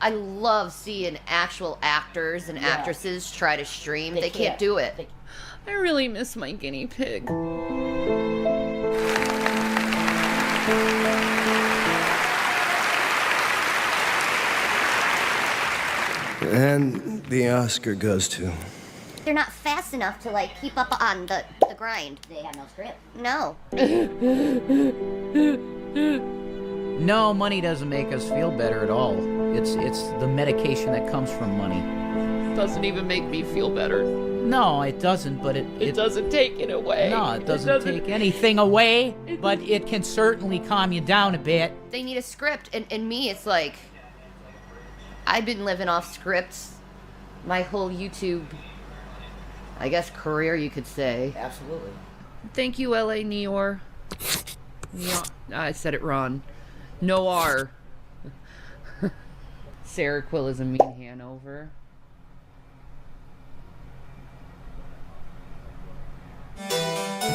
I love seeing actual actors and actresses try to stream. They can't do it. I really miss my guinea pig. And the Oscar goes to... They're not fast enough to, like, keep up on the grind. They have no script. No. No, money doesn't make us feel better at all. It's the medication that comes from money. Doesn't even make me feel better. No, it doesn't, but it doesn't take it away. No, it doesn't take anything away, but it can certainly calm you down a bit. They need a script, and me, it's like, I've been living off scripts my whole YouTube, I guess, career, you could say. Absolutely. Thank you, L.A. Noir. I said it wrong. Noir. Sarah Quill is a mean Hanover.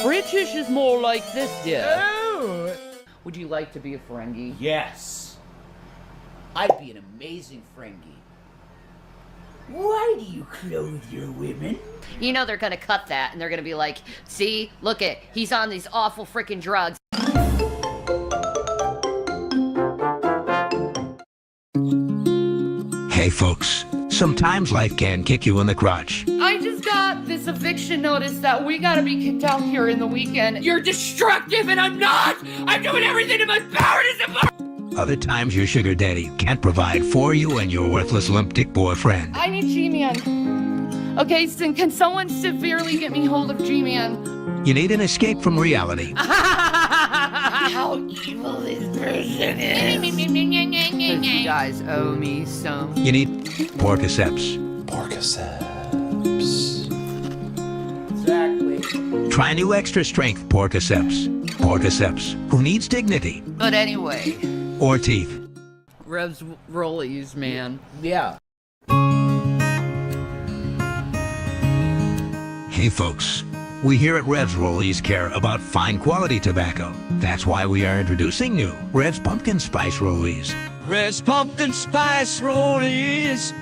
British is more like this, dear. Oh! Would you like to be a Ferengi? Yes. I'd be an amazing Ferengi. Why do you clothe your women? You know they're gonna cut that, and they're gonna be like, see, look it, he's on these awful freaking drugs. Hey folks, sometimes life can kick you in the crotch. I just got this eviction notice that we gotta be kicked out here in the weekend. You're destructive and I'm not! I'm doing everything in my power to support. Other times your sugar daddy can't provide for you and your worthless limp dick boyfriend. I need G-Man. Okay, so can someone severely get me hold of G-Man? You need an escape from reality. How evil this person is. You guys owe me some. You need Porcaceps. Exactly. Try new extra strength Porcaceps. Porcaceps, who needs dignity. But anyway. Or teeth. Revs rollies, man. Yeah. Hey folks, we here at Revs Rollies care about fine quality tobacco. That's why we are introducing new Revs Pumpkin Spice Rollies. Revs Pumpkin Spice Rollies.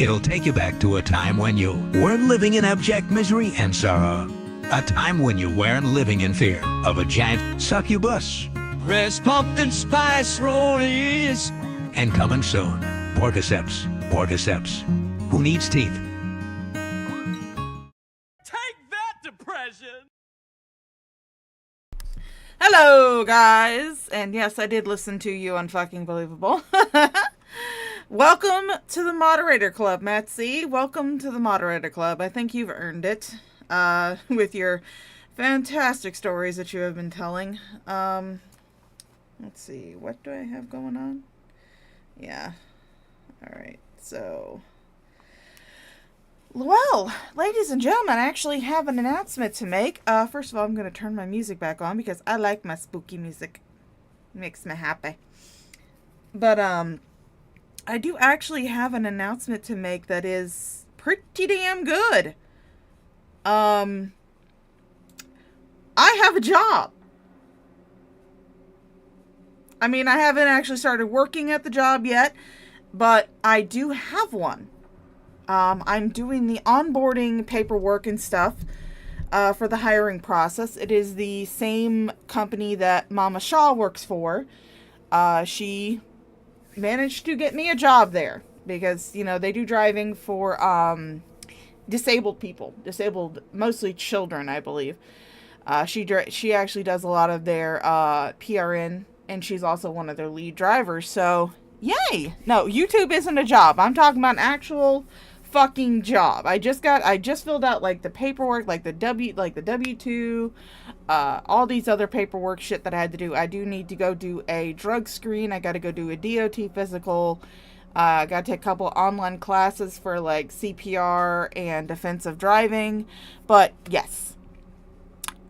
It'll take you back to a time when you weren't living in abject misery and sorrow. A time when you weren't living in fear of a giant succubus. Revs Pumpkin Spice Rollies. And coming soon, Porcaceps. Porcaceps, who needs teeth. Hello, guys, and yes, I did listen to you on Fucking Believable. Welcome to the Moderator Club, Matt C. Welcome to the Moderator Club. I think you've earned it with your fantastic stories that you have been telling. Let's see, what do I have going on? Yeah, all right, so... Well, ladies and gentlemen, I actually have an announcement to make. First of all, I'm going to turn my music back on because I like my spooky music. It makes me happy. But, I do actually have an announcement to make that is pretty damn good. I have a job. I mean, I haven't actually started working at the job yet, but I do have one. I'm doing the onboarding paperwork and stuff for the hiring process. It is the same company that Mama Shaw works for. She managed to get me a job there because, you know, they do driving for disabled people. Disabled, mostly children, I believe. She actually does a lot of their PRN, and she's also one of their lead drivers. So, yay! No, YouTube isn't a job. I'm talking about an actual... fucking job. I just filled out like the paperwork, like the W2, all these other paperwork shit that I had to do. I do need to go do a drug screen. I got to go do a DOT physical. I got to take a couple online classes for like CPR and defensive driving. But yes.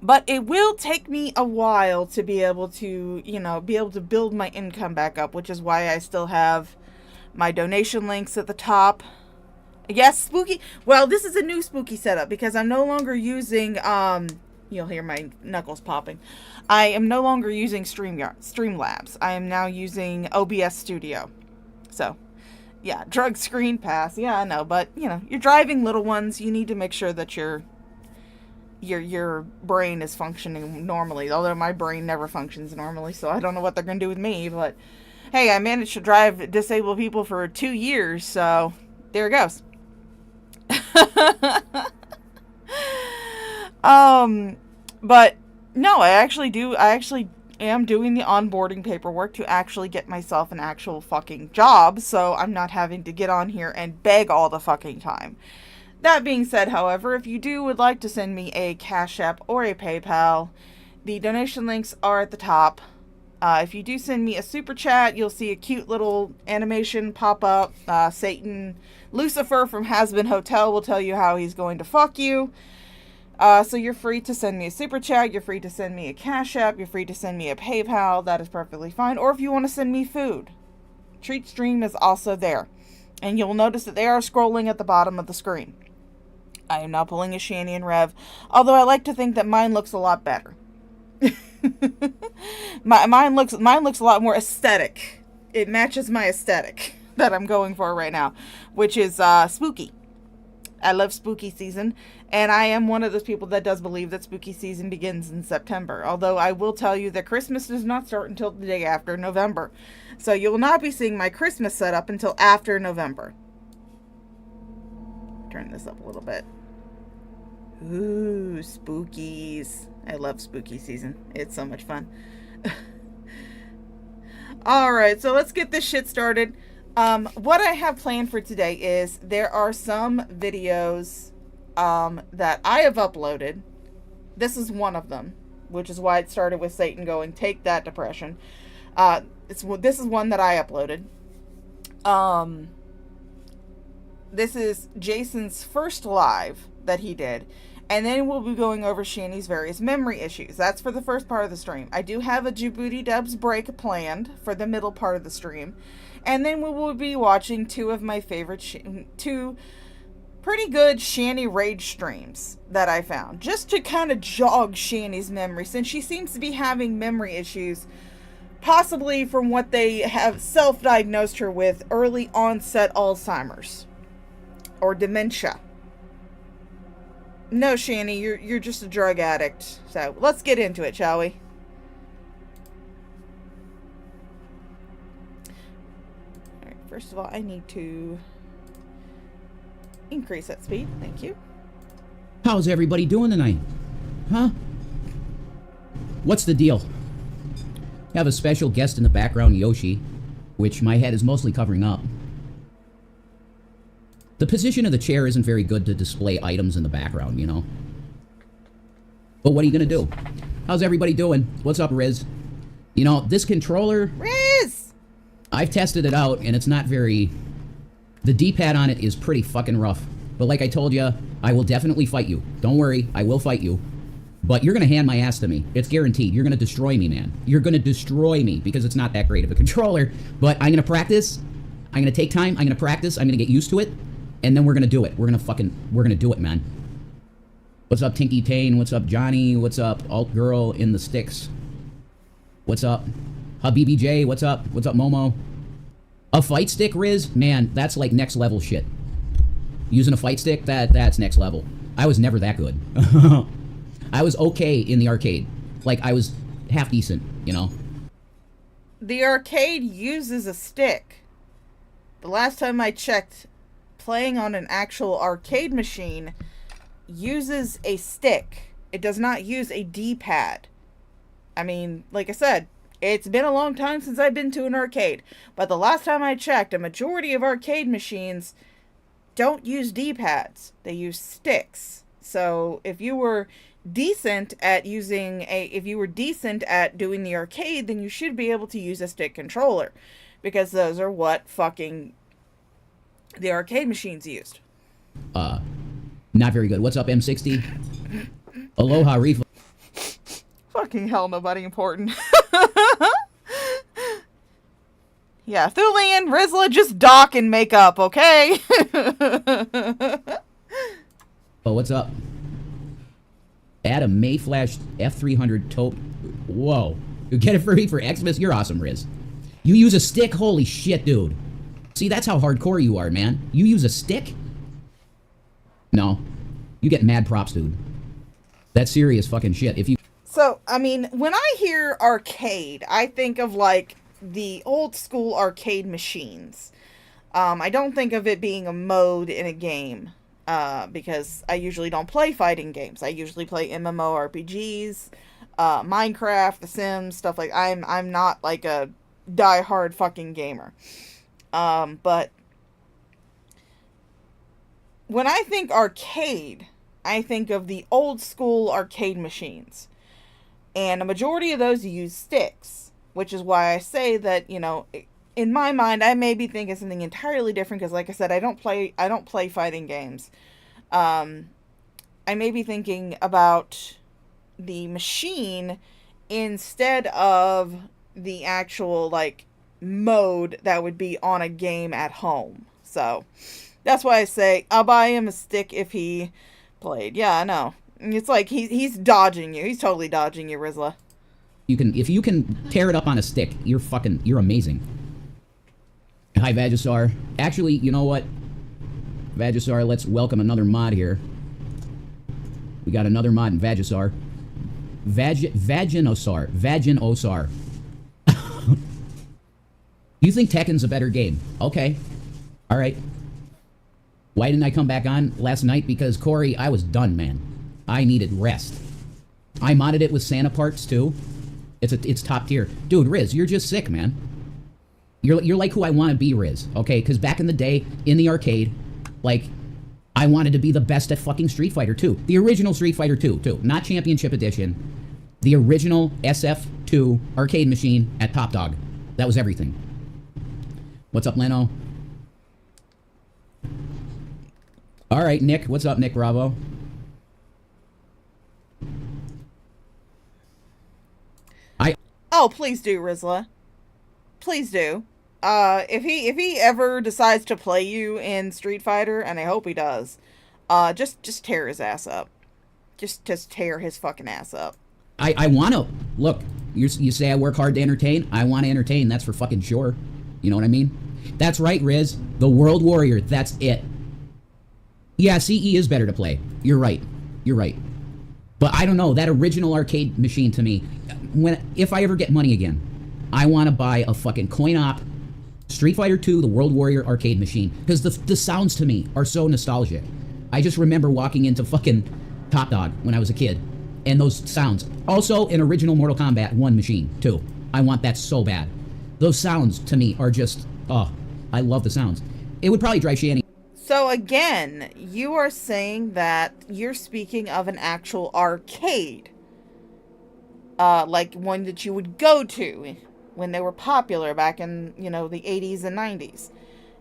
But it will take me a while to be able to, build my income back up, which is why I still have my donation links at the top. Yes, spooky. Well, this is a new spooky setup because I'm no longer using, you'll hear my knuckles popping. I am no longer using Streamlabs. I am now using OBS Studio. So, Yeah, drug screen pass. Yeah, I know, but you know, you're driving little ones. You need to make sure that your brain is functioning normally. Although my brain never functions normally, so I don't know what they're gonna do with me. But hey, I managed to drive disabled people for 2 years, so there it goes. But no, I actually am doing the onboarding paperwork to actually get myself an actual fucking job, so I'm not having to get on here and beg all the fucking time. That being said, however, if you would like to send me a Cash App or a PayPal, the donation links are at the top. If you do send me a super chat, you'll see a cute little animation pop up. Lucifer from Hasbin Hotel will tell you how he's going to fuck you. So you're free to send me a super chat, you're free to send me a Cash App, you're free to send me a PayPal, that is perfectly fine. Or if you want to send me food, Treat Stream is also there. And you'll notice that they are scrolling at the bottom of the screen. I am now pulling a Shani and Rev, although I like to think that mine looks a lot better. mine looks a lot more aesthetic. It matches my aesthetic that I'm going for right now, which is spooky. I love spooky season, and I am one of those people that does believe that spooky season begins in September. Although I will tell you that Christmas does not start until the day after November. So you will not be seeing my Christmas setup until after November. Turn this up a little bit. Ooh, spookies. I love spooky season. It's so much fun. Alright, so let's get this shit started. What I have planned for today is there are some videos that I have uploaded. This is one of them, which is why it started with Satan going, "Take that, depression." This is one that I uploaded. This is Jason's first live that he did. And then we'll be going over Shani's various memory issues. That's for the first part of the stream. I do have a Djibouti Dubs break planned for the middle part of the stream. And then we will be watching two of my favorite, two pretty good Shani Rage streams that I found. Just to kind of jog Shani's memory, since she seems to be having memory issues. Possibly from what they have self-diagnosed her with, early onset Alzheimer's. Or dementia. No, Shani, you're just a drug addict. So, let's get into it, shall we? Alright, first of all, I need to increase that speed. Thank you. How's everybody doing tonight? Huh? What's the deal? I have a special guest in the background, Yoshi, which my head is mostly covering up. The position of the chair isn't very good to display items in the background, you know? But what are you gonna do? How's everybody doing? What's up, Riz? You know, this controller... Riz! I've tested it out, and it's not very... The D-pad on it is pretty fucking rough. But like I told you, I will definitely fight you. Don't worry, I will fight you. But you're gonna hand my ass to me. It's guaranteed. You're gonna destroy me, man. You're gonna destroy me, because it's not that great of a controller. But I'm gonna practice. I'm gonna take time. I'm gonna practice. I'm gonna get used to it. And then we're gonna do it. We're gonna do it, man. What's up, Tinky Tane? What's up, Johnny? What's up, Alt Girl in the Sticks? What's up? Habibi J, what's up? What's up, Momo? A fight stick, Riz? Man, that's like next level shit. Using a fight stick, that's next level. I was never that good. I was okay in the arcade. Like, I was half decent, you know? The arcade uses a stick. The last time I checked, playing on an actual arcade machine uses a stick. It does not use a D-pad. I mean, like I said, it's been a long time since I've been to an arcade. But the last time I checked, a majority of arcade machines don't use D-pads. They use sticks. So if you were decent at doing the arcade, then you should be able to use a stick controller. Because those are what fucking the arcade machines used. Not very good. What's up, M60? Aloha, Reef. Fucking hell, nobody important. Yeah, Thulian, Rizla, just dock and make up, okay? Oh, what's up? Add a Mayflash F300 taupe. Whoa. You get it for me for Xmas? You're awesome, Riz. You use a stick? Holy shit, dude. See, that's how hardcore you are, man. You use a stick? No. You get mad props, dude. That's serious fucking shit. If you... So, I mean, when I hear arcade, I think of, like, the old school arcade machines. I don't think of it being a mode in a game, because I usually don't play fighting games. I usually play MMORPGs, Minecraft, The Sims, stuff like... I'm not, like, a die-hard fucking gamer. But when I think arcade, I think of the old school arcade machines. And a majority of those use sticks, which is why I say that, you know, in my mind, I may be thinking something entirely different, because like I said, I don't play fighting games. I may be thinking about the machine instead of the actual, like, mode that would be on a game at home. So that's why I say I'll buy him a stick if he played. Yeah, I know. It's like he's dodging you. He's totally dodging you, Rizla. If you can tear it up on a stick, you're amazing. Hi, Vagisar. Actually, you know what? Vagisar, let's welcome another mod here. We got another mod in Vagisar. Vaginosar. Vaginosar. You think Tekken's a better game? Okay. Alright. Why didn't I come back on last night? Because, Corey, I was done, man. I needed rest. I modded it with Santa parts, too. It's top tier. Dude, Riz, you're just sick, man. You're like who I want to be, Riz. Okay? Because back in the day, in the arcade, like, I wanted to be the best at fucking Street Fighter 2. The original Street Fighter 2, too. Not Championship Edition. The original SF2 arcade machine at Top Dog. That was everything. What's up, Leno? All right, Nick. What's up, Nick Bravo? Oh, please do, Rizla. Please do. If he ever decides to play you in Street Fighter, and I hope he does, just tear his ass up. Just tear his fucking ass up. I want to. Look, you say I work hard to entertain. I want to entertain. That's for fucking sure. You know what I mean? That's right, Riz. The World Warrior. That's it. Yeah, CE is better to play. You're right. You're right. But I don't know. That original arcade machine to me, if I ever get money again, I want to buy a fucking coin-op Street Fighter 2, the World Warrior arcade machine. Because the sounds to me are so nostalgic. I just remember walking into fucking Top Dog when I was a kid. And those sounds. Also, an original Mortal Kombat 1 machine, too. I want that so bad. Those sounds, to me, are just... Oh, I love the sounds. It would probably drive Shanny. So again, you are saying that you're speaking of an actual arcade. Like one that you would go to when they were popular back in, you know, the 80s and 90s.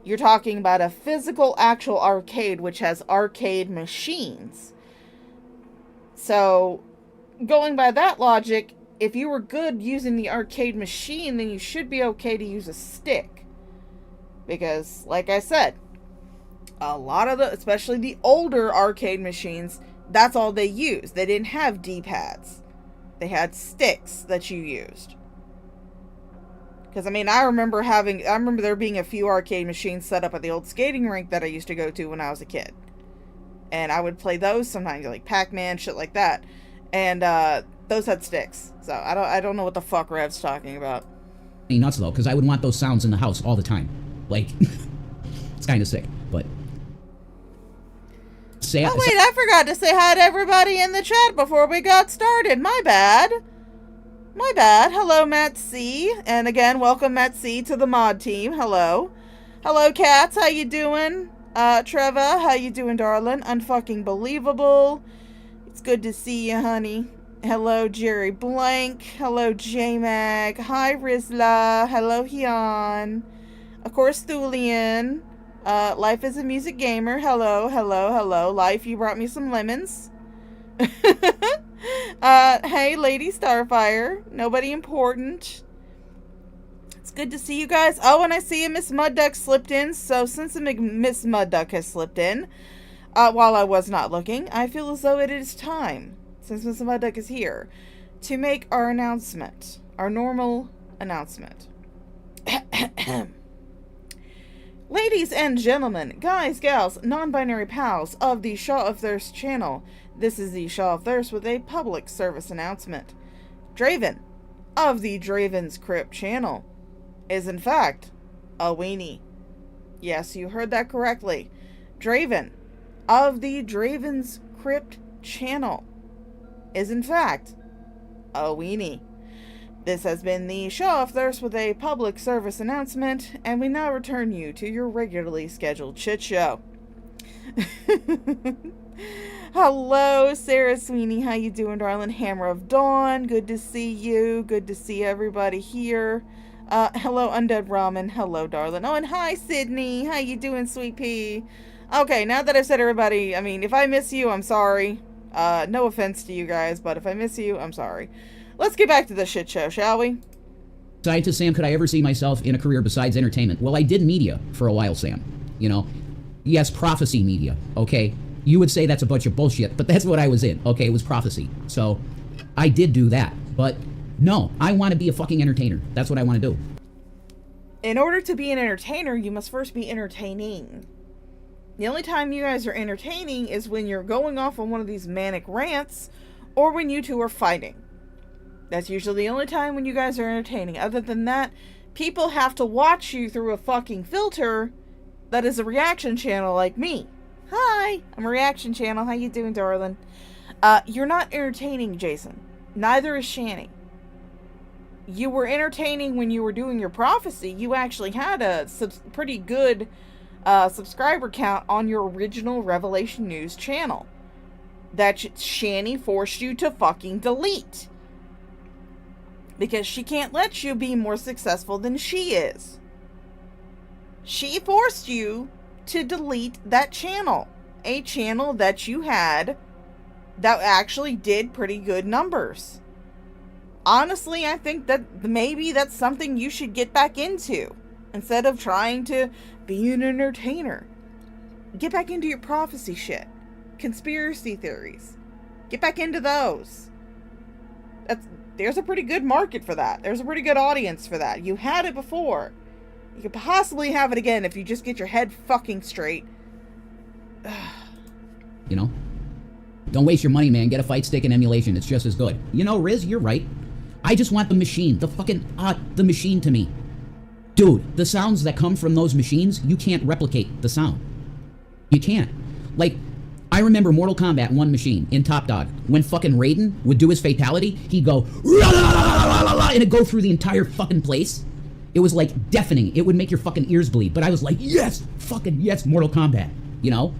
You're talking about a physical, actual arcade which has arcade machines. So, going by that logic, if you were good using the arcade machine, then you should be okay to use a stick. Because, like I said, a lot of especially the older arcade machines, that's all they used. They didn't have D-pads. They had sticks that you used. Because, I mean, I remember there being a few arcade machines set up at the old skating rink that I used to go to when I was a kid. And I would play those sometimes, like Pac-Man, shit like that. And, those had sticks. So, I don't know what the fuck Rev's talking about. Nuts, though, because I would want those sounds in the house all the time. Like, it's kind of sick, but... Oh, wait, I forgot to say hi to everybody in the chat before we got started. My bad. My bad. Hello, Matt C. And again, welcome, Matt C, to the mod team. Hello. Hello, Cats. How you doing? Trevor, how you doing, darling? Unfucking believable. It's good to see you, honey. Hello, Jerry Blank. Hello, J-Mag. Hi, Rizla. Hello, Hyun. Of course, Thulian. Life is a music gamer. Hello, hello, hello. Life, you brought me some lemons. Hey, Lady Starfire. Nobody important. It's good to see you guys. Oh, and I see a Miss Mudduck slipped in. So, since a Miss Mudduck has slipped in, while I was not looking, I feel as though it is time, since Miss Mudduck is here, to make our announcement. Our normal announcement. Ladies and gentlemen, guys, gals, non-binary pals of the Shaw of Thirst channel, this is the Shaw of Thirst with a public service announcement. Draven of the Draven's Crypt channel is in fact a weenie. Yes, you heard that correctly. Draven of the Draven's Crypt channel is in fact a weenie. This has been the Shaw of Thirst with a public service announcement, and we now return you to your regularly scheduled shit show. Hello, Sarah Sweeney. How you doing, darling? Hammer of Dawn. Good to see you. Good to see everybody here. Hello, Undead Ramen. Hello, darling. Oh, and hi, Sydney. How you doing, sweet pea? Okay, now that I've said everybody, I mean, if I miss you, I'm sorry. No offense to you guys, but if I miss you, I'm sorry. Let's get back to the shit show, shall we? Scientist Sam, could I ever see myself in a career besides entertainment? Well, I did media for a while, Sam. You know, yes, prophecy media, okay? You would say that's a bunch of bullshit, but that's what I was in, okay? It was prophecy. So, I did do that. But, no, I want to be a fucking entertainer. That's what I want to do. In order to be an entertainer, you must first be entertaining. The only time you guys are entertaining is when you're going off on one of these manic rants, or when you two are fighting. That's usually the only time when you guys are entertaining. Other than that, people have to watch you through a fucking filter that is a reaction channel like me. Hi, I'm a reaction channel. How you doing, darling? You're not entertaining, Jason. Neither is Shani. You were entertaining when you were doing your prophecy. You actually had a pretty good subscriber count on your original Revelation News channel that Shani forced you to fucking delete. Because she can't let you be more successful than she is. She forced you to delete that channel. A channel that you had that actually did pretty good numbers. Honestly, I think that maybe that's something you should get back into. Instead of trying to be an entertainer. Get back into your prophecy shit. Conspiracy theories. Get back into those. There's a pretty good market for that. There's a pretty good audience for that. You had it before. You could possibly have it again if you just get your head fucking straight. You know? Don't waste your money, man. Get a fight stick and emulation. It's just as good. You know, Riz, you're right. I just want the machine. The fucking, the machine to me. Dude, the sounds that come from those machines, you can't replicate the sound. You can't. Like, I remember Mortal Kombat 1 machine in Top Dog. When fucking Raiden would do his fatality, he'd go, and it'd go through the entire fucking place. It was like deafening. It would make your fucking ears bleed. But I was like, yes, fucking yes, Mortal Kombat. You know?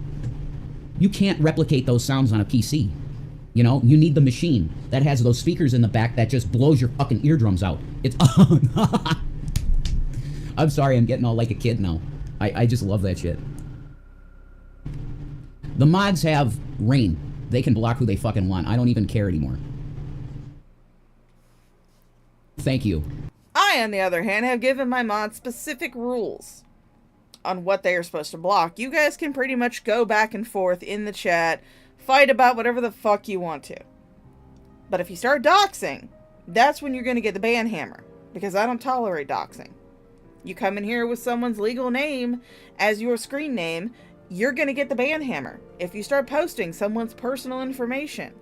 You can't replicate those sounds on a PC. You know? You need the machine that has those speakers in the back that just blows your fucking eardrums out. It's, I'm sorry, I'm getting all like a kid now. I just love that shit. The mods have rain. They can block who they fucking want. I don't even care anymore. Thank you. I, on the other hand, have given my mods specific rules on what they are supposed to block. You guys can pretty much go back and forth in the chat, fight about whatever the fuck you want to. But if you start doxing, that's when you're going to get the ban hammer. Because I don't tolerate doxing. You come in here with someone's legal name as your screen name, you're going to get the ban hammer. If you start posting someone's personal information,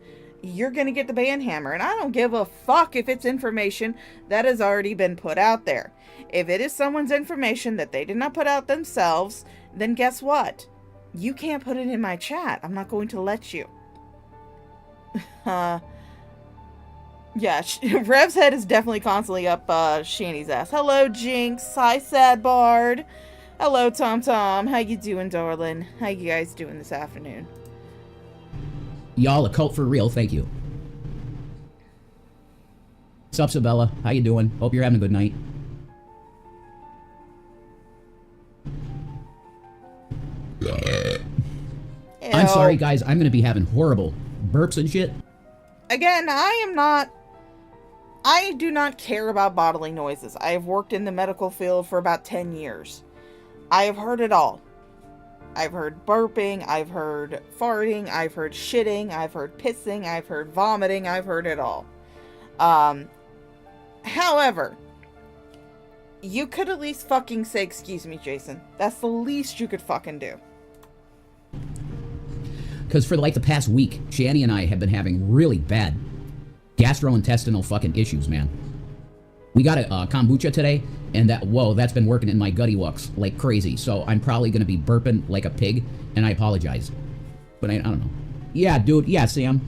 you're going to get the ban hammer. And I don't give a fuck if it's information that has already been put out there. If it is someone's information that they did not put out themselves, then guess what? You can't put it in my chat. I'm not going to let you. Yeah, Rev's head is definitely constantly up Shani's ass. Hello, Jinx. Hi, Sad Bard. Hello, Tom Tom. How you doing, darling? How you guys doing this afternoon? Y'all a cult for real, thank you. Sup, Sabella? How you doing? Hope you're having a good night. I'm sorry, guys. I'm gonna be having horrible burps and shit. Again, I do not care about bodily noises. I have worked in the medical field for about 10 years. I have heard it all. I've heard burping, I've heard farting, I've heard shitting, I've heard pissing, I've heard vomiting, I've heard it all. However, You could at least fucking say, excuse me, Jason. That's the least you could fucking do. Because for like the past week, Shani and I have been having really bad gastrointestinal fucking issues, man. We got a kombucha today, and that's been working in my gutty wucks like crazy. So I'm probably going to be burping like a pig, and I apologize. But I don't know. Yeah, dude. Yeah, Sam.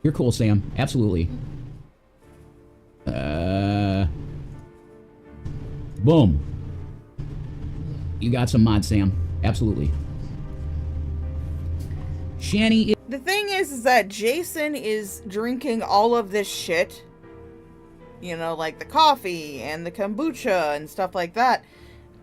You're cool, Sam. Absolutely. Boom. You got some mod, Sam. Absolutely. Shani. The thing is that Jason is drinking all of this shit. You know, like the coffee and the kombucha and stuff like that.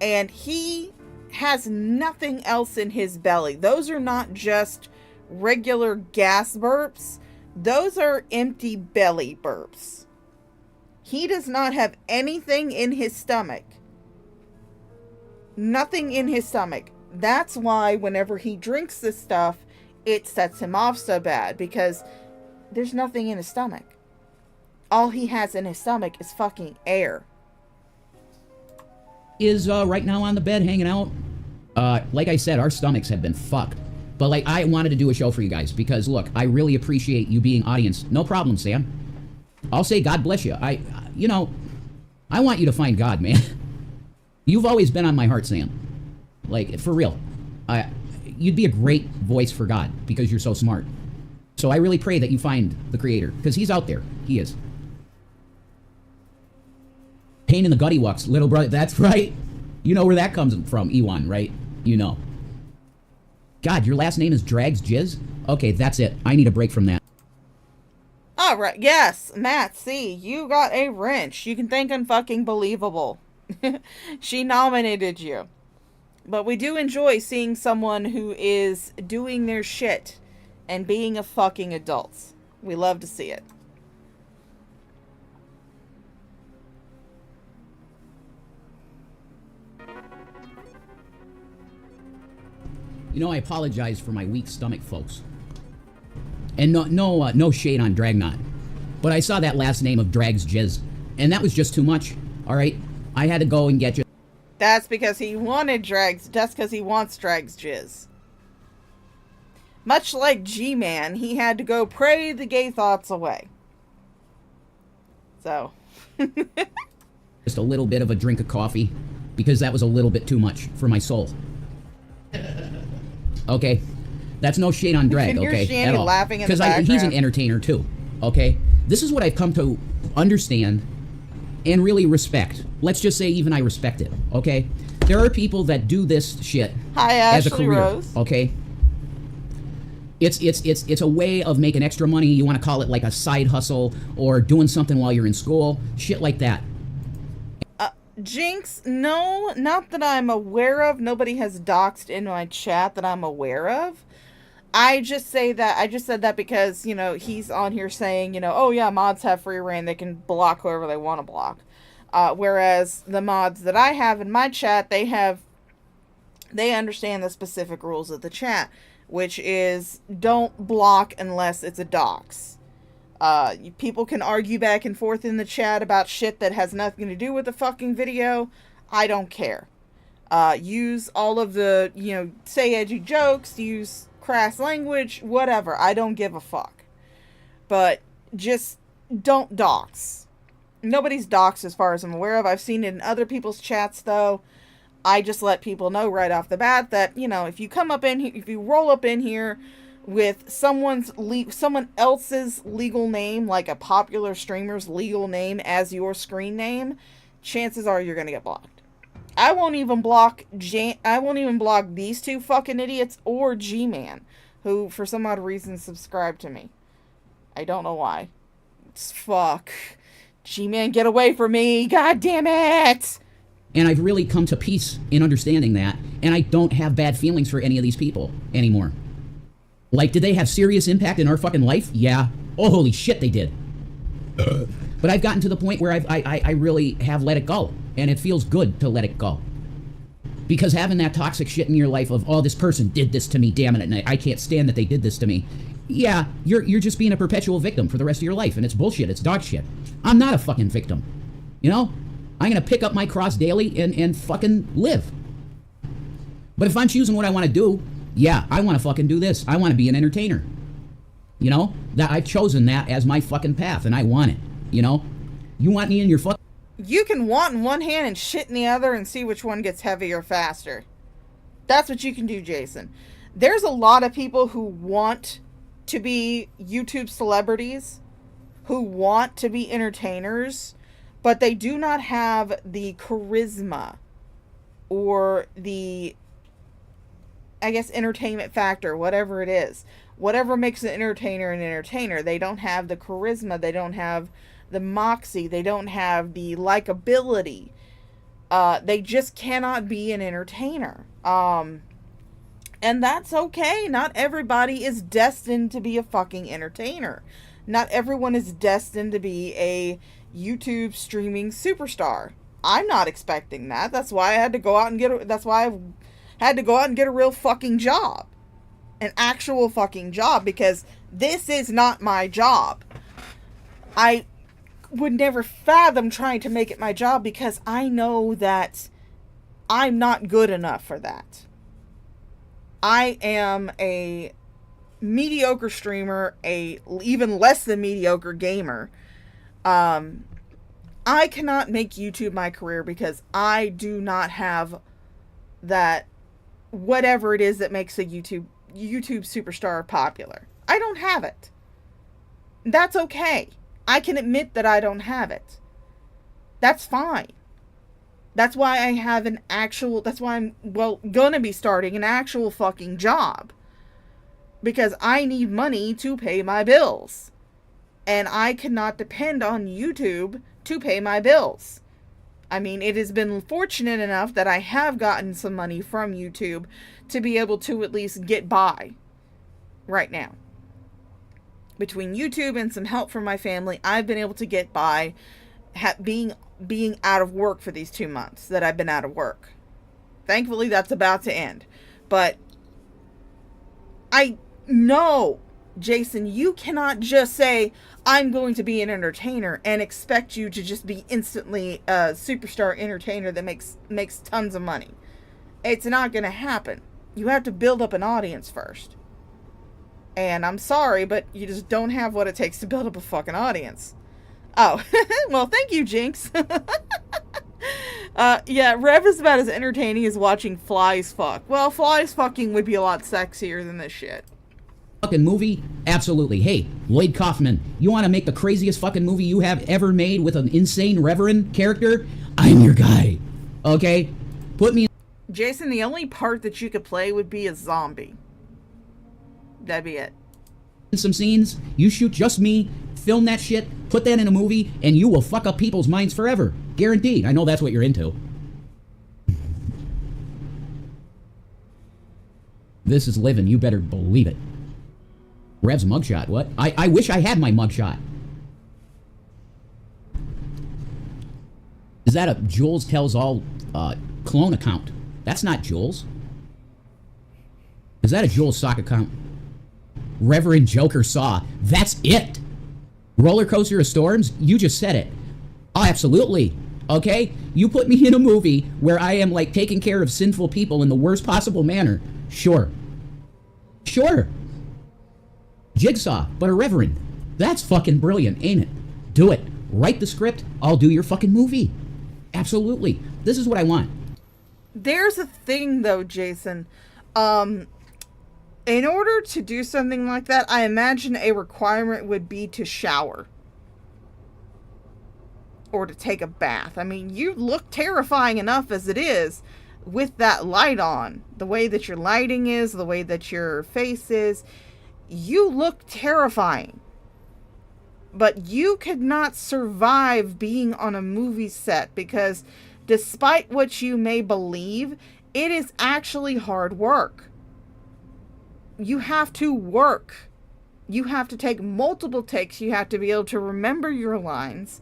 And he has nothing else in his belly. Those are not just regular gas burps. Those are empty belly burps. He does not have anything in his stomach. Nothing in his stomach. That's why whenever he drinks this stuff, it sets him off so bad. Because there's nothing in his stomach. All he has in his stomach is fucking air. Is right now on the bed hanging out. Like I said, our stomachs have been fucked. But like, I wanted to do a show for you guys because look, I really appreciate you being audience. No problem, Sam. I'll say God bless you. You know, I want you to find God, man. You've always been on my heart, Sam. Like, for real. You'd be a great voice for God because you're so smart. So I really pray that you find the Creator because He's out there. He is. Pain in the gutty wucks, little brother. That's right. You know where that comes from, Ewan, right? You know. God, your last name is Drags Jizz? Okay, that's it. I need a break from that. Alright, yes, Matt, see, you got a wrench. You can thank unfucking believable. She nominated you. But we do enjoy seeing someone who is doing their shit and being a fucking adult. We love to see it. You know, I apologize for my weak stomach, folks. And no shade on Dragnot. But I saw that last name of Drags Jizz, and that was just too much, alright? I had to go and get you. That's because he wanted Drags, that's because he wants Drags Jizz. Much like G-Man, he had to go pray the gay thoughts away. So. Just a little bit of a drink of coffee, because that was a little bit too much for my soul. Okay? That's no shade on Drag, okay? Shanny at all. laughing in the Because he's an background. entertainer too, okay? This is what I've come to understand and really respect. Let's just say even I respect it, okay? There are people that do this shit Hi, as a Ashley career, Rose. okay? It's a way of making extra money. You want to call it like a side hustle or doing something while you're in school, shit like that. Jinx, no, not that I'm aware of. Nobody has doxed in my chat that I'm aware of. I just said that because, you know, he's on here saying, you know, oh yeah, mods have free reign. They can block whoever they want to block. Whereas the mods that I have in my chat, they understand the specific rules of the chat, which is don't block unless it's a dox. People can argue back and forth in the chat about shit that has nothing to do with the fucking video. I don't care. Use all of the, you know, say edgy jokes, use crass language, whatever. I don't give a fuck. But just don't dox. Nobody's doxed as far as I'm aware of. I've seen it in other people's chats though. I just let people know right off the bat that, you know, if you come up in here, if you roll up in here with someone else's legal name, like a popular streamer's legal name as your screen name, chances are you're gonna get blocked. I won't even block these two fucking idiots or G-Man, who for some odd reason subscribe to me. I don't know why. It's fuck. G-Man, get away from me! God damn it! And I've really come to peace in understanding that, and I don't have bad feelings for any of these people anymore. Like, did they have serious impact in our fucking life? Yeah. Oh, holy shit, they did. But I've gotten to the point where I really have let it go, and it feels good to let it go. Because having that toxic shit in your life of, oh, this person did this to me, damn it, and I can't stand that they did this to me. Yeah, you're just being a perpetual victim for the rest of your life, and it's bullshit, it's dog shit. I'm not a fucking victim. You know? I'm going to pick up my cross daily and fucking live. But if I'm choosing what I want to do, yeah, I want to fucking do this. I want to be an entertainer. You know? That I've chosen that as my fucking path, and I want it. You know? You want me in your fucking... You can want in one hand and shit in the other and see which one gets heavier faster. That's what you can do, Jason. There's a lot of people who want to be YouTube celebrities, who want to be entertainers, but they do not have the charisma or the, I guess, entertainment factor, whatever it is. Whatever makes an entertainer an entertainer. They don't have the charisma. They don't have the moxie. They don't have the likability. They just cannot be an entertainer. And that's okay. Not everybody is destined to be a fucking entertainer. Not everyone is destined to be a YouTube streaming superstar. I'm not expecting that. That's why I had to go out and get a real fucking job. An actual fucking job, because this is not my job. I would never fathom trying to make it my job because I know that I'm not good enough for that. I am a mediocre streamer, a even less than mediocre gamer. I cannot make YouTube my career because I do not have that, whatever it is that makes a YouTube superstar popular. I don't have it. That's okay. I can admit that I don't have it. That's fine. That's why I have that's why I'm, gonna be starting an actual fucking job. Because I need money to pay my bills. And I cannot depend on YouTube to pay my bills. I mean, it has been fortunate enough that I have gotten some money from YouTube to be able to at least get by right now. Between YouTube and some help from my family, I've been able to get by being out of work for these 2 months that I've been out of work. Thankfully, that's about to end. But I know, Jason, you cannot just say, I'm going to be an entertainer and expect you to just be instantly a superstar entertainer that makes tons of money. It's not going to happen. You have to build up an audience first. And I'm sorry, but you just don't have what it takes to build up a fucking audience. Oh, well, thank you, Jinx. Yeah, Rev is about as entertaining as watching flies fuck. Well, flies fucking would be a lot sexier than this shit. Fucking movie? Absolutely. Hey, Lloyd Kaufman, you want to make the craziest fucking movie you have ever made with an insane reverend character? I'm your guy. Okay? Put me Jason, the only part that you could play would be a zombie. That'd be it. in some scenes, you shoot just me, film that shit, put that in a movie, and you will fuck up people's minds forever. Guaranteed. I know that's what you're into. This is living, you better believe it. Rev's mugshot, what? I wish I had my mugshot. Is that a Jules Tells All clone account? That's not Jules. Is that a Jules sock account? Reverend Joker Saw. That's it. Roller Coaster of Storms? You just said it. Oh, absolutely. Okay? You put me in a movie where I am like taking care of sinful people in the worst possible manner. Sure. Sure. Jigsaw, but a reverend. That's fucking brilliant, ain't it? Do it. Write the script. I'll do your fucking movie. Absolutely. This is what I want. There's a thing, though, Jason. In order to do something like that, I imagine a requirement would be to shower. Or to take a bath. I mean, you look terrifying enough as it is with that light on. The way that your lighting is, the way that your face is. You look terrifying. But you could not survive being on a movie set because despite what you may believe, it is actually hard work. You have to work. You have to take multiple takes. You have to be able to remember your lines.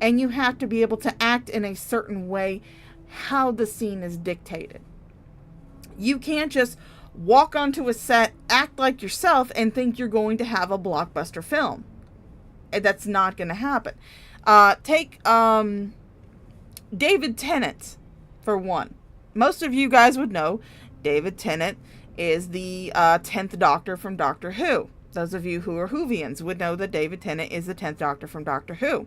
And you have to be able to act in a certain way how the scene is dictated. You can't just walk onto a set, act like yourself, and think you're going to have a blockbuster film. That's not going to happen. Take David Tennant, for one. Most of you guys would know David Tennant is the 10th Doctor from Doctor Who. Those of you who are Whovians would know that David Tennant is the 10th Doctor from Doctor Who.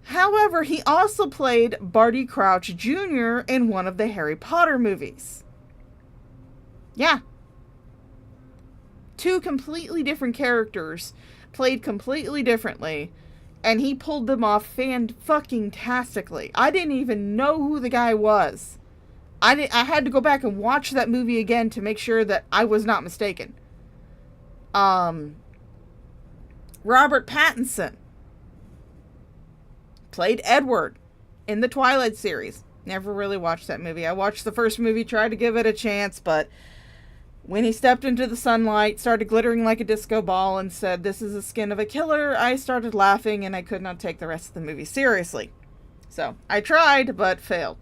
However, he also played Barty Crouch Jr. in one of the Harry Potter movies. Yeah. 2 completely different characters, played completely differently, and he pulled them off fan-fucking-tastically. I didn't even know who the guy was. I had to go back and watch that movie again to make sure that I was not mistaken. Robert Pattinson played Edward in the Twilight series. Never really watched that movie. I watched the first movie, tried to give it a chance, but when he stepped into the sunlight, started glittering like a disco ball, and said, "This is the skin of a killer," I started laughing, and I could not take the rest of the movie seriously. So, I tried, but failed.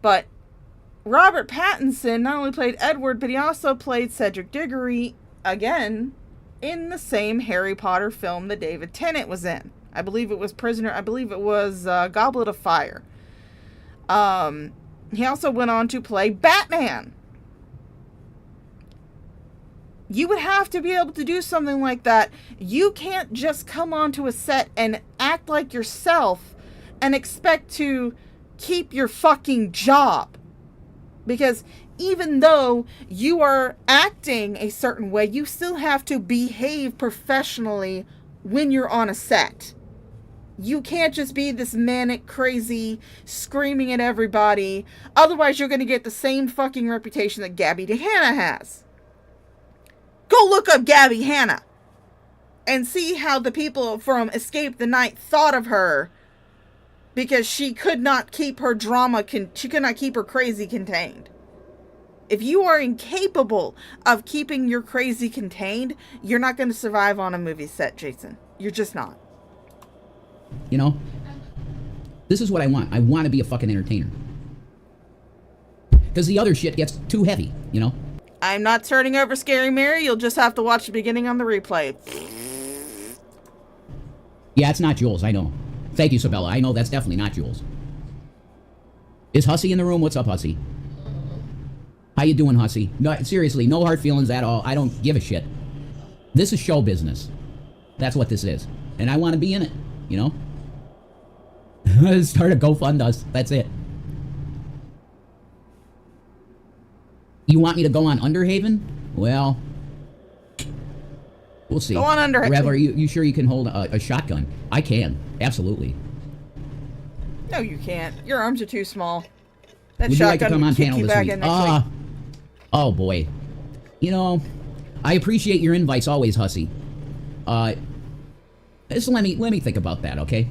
But Robert Pattinson not only played Edward, but he also played Cedric Diggory, again, in the same Harry Potter film that David Tennant was in. I believe it was Goblet of Fire. He also went on to play Batman. You would have to be able to do something like that. You can't just come onto a set and act like yourself and expect to keep your fucking job. Because even though you are acting a certain way, you still have to behave professionally when you're on a set. You can't just be this manic, crazy, screaming at everybody. Otherwise, you're going to get the same fucking reputation that Gabby DeHanna has. Go look up Gabby Hanna and see how the people from Escape the Night thought of her, because she could not keep her drama, she could not keep her crazy contained. If you are incapable of keeping your crazy contained, you're not going to survive on a movie set, Jason. You're just not. You know, this is what I want. I want to be a fucking entertainer. Because the other shit gets too heavy, you know? I'm not turning over Scary Mary. You'll just have to watch the beginning on the replay. Yeah, it's not Jules, I know. Thank you, Sabella. I know that's definitely not Jules. Is Hussy in the room? What's up, Hussy? How you doing, Hussy? No, seriously, no hard feelings at all. I don't give a shit. This is show business. That's what this is. And I want to be in it, you know? Start a GoFund us. That's it. You want me to go on Underhaven? Well, we'll see. Go on Underhaven. Rev, are you sure you can hold a shotgun? I can. Absolutely. No, you can't. Your arms are too small. That Would you like to shotgun come on would kick panel you this back week? in next week. Oh boy. You know, I appreciate your invites always, Hussy. Just let me think about that, okay?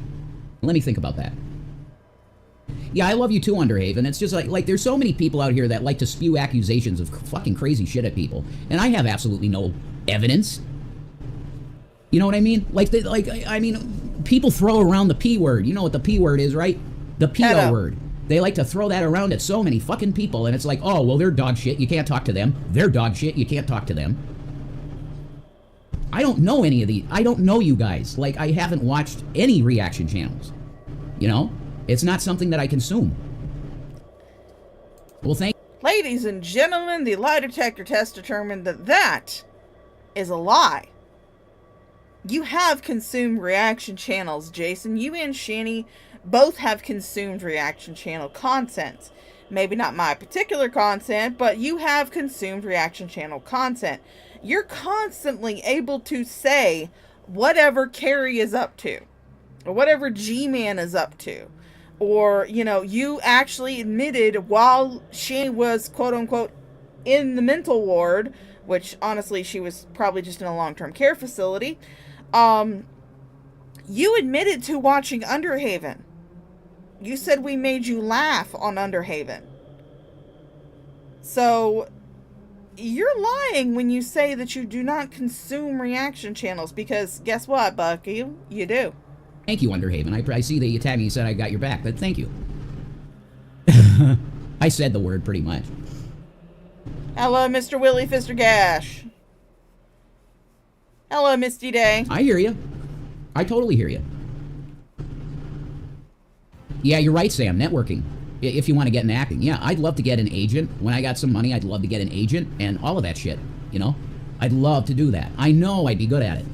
Let me think about that. Yeah, I love you too, Underhaven. It's just like there's so many people out here that like to spew accusations of fucking crazy shit at people, and I have absolutely no evidence. You know what I mean? I mean, people throw around the P word. You know what the P word is, right? The P-O word. They like to throw that around at so many fucking people, and it's like, oh, well, they're dog shit. You can't talk to them. They're dog shit. You can't talk to them. I don't know any of these. I don't know you guys. Like, I haven't watched any reaction channels. You know? It's not something that I consume. Well, thank you. Ladies and gentlemen, the lie detector test determined that that is a lie. You have consumed reaction channels, Jason. You and Shani both have consumed reaction channel content. Maybe not my particular content, but you have consumed reaction channel content. You're constantly able to say whatever Carrie is up to, or whatever G-Man is up to. Or, you know, you actually admitted while she was, quote-unquote, in the mental ward, which, honestly, she was probably just in a long-term care facility, you admitted to watching Underhaven. You said we made you laugh on Underhaven. So, you're lying when you say that you do not consume reaction channels, because guess what, Bucky? You do. Thank you, Underhaven. I see that you tagged me and said I got your back, but thank you. I said the word pretty much. Hello, Mr. Willie Fister Gash. Hello, Misty Day. I hear you. I totally hear you. Yeah, you're right, Sam. Networking. If you want to get in acting. Yeah, I'd love to get an agent. When I got some money, I'd love to get an agent and all of that shit, you know? I'd love to do that. I know I'd be good at it.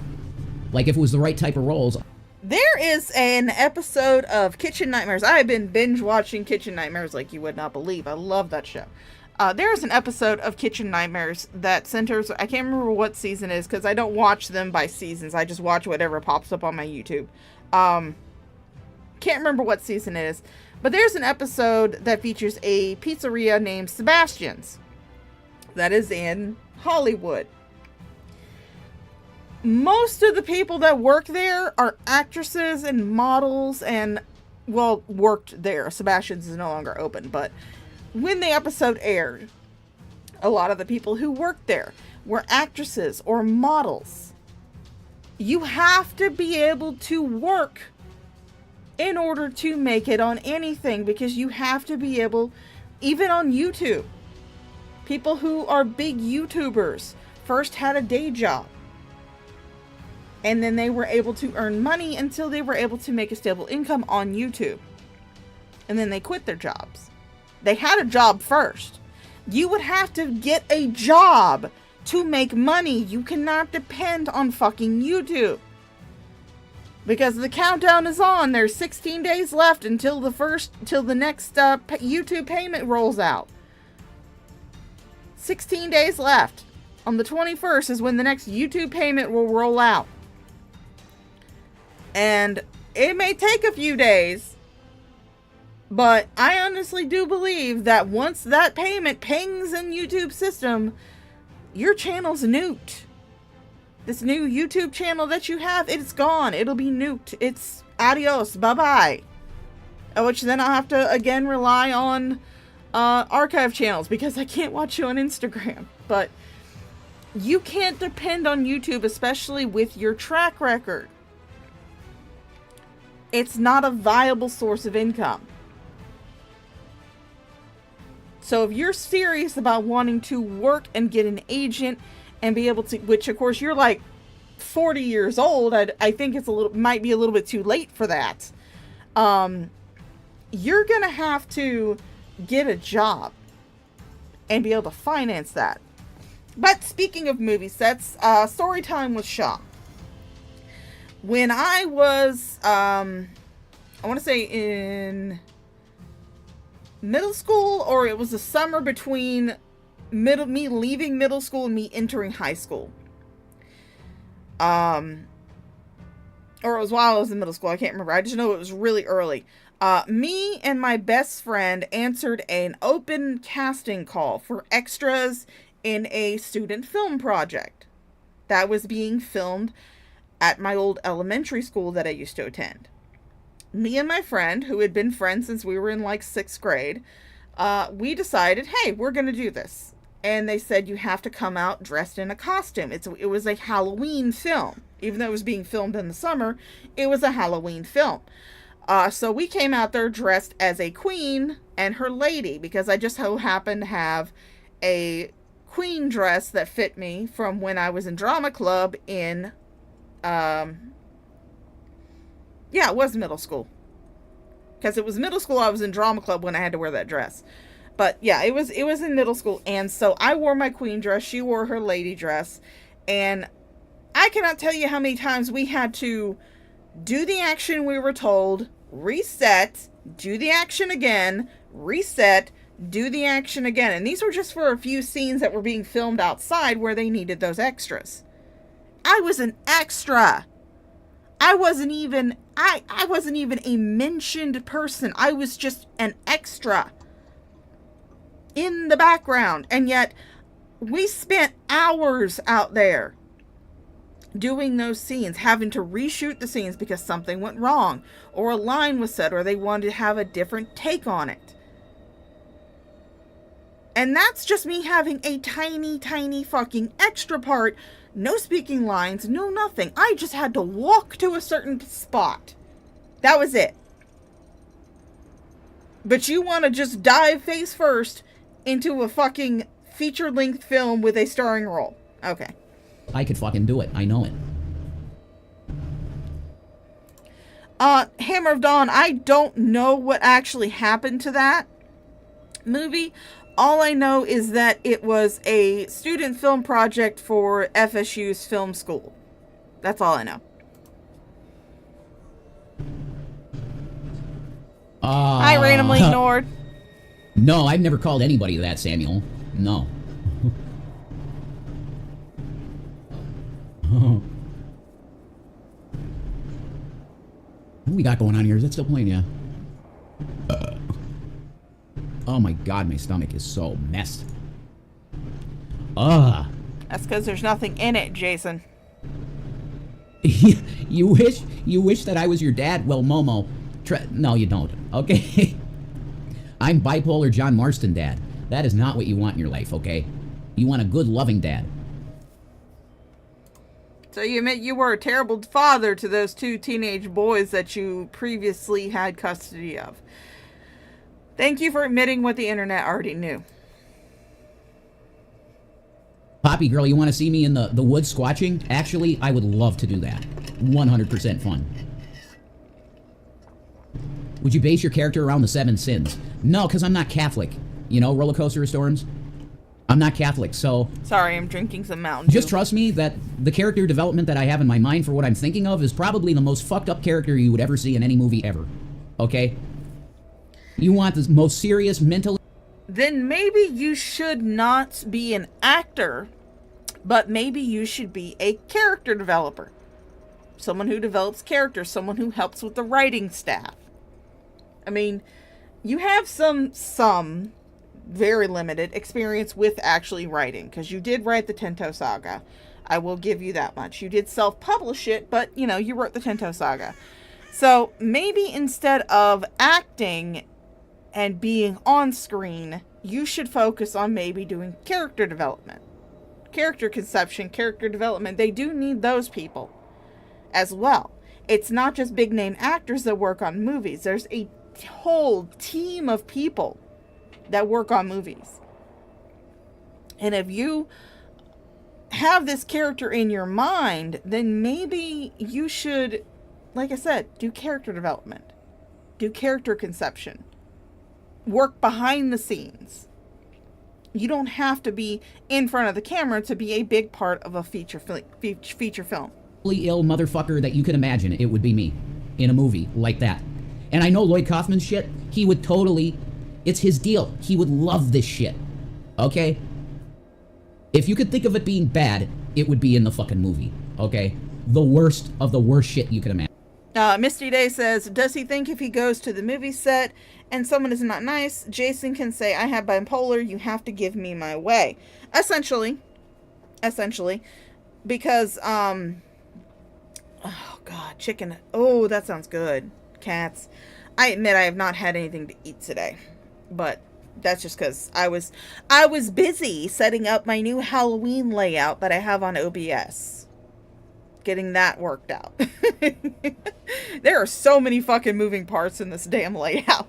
Like, if it was the right type of roles. There is an episode of Kitchen Nightmares. I have been binge watching Kitchen Nightmares like you would not believe. I love that show. There is an episode of Kitchen Nightmares that centers, I can't remember what season it is because I don't watch them by seasons. I just watch whatever pops up on my YouTube. Can't remember what season it is. But there's an episode that features a pizzeria named Sebastian's that is in Hollywood. Most of the people that work there are actresses and models and, well, worked there. Sebastian's is no longer open, but when the episode aired, a lot of the people who worked there were actresses or models. You have to be able to work in order to make it on anything, because you have to be able, even on YouTube, people who are big YouTubers first had a day job. And then they were able to earn money until they were able to make a stable income on YouTube. And then they quit their jobs. They had a job first. You would have to get a job to make money. You cannot depend on fucking YouTube. Because the countdown is on. There's 16 days left until the next YouTube payment rolls out. 16 days left. On the 21st is when the next YouTube payment will roll out. And it may take a few days, but I honestly do believe that once that payment pings in YouTube's system, your channel's nuked. This new YouTube channel that you have, it's gone. It'll be nuked. It's adios. Bye-bye. Which then I'll have to, again, rely on archive channels because I can't watch you on Instagram. But you can't depend on YouTube, especially with your track record. It's not a viable source of income. So if you're serious about wanting to work and get an agent and be able to, which of course you're like 40 years old, I think it's might be a little bit too late for that. You're gonna have to get a job and be able to finance that. But speaking of movie sets, story time with Shaw. When I was, I want to say in middle school, or it was the summer between me leaving middle school and me entering high school. Or it was while I was in middle school. I can't remember. I just know it was really early. Me and my best friend answered an open casting call for extras in a student film project that was being filmed at my old elementary school that I used to attend. Me and my friend, who had been friends since we were in like 6th grade, we decided, hey, we're going to do this. And they said, you have to come out dressed in a costume. It was a Halloween film. Even though it was being filmed in the summer, it was a Halloween film. So we came out there dressed as a queen and her lady, because I just so happened to have a queen dress that fit me from when I was in drama club in it was middle school. Because it was middle school, I was in drama club when I had to wear that dress. But yeah, it was in middle school. And so I wore my queen dress. She wore her lady dress. And I cannot tell you how many times we had to do the action we were told, reset, do the action again, reset, do the action again. And these were just for a few scenes that were being filmed outside where they needed those extras. I was an extra. I wasn't even a mentioned person. I was just an extra in the background. And yet we spent hours out there doing those scenes, having to reshoot the scenes because something went wrong, or a line was said, or they wanted to have a different take on it. And that's just me having a tiny, tiny fucking extra part. No speaking lines, no nothing. I just had to walk to a certain spot. That was it. But you want to just dive face first into a fucking feature-length film with a starring role. Okay. I could fucking do it. I know it. Hammer of Dawn, I don't know what actually happened to that movie. All I know is that it was a student film project for FSU's film school. That's all I know. I randomly ignored. No, I've never called anybody that, Samuel. No. What we got going on here? Is that still playing? Yeah. Oh my god, my stomach is so messed. That's because there's nothing in it, Jason. You wish that I was your dad? Well, Momo, no, you don't. Okay. I'm bipolar John Marston dad. That is not what you want in your life, okay? You want a good, loving dad. So you admit you were a terrible father to those 2 teenage boys that you previously had custody of. Thank you for admitting what the internet already knew. Poppy girl, you want to see me in the woods squatching? Actually, I would love to do that. 100% fun. Would you base your character around the 7 sins? No, because I'm not Catholic. You know, roller coaster of storms? I'm not Catholic, so... Sorry, I'm drinking some Mountain Dew. Just trust me that the character development that I have in my mind for what I'm thinking of is probably the most fucked up character you would ever see in any movie ever. Okay? You want the most serious mental... Then maybe you should not be an actor, but maybe you should be a character developer. Someone who develops characters, someone who helps with the writing staff. I mean, you have some very limited experience with actually writing, because you did write the Tento Saga. I will give you that much. You did self-publish it, but, you know, you wrote the Tento Saga. So maybe instead of acting and being on screen, you should focus on maybe doing character development. Character conception, character development. They do need those people as well. It's not just big name actors that work on movies. There's a whole team of people that work on movies. And if you have this character in your mind, then maybe you should, like I said, do character development. Do character conception. Work behind the scenes. You don't have to be in front of the camera to be a big part of a feature film. ill motherfucker that you can imagine, it would be me in a movie like that. And I know Lloyd Kaufman's shit, he would totally, it's his deal. He would love this shit. Okay? If you could think of it being bad, it would be in the fucking movie. Okay? The worst of the worst shit you can imagine. Misty Day says, does he think if he goes to the movie set and someone is not nice, Jason can say, I have bipolar, you have to give me my way? Essentially. Because, oh god, chicken. Oh, that sounds good. Cats. I admit I have not had anything to eat today. But that's just because I was busy setting up my new Halloween layout that I have on OBS. Getting that worked out. There are so many fucking moving parts in this damn layout.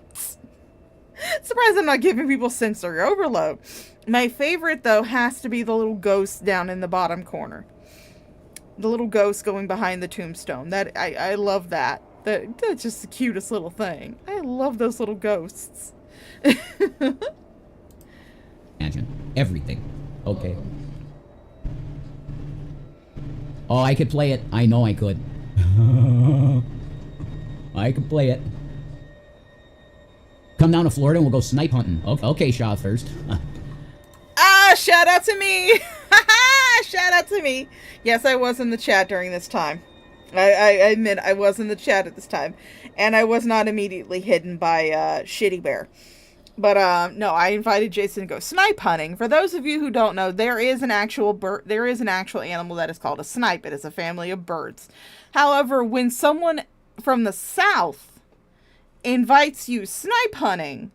Surprised I'm not giving people sensory overload. My favorite, though, has to be the little ghost down in the bottom corner. The little ghost going behind the tombstone. That I love that. That's just the cutest little thing. I love those little ghosts. Imagine everything. Okay. Oh, I could play it. I know I could. I could play it. Come down to Florida and we'll go snipe hunting. Okay, CashApp. Shout out to me. Shout out to me. Yes, I was in the chat during this time. I admit I was in the chat at this time. And I was not immediately hidden by Shitty Bear. But no, I invited Jason to go snipe hunting. For those of you who don't know, there is an actual animal that is called a snipe. It is a family of birds. However, when someone from the south invites you snipe hunting,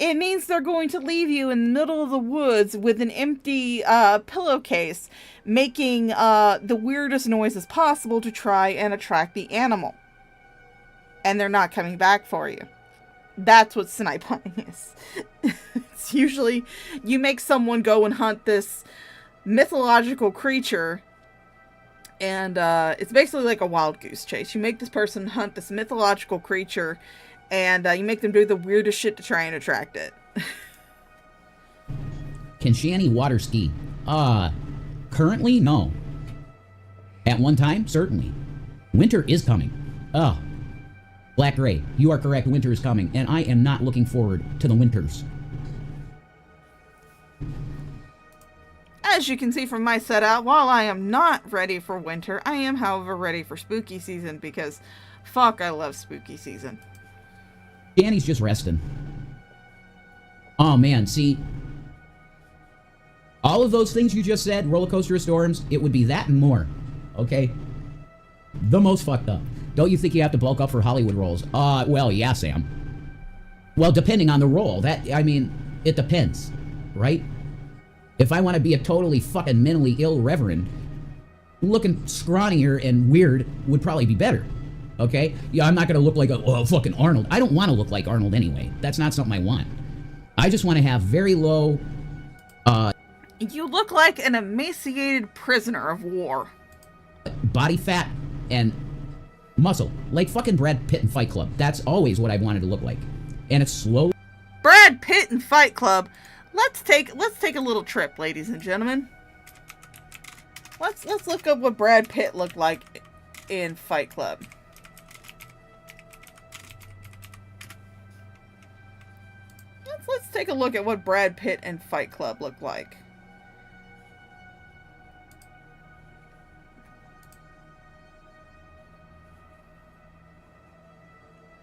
it means they're going to leave you in the middle of the woods with an empty pillowcase, making the weirdest noises possible to try and attract the animal. And they're not coming back for you. That's what snipe hunting is. It's usually you make someone go and hunt this mythological creature And it's basically like a wild goose chase. You make this person hunt this mythological creature, and you make them do the weirdest shit to try and attract it. Can Shanny water ski? Currently, no. At one time, certainly. Winter is coming. Black Gray, you are correct, winter is coming, and I am not looking forward to the winters. As you can see from my setup, while I am not ready for winter, I am, however, ready for spooky season, because fuck, I love spooky season. Danny's just resting. Oh man, see, all of those things you just said, roller coaster of storms, it would be that and more, okay? The most fucked up. Don't you think you have to bulk up for Hollywood roles? Well, yeah, Sam. Well, depending on the role, I mean, it depends, right? If I want to be a totally fucking mentally ill reverend, looking scrawnier and weird would probably be better. Okay? Yeah, I'm not going to look like a fucking Arnold. I don't want to look like Arnold anyway. That's not something I want. I just want to have very low... You look like an emaciated prisoner of war. Body fat and muscle. Like fucking Brad Pitt in Fight Club. That's always what I wanted to look like. And it's slow... Brad Pitt in Fight Club... Let's take a little trip, ladies and gentlemen. Let's look up what Brad Pitt looked like in Fight Club. Let's take a look at what Brad Pitt and Fight Club looked like.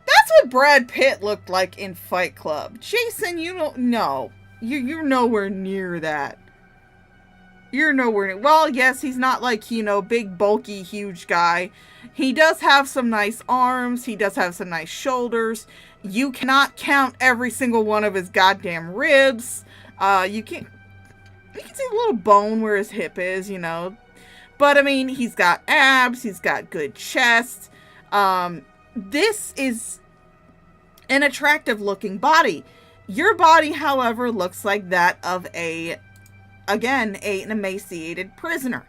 That's what Brad Pitt looked like in Fight Club. Jason, you don't know. You're nowhere near that. You're nowhere near... Well, yes, he's not like, you know, big, bulky, huge guy. He does have some nice arms. He does have some nice shoulders. You cannot count every single one of his goddamn ribs. You can see a little bone where his hip is, you know. But, I mean, he's got abs. He's got good chest. This is an attractive-looking body. Your body, however, looks like that of an emaciated prisoner.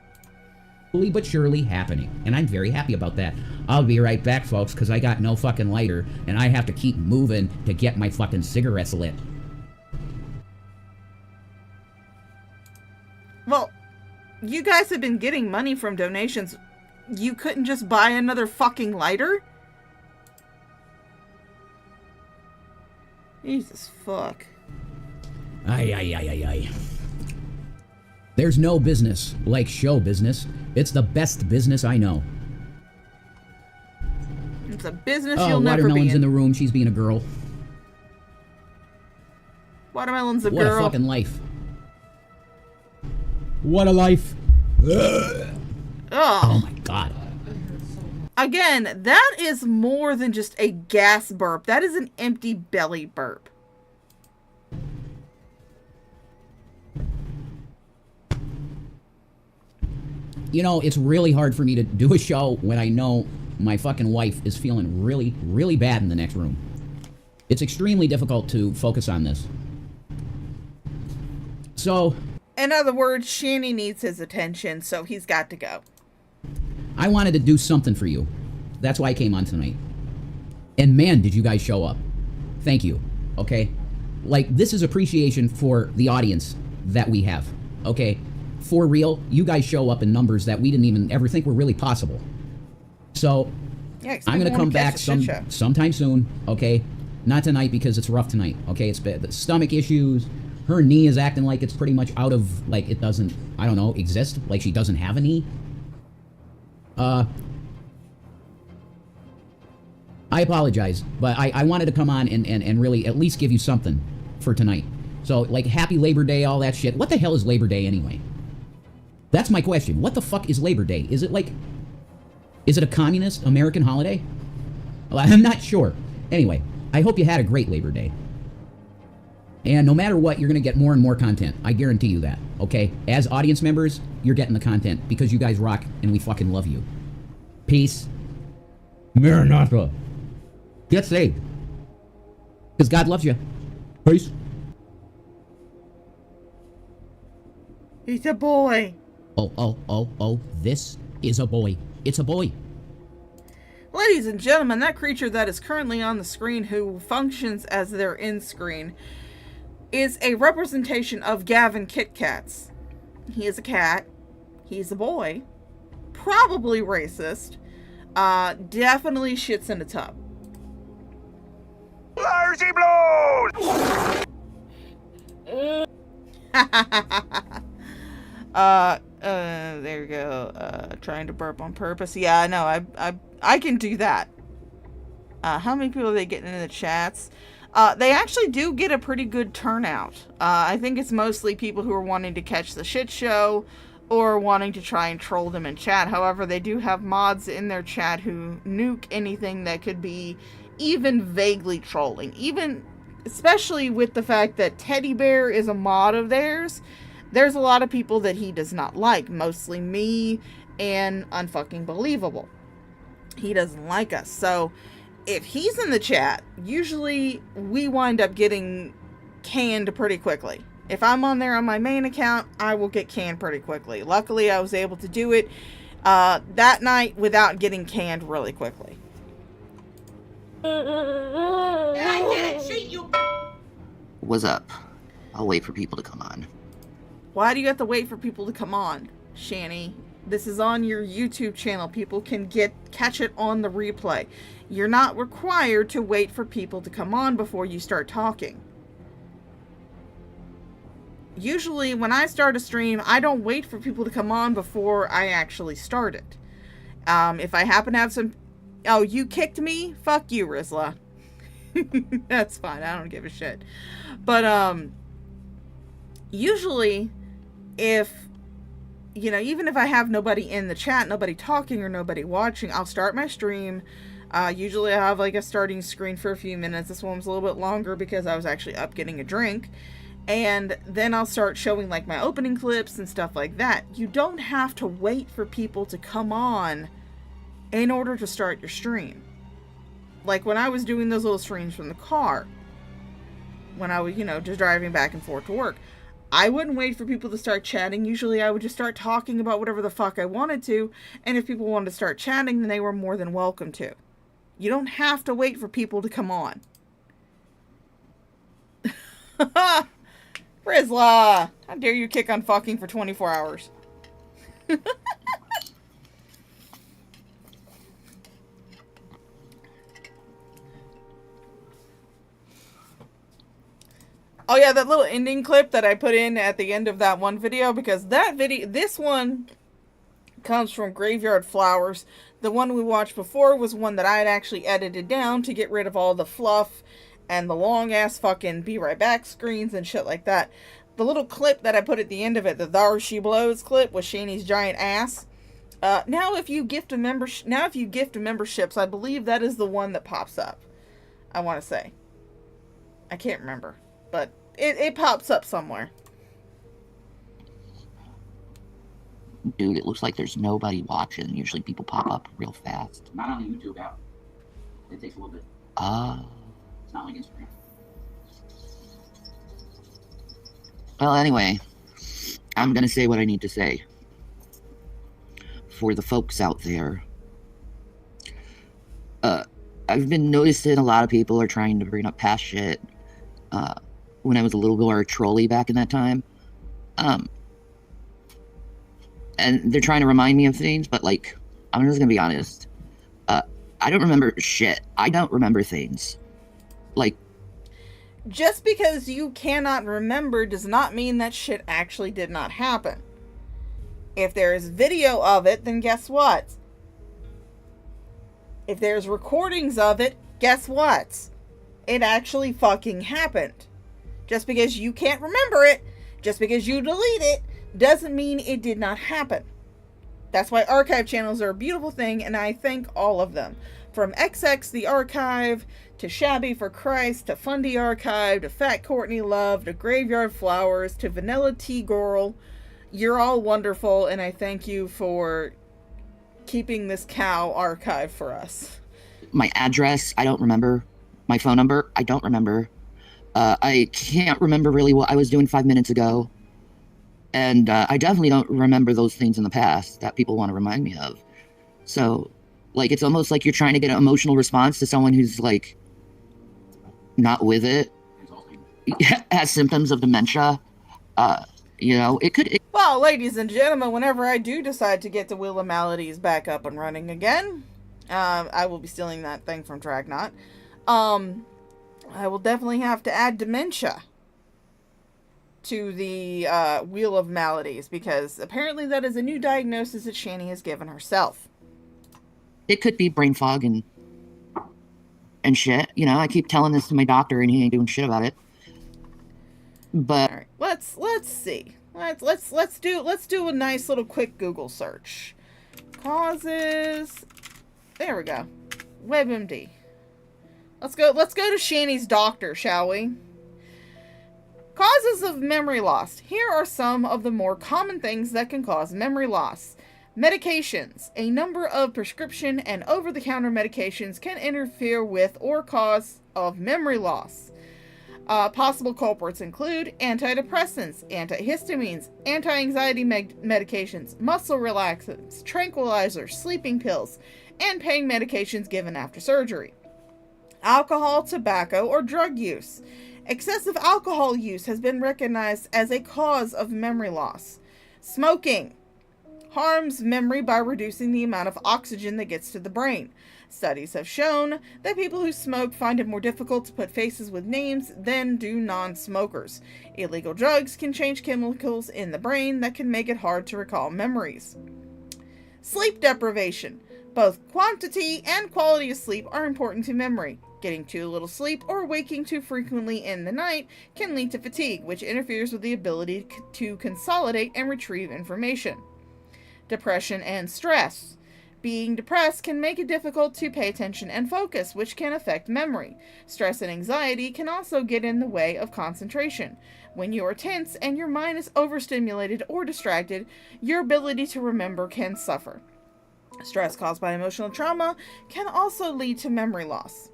Slowly but surely happening, and I'm very happy about that. I'll be right back, folks, because I got no fucking lighter, and I have to keep moving to get my fucking cigarettes lit. Well, you guys have been getting money from donations. You couldn't just buy another fucking lighter? Jesus fuck. Aye. There's no business like show business. It's the best business I know. It's a business you'll never be Watermelon's in. in the room. She's being a girl. Watermelon's a What girl. a fucking life. What a life. Ugh. Oh my god. Again, that is more than just a gas burp. That is an empty belly burp. You know, it's really hard for me to do a show when I know my fucking wife is feeling really, really bad in the next room. It's extremely difficult to focus on this. So... In other words, Shanny needs his attention, so he's got to go. I wanted to do something for you. That's why I came on tonight. And man, did you guys show up. Thank you, okay? Like, this is appreciation for the audience that we have, okay? For real, you guys show up in numbers that we didn't even ever think were really possible. So, Yeah, I'm going to come back sometime soon, okay? Not tonight because it's rough tonight, okay? It's the stomach issues. Her knee is acting like it's pretty much out of, like, it doesn't, I don't know, exist. Like she doesn't have a knee. I apologize, but I wanted to come on and really at least give you something for tonight. So, like, happy Labor Day, all that shit. What the hell is Labor Day anyway? That's my question. What the fuck is Labor Day? Is it a communist American holiday? Well, I'm not sure. Anyway, I hope you had a great Labor Day. And no matter what, you're going to get more and more content. I guarantee you that, okay? As audience members, you're getting the content because you guys rock and we fucking love you. Peace. Maranatha. Get saved. Because God loves you. Peace. He's a boy. Oh, this is a boy. It's a boy. Ladies and gentlemen, that creature that is currently on the screen who functions as their end screen is a representation of Gavin Kit Kats. He is a cat. He's a boy. Probably racist. Definitely shits in a tub. Larsy blows! There you go. Trying to burp on purpose. Yeah, I know. I can do that. How many people are they getting in the chats? They actually do get a pretty good turnout. I think it's mostly people who are wanting to catch the shit show or wanting to try and troll them in chat. However, they do have mods in their chat who nuke anything that could be even vaguely trolling. Especially with the fact that Teddy Bear is a mod of theirs. There's a lot of people that he does not like. Mostly me and Unfucking Believable. He doesn't like us. So if he's in the chat, usually we wind up getting canned pretty quickly. If I'm on there on my main account, I will get canned pretty quickly. Luckily, I was able to do it that night without getting canned really quickly. What's up? I'll wait for people to come on. Why do you have to wait for people to come on, Shani? This is on your YouTube channel. People can catch it on the replay. You're not required to wait for people to come on before you start talking. Usually, when I start a stream, I don't wait for people to come on before I actually start it. If I happen to have some... Oh, you kicked me? Fuck you, Rizla. That's fine. I don't give a shit. But, usually, if... You know, even if I have nobody in the chat, nobody talking or nobody watching, I'll start my stream. Usually I have like a starting screen for a few minutes. This one was a little bit longer because I was actually up getting a drink. And then I'll start showing like my opening clips and stuff like that. You don't have to wait for people to come on in order to start your stream. Like when I was doing those little streams from the car, when I was, you know, just driving back and forth to work, I wouldn't wait for people to start chatting. Usually I would just start talking about whatever the fuck I wanted to. And if people wanted to start chatting, then they were more than welcome to. You don't have to wait for people to come on. Rizla! How dare you kick on fucking for 24 hours? Oh yeah, that little ending clip that I put in at the end of that one video, because that video, this one comes from Graveyard Flowers. The one we watched before was one that I had actually edited down to get rid of all the fluff and the long ass fucking be right back screens and shit like that. The little clip that I put at the end of it, the Thar She Blows clip with Shani's giant ass. Now if you gift memberships, I believe that is the one that pops up. I want to say. I can't remember, but it pops up somewhere. Dude, it looks like there's nobody watching. Usually people pop up real fast. Not on the YouTube app. It takes a little bit. It's not like Instagram. Well, anyway, I'm gonna say what I need to say. For the folks out there, I've been noticing a lot of people are trying to bring up past shit. When I was a little more trolly back in that time. And they're trying to remind me of things, but like, I'm just gonna be honest. I don't remember shit. I don't remember things. Like, just because you cannot remember does not mean that shit actually did not happen. If there is video of it, then guess what? If there's recordings of it, guess what? It actually fucking happened. Just because you can't remember it, just because you delete it, doesn't mean it did not happen. That's why archive channels are a beautiful thing, and I thank all of them. From XX the Archive, to Shabby for Christ, to Fundy Archive, to Fat Courtney Love, to Graveyard Flowers, to Vanilla Tea Girl. You're all wonderful, and I thank you for keeping this cow archive for us. my address, I don't remember. My phone number, I don't remember. I can't remember really what I was doing 5 minutes ago. And I definitely don't remember those things in the past that people want to remind me of. So, like, it's almost like you're trying to get an emotional response to someone who's, like, not with it, has symptoms of dementia. You know, it could... Well, ladies and gentlemen, whenever I do decide to get the Wheel of Maladies back up and running again, I will be stealing that thing from Dragnot. I will definitely have to add dementia to the Wheel of Maladies, because apparently that is a new diagnosis that Shani has given herself. It could be brain fog and shit. You know, I keep telling this to my doctor and he ain't doing shit about it. But all right, let's see. Let's do a nice little quick Google search. Causes. There we go. WebMD. Let's go to Shani's doctor, shall we? Causes of memory loss. Here are some of the more common things that can cause memory loss. Medications. A number of prescription and over-the-counter medications can interfere with or cause of memory loss. Possible culprits include antidepressants, antihistamines, anti-anxiety medications, muscle relaxants, tranquilizers, sleeping pills, and pain medications given after surgery. Alcohol, tobacco, or drug use. Excessive alcohol use has been recognized as a cause of memory loss. Smoking harms memory by reducing the amount of oxygen that gets to the brain. Studies have shown that people who smoke find it more difficult to put faces with names than do non-smokers. Illegal drugs can change chemicals in the brain that can make it hard to recall memories. Sleep deprivation. Both quantity and quality of sleep are important to memory. Getting too little sleep or waking too frequently in the night can lead to fatigue, which interferes with the ability to consolidate and retrieve information. Depression and stress. Being depressed can make it difficult to pay attention and focus, which can affect memory. Stress and anxiety can also get in the way of concentration. When you are tense and your mind is overstimulated or distracted, your ability to remember can suffer. Stress caused by emotional trauma can also lead to memory loss.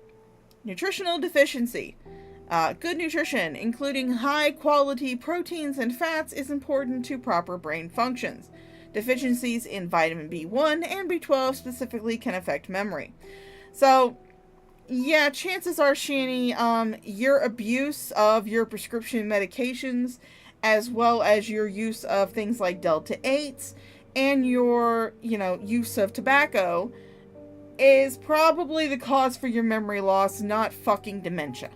Nutritional deficiency. Good nutrition, including high-quality proteins and fats, is important to proper brain functions. Deficiencies in vitamin B1 and B12 specifically can affect memory. So, yeah, chances are, Shani, your abuse of your prescription medications, as well as your use of things like Delta-8s, and your, use of tobacco, is probably the cause for your memory loss, not fucking dementia.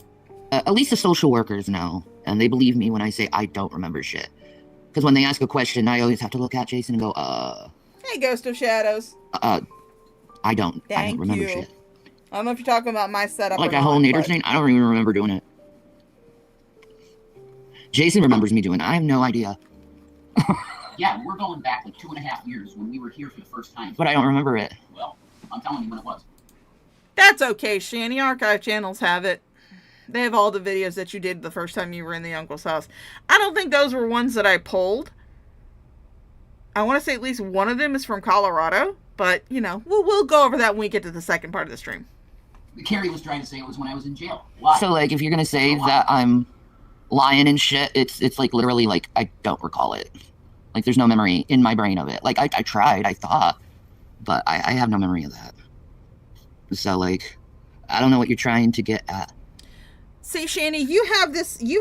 At least the social workers know, and they believe me when I say I don't remember shit. Because when they ask a question, I always have to look at Jason and go, Hey, Ghost of Shadows. I don't remember shit. I don't know if you're talking about my setup. Like that whole Nader thing, I don't even remember doing it. Jason remembers me doing it. I have no idea. Yeah, we're going back like 2.5 years when we were here for the first time. But I don't remember it. Well, I'm telling you when it was. That's okay, Shani. Archive channels have it. They have all the videos that you did the first time you were in the uncle's house. I don't think those were ones that I pulled. I want to say at least one of them is from Colorado. But, we'll go over that when we get to the second part of the stream. Carrie was trying to say it was when I was in jail. Why? So, like, if you're going to say that I'm lying and shit, it's like, literally, like, I don't recall it. Like, there's no memory in my brain of it. Like, I tried, I thought. But I have no memory of that. So, like, I don't know what you're trying to get at. See, Shani, you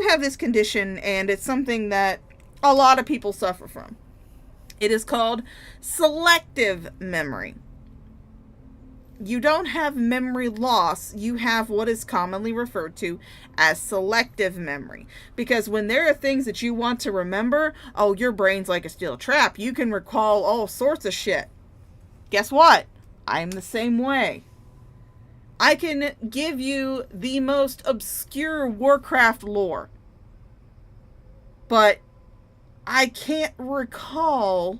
have this condition, and it's something that a lot of people suffer from. It is called selective memory. You don't have memory loss, you have what is commonly referred to as selective memory. Because when there are things that you want to remember, your brain's like a steel trap. You can recall all sorts of shit. Guess what? I'm the same way. I can give you the most obscure Warcraft lore, but I can't recall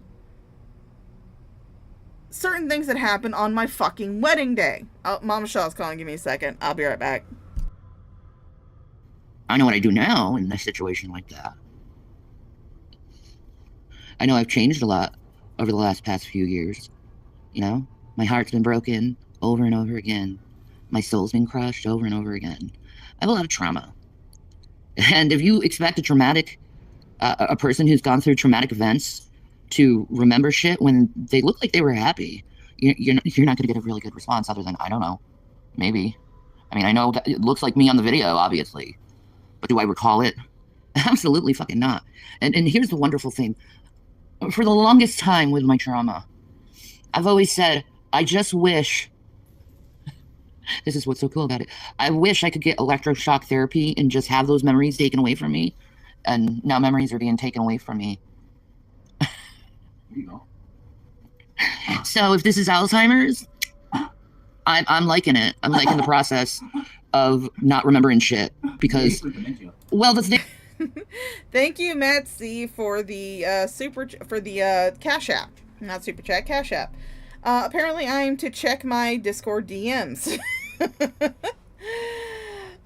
certain things that happened on my fucking wedding day. Oh, Mama Shaw's calling. Give me a second. I'll be right back. I know what I do now in a situation like that. I know I've changed a lot over the past few years. My heart's been broken over and over again. My soul's been crushed over and over again. I have a lot of trauma. And if you expect a traumatic a person who's gone through traumatic events to remember shit when they look like they were happy. You're not going to get a really good response other than, I don't know, maybe. I mean, I know that it looks like me on the video, obviously, but do I recall it? Absolutely fucking not. And here's the wonderful thing. For the longest time with my trauma, I've always said, I just wish, this is what's so cool about it, I wish I could get electroshock therapy and just have those memories taken away from me. And now memories are being taken away from me. There you go. So if this is Alzheimer's, I'm liking it. I'm liking the process of not remembering shit because, well, the thing. Thank you, Matt C, for the Cash App, not Super Chat, Cash App. Apparently, I am to check my Discord DMs.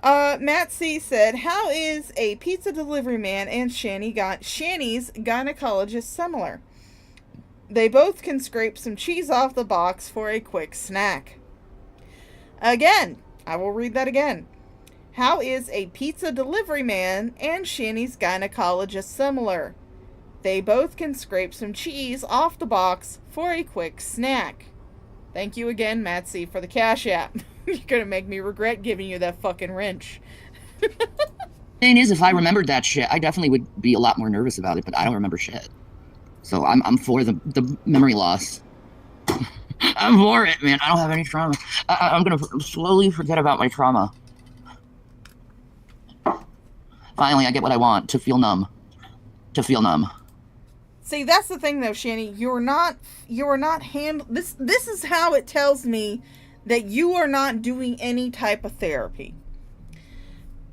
Matt C said, "How is a pizza delivery man and Shani's gynecologist similar? They both can scrape some cheese off the box for a quick snack." Again, I will read that again. How is a pizza delivery man and Shani's gynecologist similar? They both can scrape some cheese off the box for a quick snack. Thank you again, Matt C, for the Cash App. You're gonna make me regret giving you that fucking wrench. Thing is, if I remembered that shit, I definitely would be a lot more nervous about it, but I don't remember shit. So I'm for the memory loss. I'm for it, man. I don't have any trauma. I'm gonna slowly forget about my trauma. Finally, I get what I want, to feel numb. To feel numb. See, that's the thing though, Shani. You're not this is how it tells me that you are not doing any type of therapy.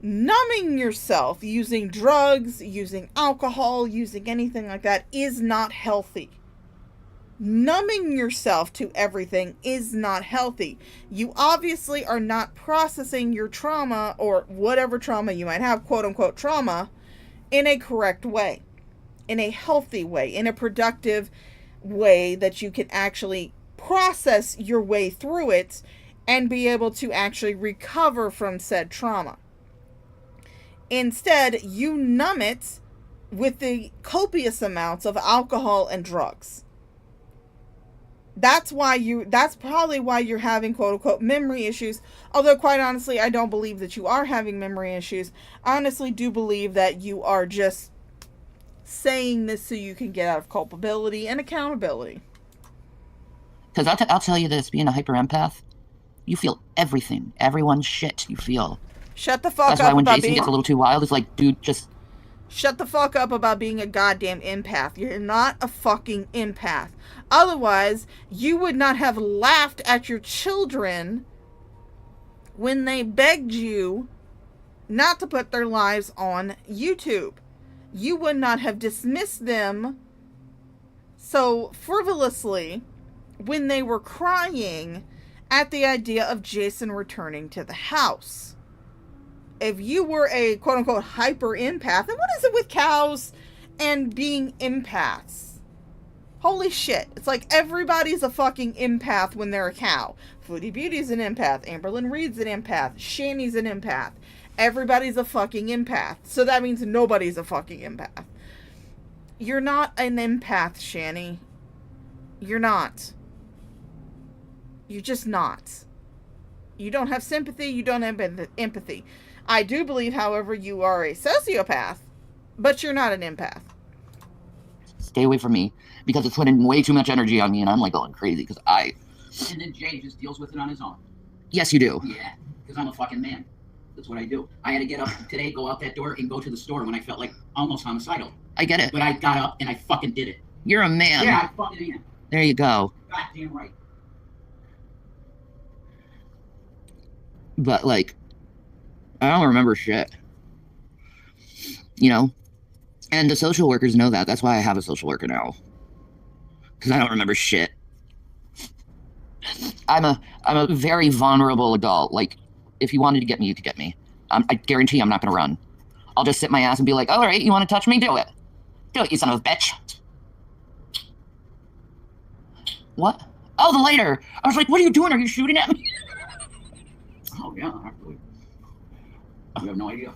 Numbing yourself using drugs, using alcohol, using anything like that is not healthy. Numbing yourself to everything is not healthy. You obviously are not processing your trauma or whatever trauma you might have, quote unquote trauma, in a correct way, in a healthy way, in a productive way that you can actually process your way through it and be able to actually recover from said trauma. Instead, you numb it with the copious amounts of alcohol and drugs. That's probably why you're having quote unquote memory issues. Although quite honestly, I don't believe that you are having memory issues. I honestly do believe that you are just saying this so you can get out of culpability and accountability. Because I'll tell you this, being a hyper empath, you feel everything. Everyone's shit you feel. Shut the fuck up. That's why when Jason gets a little too wild, it's like, dude, just... Shut the fuck up about being a goddamn empath. You're not a fucking empath. Otherwise, you would not have laughed at your children when they begged you not to put their lives on YouTube. You would not have dismissed them so frivolously when they were crying at the idea of Jason returning to the house. If you were a quote-unquote hyper empath, and what is it with cows and being empaths? Holy shit. It's like everybody's a fucking empath when they're a cow. Foodie Beauty's an empath. Amberlyn Reed's an empath. Shani's an empath. Everybody's a fucking empath. So that means nobody's a fucking empath. You're not an empath, Shani. You're not. You're just not. You don't have sympathy. You don't have empathy. I do believe, however, you are a sociopath, but you're not an empath. Stay away from me, because it's putting way too much energy on me, and I'm like going crazy, because And then Jay just deals with it on his own. Yes, you do. Yeah, because I'm a fucking man. That's what I do. I had to get up today, go out that door, and go to the store when I felt like almost homicidal. I get it. But I got up, and I fucking did it. You're a man. Yeah, I fucking am. There you go. Goddamn right. But, like, I don't remember shit. You know? And the social workers know that. That's why I have a social worker now. Because I don't remember shit. I'm a very vulnerable adult. Like, if you wanted to get me, you could get me. I guarantee I'm not going to run. I'll just sit my ass and be like, all right, you want to touch me? Do it. Do it, you son of a bitch. What? Oh, the lighter. I was like, what are you doing? Are you shooting at me? Oh, yeah, actually. You have no idea.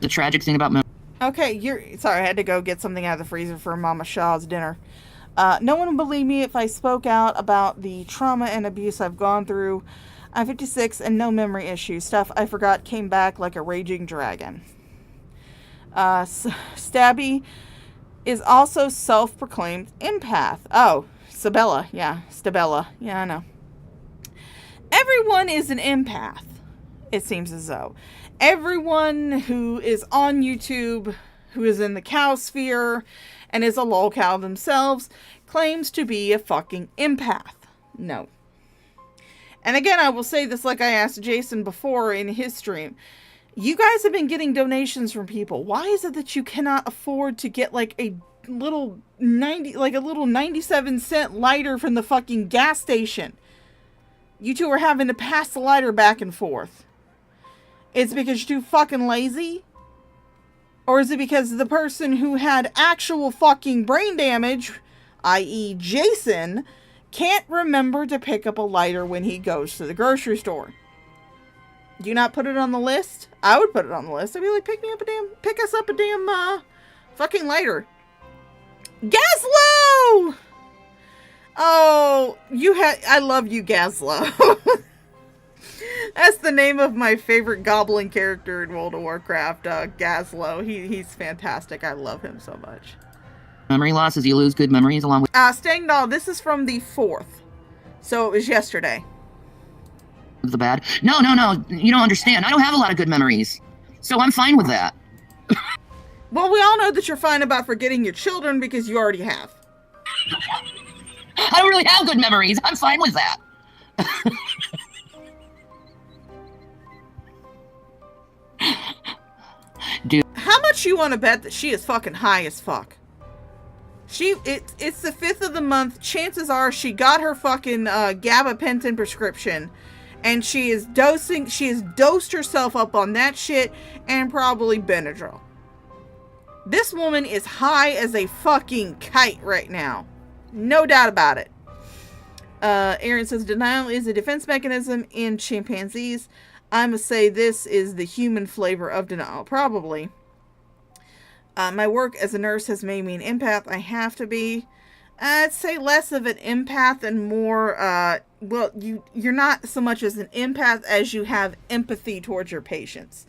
The tragic thing about Okay, sorry, I had to go get something out of the freezer for Mama Shaw's dinner. No one would believe me if I spoke out about the trauma and abuse I've gone through. I'm 56 and no memory issues. Stuff I forgot came back like a raging dragon. Stabby is also self-proclaimed empath. Oh, Stabella. Yeah, I know. Everyone is an empath, it seems as though. Everyone who is on YouTube, who is in the cow sphere, and is a lolcow themselves, claims to be a fucking empath. No. And again, I will say this like I asked Jason before in his stream. You guys have been getting donations from people. Why is it that you cannot afford to get like a little 97-cent lighter from the fucking gas station? You two are having to pass the lighter back and forth. It's because you're too fucking lazy? Or is it because the person who had actual fucking brain damage, i.e. Jason, can't remember to pick up a lighter when he goes to the grocery store? Do you not put it on the list? I would put it on the list. I'd be like, pick us up a damn, fucking lighter. Gaslow! Oh, I love you, Gaslow. That's the name of my favorite goblin character in World of Warcraft, Gaslow. He's fantastic. I love him so much. memory loss is you lose good memories along with Stangdoll, this is from the 4th. So it was yesterday. the bad. No. You don't understand. I don't have a lot of good memories. So I'm fine with that. Well, we all know that you're fine about forgetting your children because you already have. I don't really have good memories. I'm fine with that. Dude. How much you want to bet that she is fucking high as fuck? It's the 5th of the month. Chances are she got her fucking gabapentin prescription, and she has dosed herself up on that shit and probably Benadryl. This woman is high as a fucking kite right now. No doubt about it. Aaron says, denial is a defense mechanism in chimpanzees. I must say this is the human flavor of denial. Probably. My work as a nurse has made me an empath. I have to be. I'd say less of an empath and more, well, you're not so much as an empath as you have empathy towards your patients.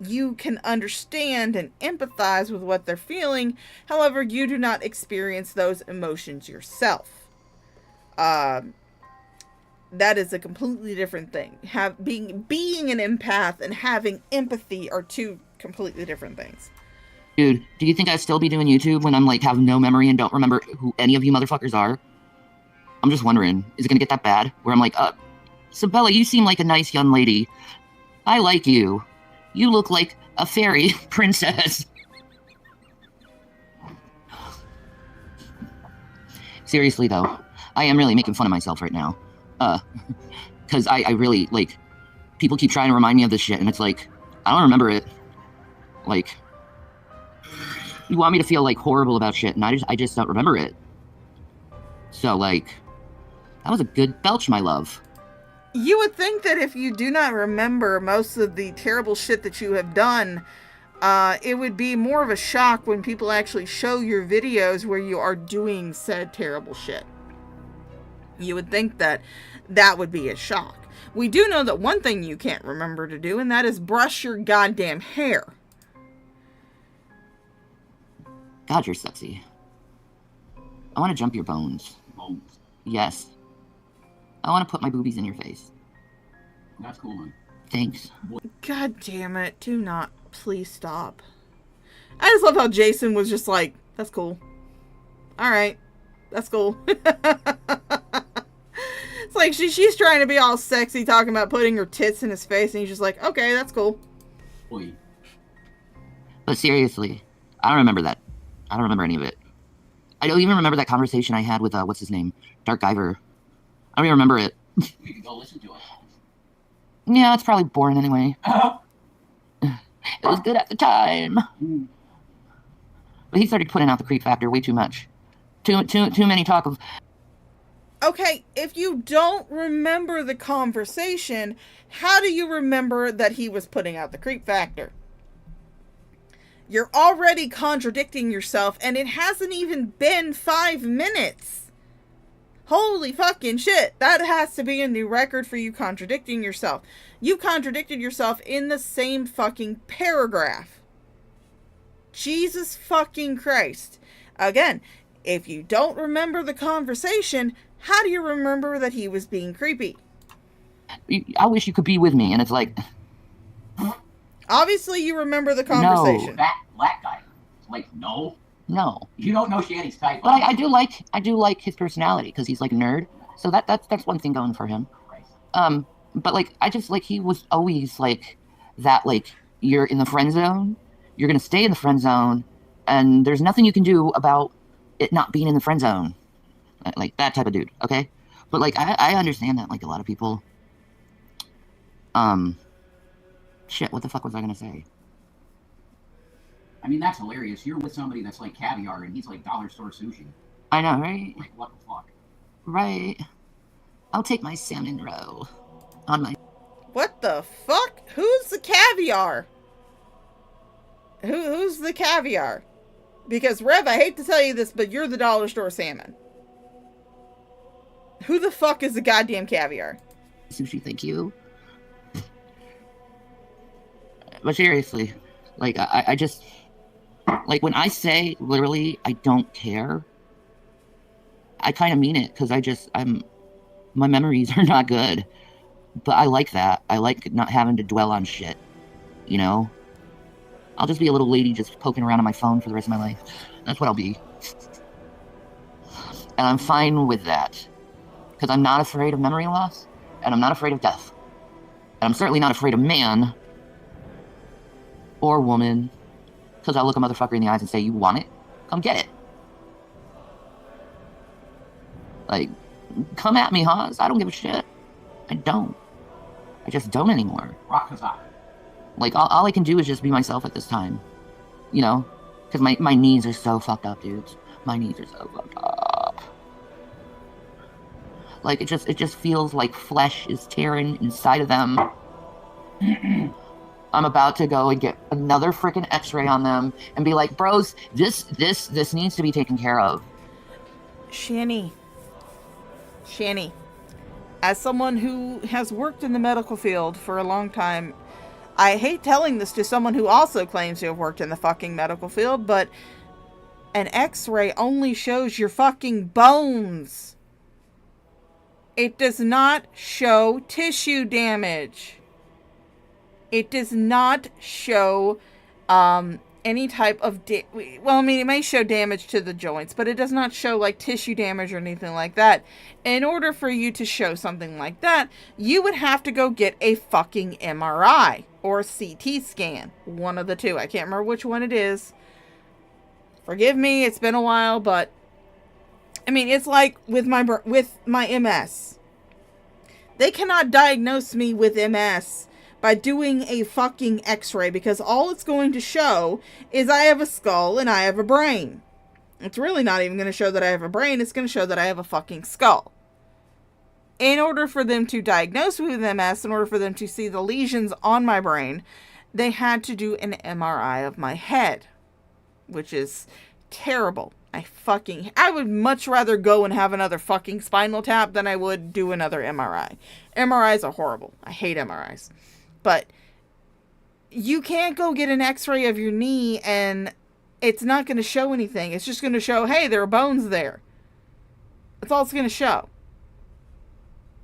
You can understand and empathize with what they're feeling. However, you do not experience those emotions yourself. That is a completely different thing. Being an empath and having empathy are two completely different things. Dude, do you think I'd still be doing YouTube when I'm like have no memory and don't remember who any of you motherfuckers are? I'm just wondering, is it gonna get that bad? Where I'm like, Sabella, you seem like a nice young lady. I like you. You look like a fairy princess. Seriously though, I am really making fun of myself right now. Cause I really, like, people keep trying to remind me of this shit and it's like, I don't remember it. Like, you want me to feel like horrible about shit and I just don't remember it. So like, that was a good belch, my love. You would think that if you do not remember most of the terrible shit that you have done, it would be more of a shock when people actually show your videos where you are doing said terrible shit. You would think that that would be a shock. We do know that one thing you can't remember to do, and that is brush your goddamn hair. God, you're sexy. I want to jump your bones. Bones. Yes. I want to put my boobies in your face. That's cool, man. Thanks. God damn it. Do not. Please stop. I just love how Jason was just like, that's cool. Alright. That's cool. It's like she's trying to be all sexy, talking about putting her tits in his face, and he's just like, okay, that's cool. Boy. But seriously, I don't remember that. I don't remember any of it. I don't even remember that conversation I had with, what's his name? Dark Guyver. I don't even remember it. You can go listen to it. Yeah, it's probably boring anyway. It was good at the time. But he started putting out the creep factor way too much. Too many talk of... Okay, if you don't remember the conversation, how do you remember that he was putting out the creep factor? You're already contradicting yourself, and it hasn't even been 5 minutes. Holy fucking shit. That has to be a new record for you contradicting yourself. You contradicted yourself in the same fucking paragraph. Jesus fucking Christ. Again, if you don't remember the conversation, how do you remember that he was being creepy? I wish you could be with me. And it's like... Obviously, you remember the conversation. No. That black guy. Like, no. No. You don't know Shanny's type. But I do like his personality, because he's like a nerd. So that's one thing going for him. But like, I just like, he was always like that, like, you're in the friend zone, you're going to stay in the friend zone, and there's nothing you can do about it not being in the friend zone. Like, that type of dude, okay? But like, I understand that, like, a lot of people, shit, what the fuck was I going to say? I mean, that's hilarious. You're with somebody that's like caviar, and he's like dollar store sushi. I know, right? Like, what the fuck? Right. I'll take my salmon roe on my... What the fuck? Who's the caviar? Who's the caviar? Because, Rev, I hate to tell you this, but you're the dollar store salmon. Who the fuck is the goddamn caviar? Sushi, thank you. But seriously, like, I just... Like, when I say, literally, I don't care, I kind of mean it, because my memories are not good. But I like that. I like not having to dwell on shit, you know? I'll just be a little lady just poking around on my phone for the rest of my life. That's what I'll be. And I'm fine with that. Because I'm not afraid of memory loss, and I'm not afraid of death. And I'm certainly not afraid of man or woman, because I'll look a motherfucker in the eyes and say, you want it? Come get it. Like, come at me, Hans. I don't give a shit. I don't. I just don't anymore. Rock Kazak. Like, all I can do is just be myself at this time. You know? Because my knees are so fucked up, dudes. My knees are so fucked up. Like, it just feels like flesh is tearing inside of them. I'm about to go and get another freaking x-ray on them and be like, bros, this needs to be taken care of. Shanny, as someone who has worked in the medical field for a long time, I hate telling this to someone who also claims to have worked in the fucking medical field, but an x-ray only shows your fucking bones. It does not show tissue damage. It does not show any type of... well, I mean, it may show damage to the joints, but it does not show, like, tissue damage or anything like that. In order for you to show something like that, you would have to go get a fucking MRI or a CT scan. One of the two. I can't remember which one it is. Forgive me, it's been a while, but... I mean, it's like with my MS. They cannot diagnose me with MS by doing a fucking x-ray, because all it's going to show is I have a skull and I have a brain. It's really not even going to show that I have a brain, it's going to show that I have a fucking skull. In order for them to diagnose me with MS, in order for them to see the lesions on my brain, they had to do an MRI of my head, which is terrible. I would much rather go and have another fucking spinal tap than I would do another MRI. MRIs are horrible. I hate MRIs. But you can't go get an x-ray of your knee and it's not going to show anything. It's just going to show, hey, there are bones there. That's all it's going to show.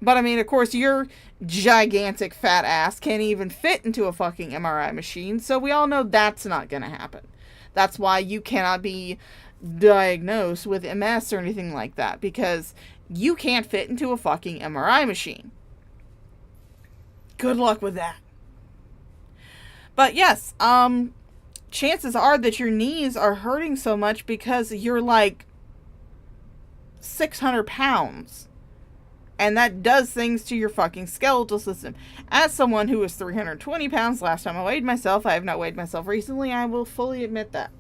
But I mean, of course, your gigantic fat ass can't even fit into a fucking MRI machine. So we all know that's not going to happen. That's why you cannot be diagnosed with MS or anything like that. Because you can't fit into a fucking MRI machine. Good luck with that. But yes, chances are that your knees are hurting so much because you're like 600 pounds. And that does things to your fucking skeletal system. As someone who was 320 pounds last time I weighed myself, I have not weighed myself recently, I will fully admit that.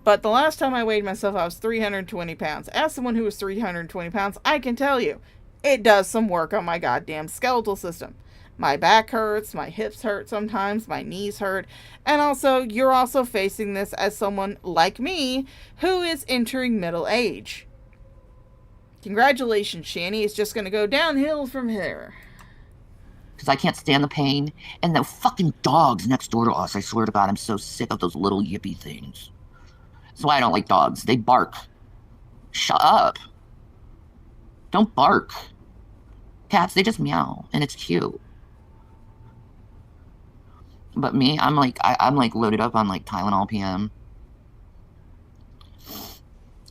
But the last time I weighed myself, I was 320 pounds. As someone who was 320 pounds, I can tell you, it does some work on my goddamn skeletal system. My back hurts, my hips hurt sometimes, my knees hurt. And also, you're also facing this as someone like me who is entering middle age. Congratulations, Shani. It's just going to go downhill from here. Because I can't stand the pain. And the fucking dogs next door to us, I swear to God, I'm so sick of those little yippy things. That's why I don't like dogs. They bark. Shut up. Don't bark. Cats, they just meow, and it's cute. But me, I'm like loaded up on like Tylenol PM.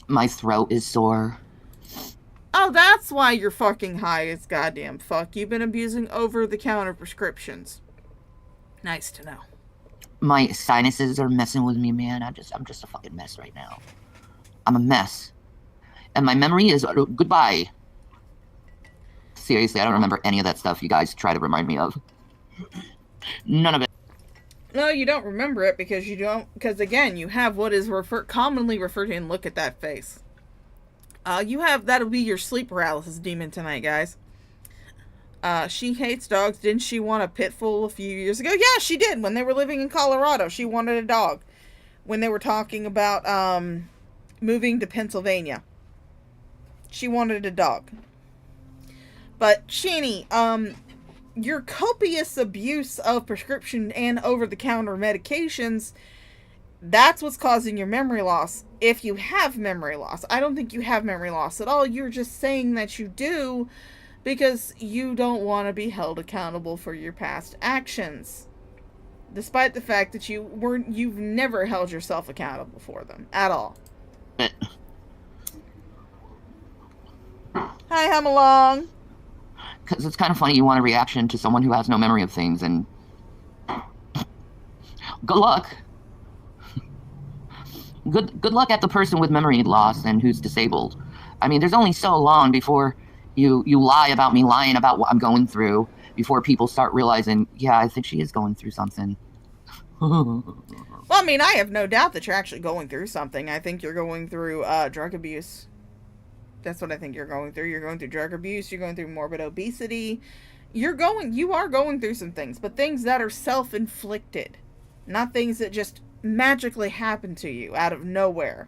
My throat is sore. Oh, that's why you're fucking high as goddamn fuck. You've been abusing over-the-counter prescriptions. Nice to know. My sinuses are messing with me, man. I'm just a fucking mess right now. I'm a mess. And my memory is goodbye. Seriously, I don't remember any of that stuff you guys try to remind me of. None of it. No, you don't remember it because you don't... Because, again, you have what is commonly referred to, and look at that face. You have... That'll be your sleep paralysis demon tonight, guys. She hates dogs. Didn't she want a pit bull a few years ago? Yeah, she did. When they were living in Colorado, she wanted a dog. When they were talking about moving to Pennsylvania. She wanted a dog. But, Shani, your copious abuse of prescription and over-the-counter medications, that's what's causing your memory loss. If you have memory loss. I don't think you have memory loss at all. You're just saying that you do because you don't want to be held accountable for your past actions. Despite the fact that you've never held yourself accountable for them at all. Hi, hum along. Because it's kind of funny you want a reaction to someone who has no memory of things, and good luck. Good luck at the person with memory loss and who's disabled. I mean, there's only so long before you lie about me lying about what I'm going through before people start realizing, yeah, I think she is going through something. Well, I mean, I have no doubt that you're actually going through something. I think you're going through drug abuse. That's what I think you're going through. You're going through drug abuse. You're going through morbid obesity. You are going through some things, but things that are self-inflicted, not things that just magically happen to you out of nowhere.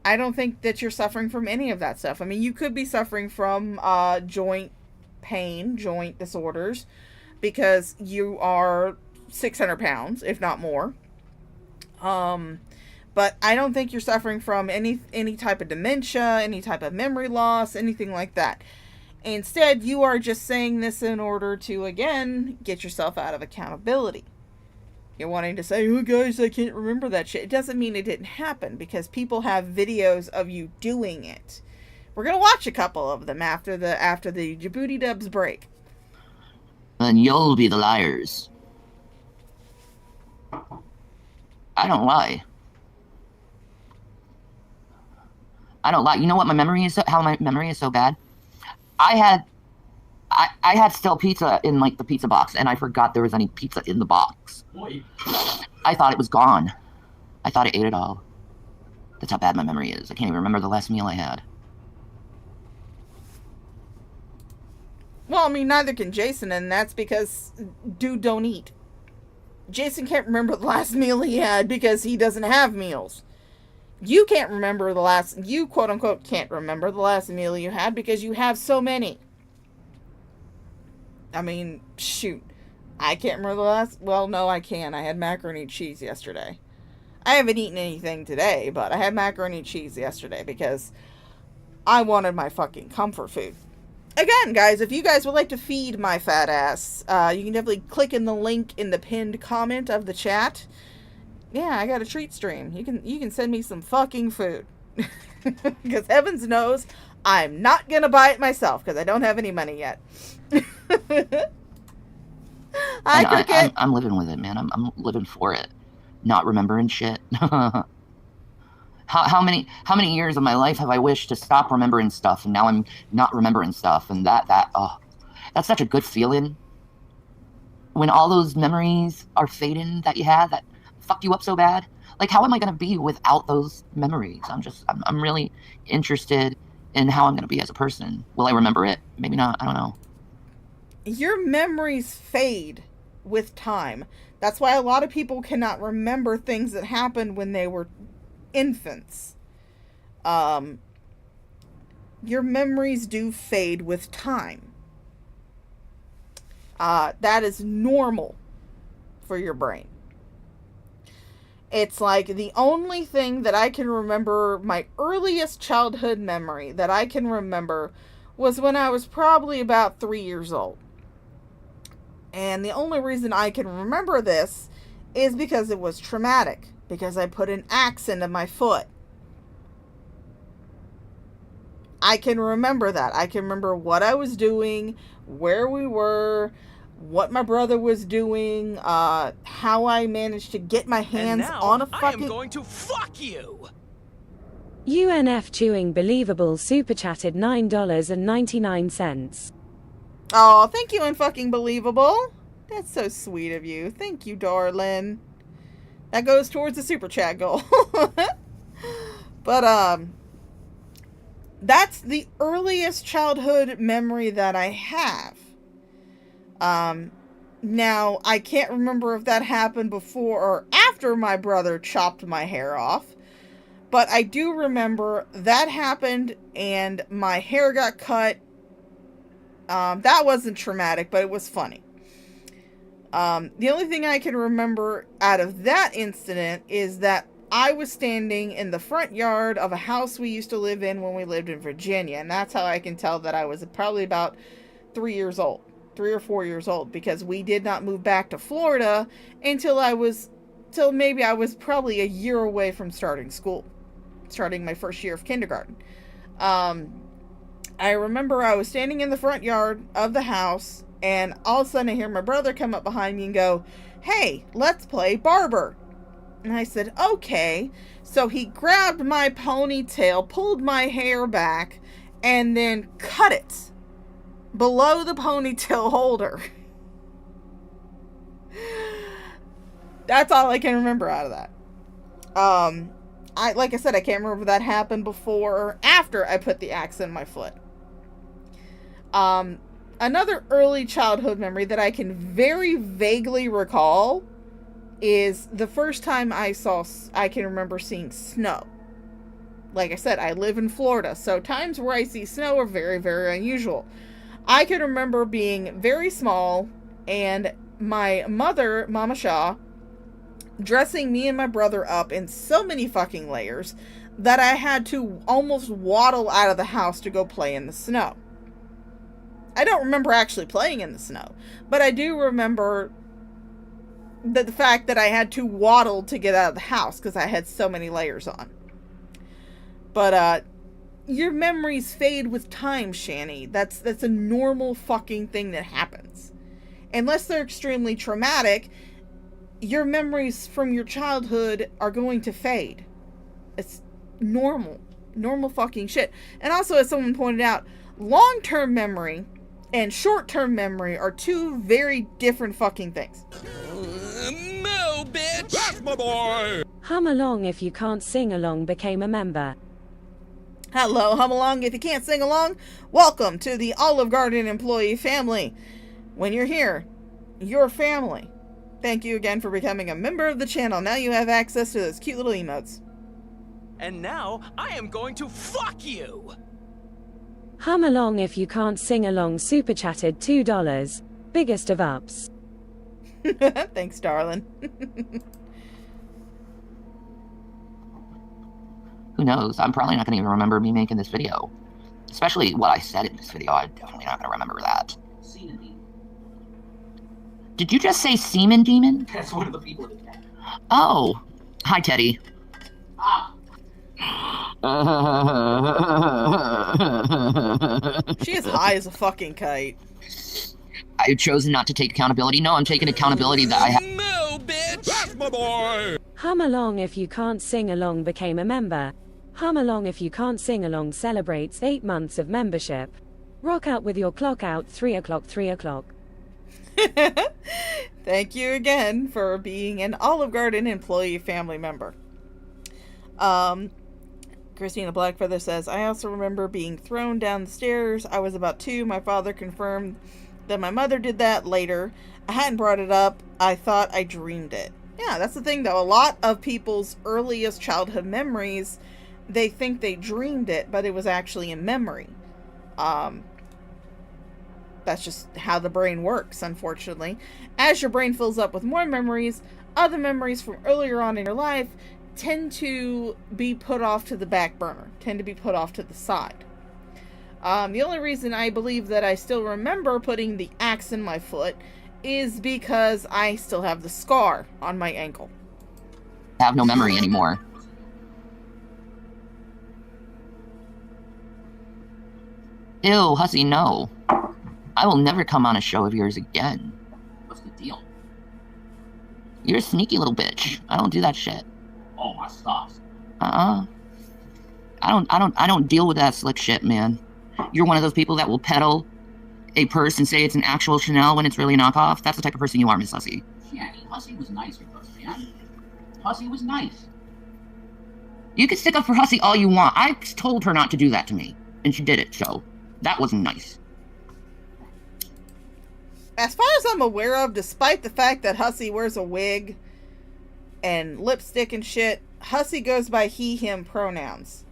I don't think that you're suffering from any of that stuff. I mean, you could be suffering from joint pain, joint disorders, because you are 600 pounds, if not more. But I don't think you're suffering from any type of dementia, any type of memory loss, anything like that. Instead, you are just saying this in order to, again, get yourself out of accountability. You're wanting to say, oh, guys, I can't remember that shit. It doesn't mean it didn't happen, because people have videos of you doing it. We're going to watch a couple of them after the Djibouti Dubs break. And you'll be the liars. I don't lie. I don't lie. You know what my memory is? How my memory is so bad? I had still pizza in like the pizza box, and I forgot there was any pizza in the box. I thought it was gone. I thought I ate it all. That's how bad my memory is. I can't even remember the last meal I had. Well, I mean, neither can Jason, and that's because dude don't eat. Jason can't remember the last meal he had because he doesn't have meals. You can't remember you quote unquote can't remember the last meal you had because you have so many. I mean, shoot. I can't remember the last, well, no, I can. I had macaroni and cheese yesterday. I haven't eaten anything today, but I had macaroni and cheese yesterday because I wanted my fucking comfort food. Again, guys, if you guys would like to feed my fat ass, you can definitely click in the link in the pinned comment of the chat. Yeah, I got a treat stream. You can send me some fucking food. Because heavens knows I'm not going to buy it myself because I don't have any money yet. I'm living with it, man. I'm living for it. Not remembering shit. How many years of my life have I wished to stop remembering stuff, and now I'm not remembering stuff, and that's such a good feeling. When all those memories are fading that you had that fucked you up so bad. Like, how am I going to be without those memories? I'm really interested in how I'm going to be as a person. Will I remember it? Maybe not. I don't know. your memories fade with time. That's why a lot of people cannot remember things that happened when they were infants. Your memories do fade with time. That is normal for your brain. It's like the only thing that I can remember, my earliest childhood memory that I can remember was when I was probably about 3 years old. And the only reason I can remember this is because it was traumatic. Because I put an axe into my foot. I can remember that. I can remember what I was doing, where we were, what my brother was doing, how I managed to get my hands on a fucking... I am going to fuck you! UNF Chewing Believable Super Chatted $9.99. Oh, thank you, unfucking believable. That's so sweet of you. Thank you, darling. That goes towards the super chat goal. But, that's the earliest childhood memory that I have. Now, I can't remember if that happened before or after my brother chopped my hair off. But I do remember that happened and my hair got cut. That wasn't traumatic, but it was funny. The only thing I can remember out of that incident is that I was standing in the front yard of a house we used to live in when we lived in Virginia. And that's how I can tell that I was probably about 3 years old. 3 or 4 years old. Because we did not move back to Florida until maybe I was probably a year away from starting school. Starting my first year of kindergarten. I remember I was standing in the front yard of the house. And all of a sudden I hear my brother come up behind me and go, "Hey, let's play barber." And I said, "Okay." So he grabbed my ponytail, pulled my hair back, and then cut it below the ponytail holder. That's all I can remember out of that. Like I said, I can't remember if that happened before or after I put the axe in my foot. Another early childhood memory that I can very vaguely recall is the first time I can remember seeing snow. Like I said, I live in Florida, so times where I see snow are very, very unusual. I can remember being very small and my mother, Mama Shaw, dressing me and my brother up in so many fucking layers that I had to almost waddle out of the house to go play in the snow. I don't remember actually playing in the snow, but I do remember the fact that I had to waddle to get out of the house because I had so many layers on. But, your memories fade with time, Shani. That's a normal fucking thing that happens. Unless they're extremely traumatic, your memories from your childhood are going to fade. It's normal. Normal fucking shit. And also, as someone pointed out, long-term memory and short-term memory are two very different fucking things. No, bitch! That's my boy! Hum along if you can't sing along became a member. Hello, hum along if you can't sing along. Welcome to the Olive Garden employee family. When you're here, you're family. Thank you again for becoming a member of the channel. Now you have access to those cute little emotes. And now, I am going to fuck you! Hum along if you can't sing along super chatted $2. Biggest of ups. Thanks, darling. Who knows? I'm probably not going to even remember me making this video. Especially what I said in this video. I'm definitely not going to remember that. Semen demon. Did you just say semen demon? That's one of the people in the chat. Oh. Hi, Teddy. Ah. She is high as a fucking kite. I've chosen not to take accountability. No, I'm taking accountability that I have. No, bitch! That's my boy! Hum along if you can't sing along became a member. Hum along if you can't sing along celebrates 8 months of membership. Rock out with your clock out 3 o'clock 3 o'clock. Thank you again for being an Olive Garden employee family member. Christina Blackfeather says, I also remember being thrown down the stairs. I was about 2. My father confirmed Then my mother did that later. I hadn't brought it up. I thought I dreamed it. Yeah, that's the thing though. A lot of people's earliest childhood memories, they think they dreamed it, but it was actually a memory. That's just how the brain works, unfortunately. As your brain fills up with more memories, other memories from earlier on in your life tend to be put off to the back burner, tend to be put off to the side. The only reason I believe that I still remember putting the axe in my foot is because I still have the scar on my ankle. I have no memory anymore. Ew, hussy, no. I will never come on a show of yours again. What's the deal? You're a sneaky little bitch. I don't do that shit. Oh, my stars. I don't deal with that slick shit, man. You're one of those people that will peddle a purse and say it's an actual Chanel when it's really a knockoff. That's the type of person you are, Miss Hussy. Yeah, Hussy was nice with us, man. Hussy was nice. You can stick up for Hussy all you want. I told her not to do that to me, and she did it, so that wasn't nice. As far as I'm aware of, despite the fact that Hussy wears a wig and lipstick and shit, Hussy goes by he, him pronouns.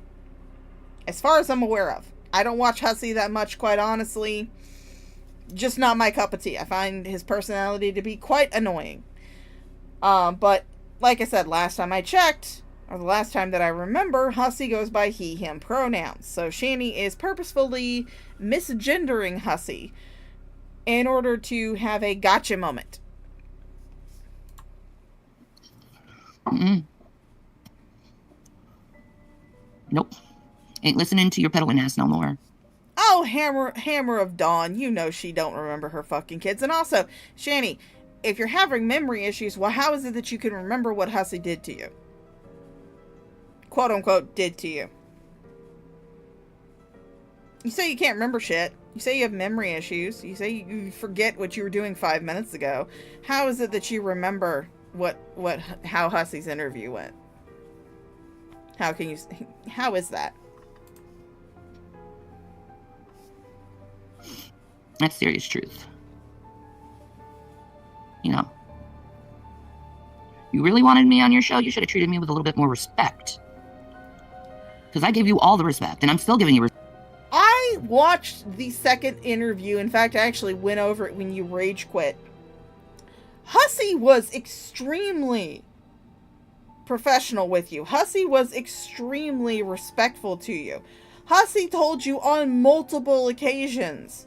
As far as I'm aware of. I don't watch Hussy that much, quite honestly. Just not my cup of tea. I find his personality to be quite annoying. But, like I said, last time I checked, or the last time that I remember, Hussy goes by he, him pronouns. So Shani is purposefully misgendering Hussy in order to have a gotcha moment. Nope. Ain't listening to your peddling ass no more. Oh, Hammer of Dawn, you know she don't remember her fucking kids. And also, Shani, if you're having memory issues, well, how is it that you can remember what Hussy did to you? Quote unquote, did to you. You say you can't remember shit. You say you have memory issues. You say you forget what you were doing 5 minutes ago. How is it that you remember how Hussy's interview went? How is that? That's serious truth. You know, you really wanted me on your show, you should have treated me with a little bit more respect. Because I gave you all the respect, and I'm still giving you respect. I watched the second interview. In fact, I actually went over it when you rage quit. Hussy was extremely professional with you. Hussy was extremely respectful to you. Hussy told you on multiple occasions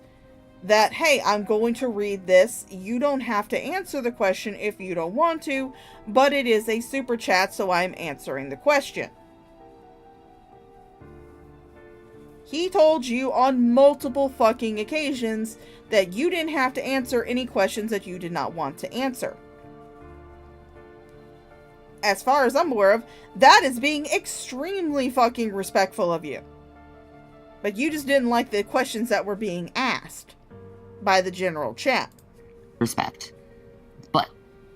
that, hey, I'm going to read this. You don't have to answer the question if you don't want to, but it is a super chat, so I'm answering the question. He told you on multiple fucking occasions that you didn't have to answer any questions that you did not want to answer. As far as I'm aware of, that is being extremely fucking respectful of you. But you just didn't like the questions that were being asked by the general chat. Respect. But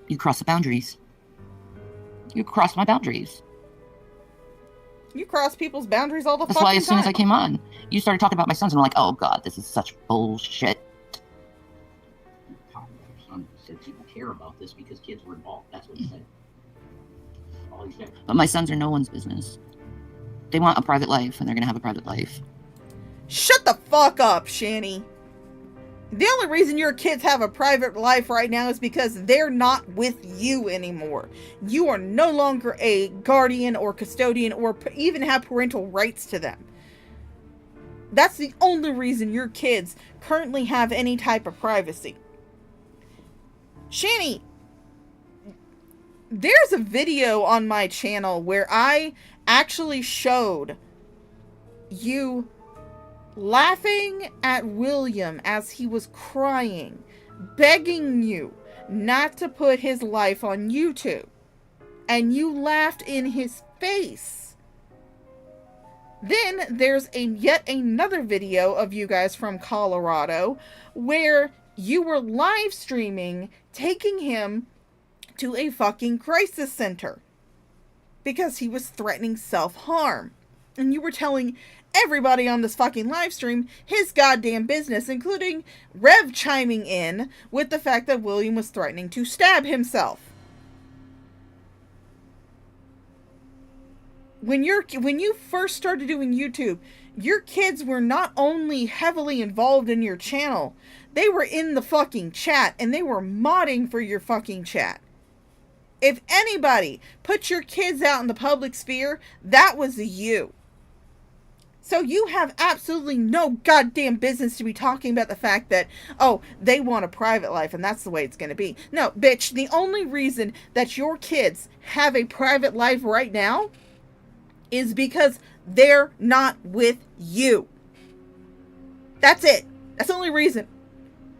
you crossed the boundaries. You crossed my boundaries. You cross people's boundaries all the fucking time. That's why as soon time. as I came on, you started talking about my sons, and I'm like, oh god, this is such bullshit. Your son said people care about this because kids were involved. That's what he said. All he said. But my sons are no one's business. They want a private life, and they're gonna have a private life. Shut the fuck up, Shani. The only reason your kids have a private life right now is because they're not with you anymore. You are no longer a guardian or custodian or even have parental rights to them. That's the only reason your kids currently have any type of privacy. Shani, there's a video on my channel where I actually showed you laughing at William as he was crying, begging you not to put his life on YouTube. And you laughed in his face. Then there's yet another video of you guys from Colorado where you were live streaming taking him to a fucking crisis center because he was threatening self-harm. And you were telling everybody on this fucking live stream his goddamn business, including Rev chiming in with the fact that William was threatening to stab himself. When you first started doing YouTube, your kids were not only heavily involved in your channel, they were in the fucking chat, and they were modding for your fucking chat. If anybody put your kids out in the public sphere, that was you. So you have absolutely no goddamn business to be talking about the fact that, oh, they want a private life and that's the way it's going to be. No, bitch, the only reason that your kids have a private life right now is because they're not with you. That's it. That's the only reason.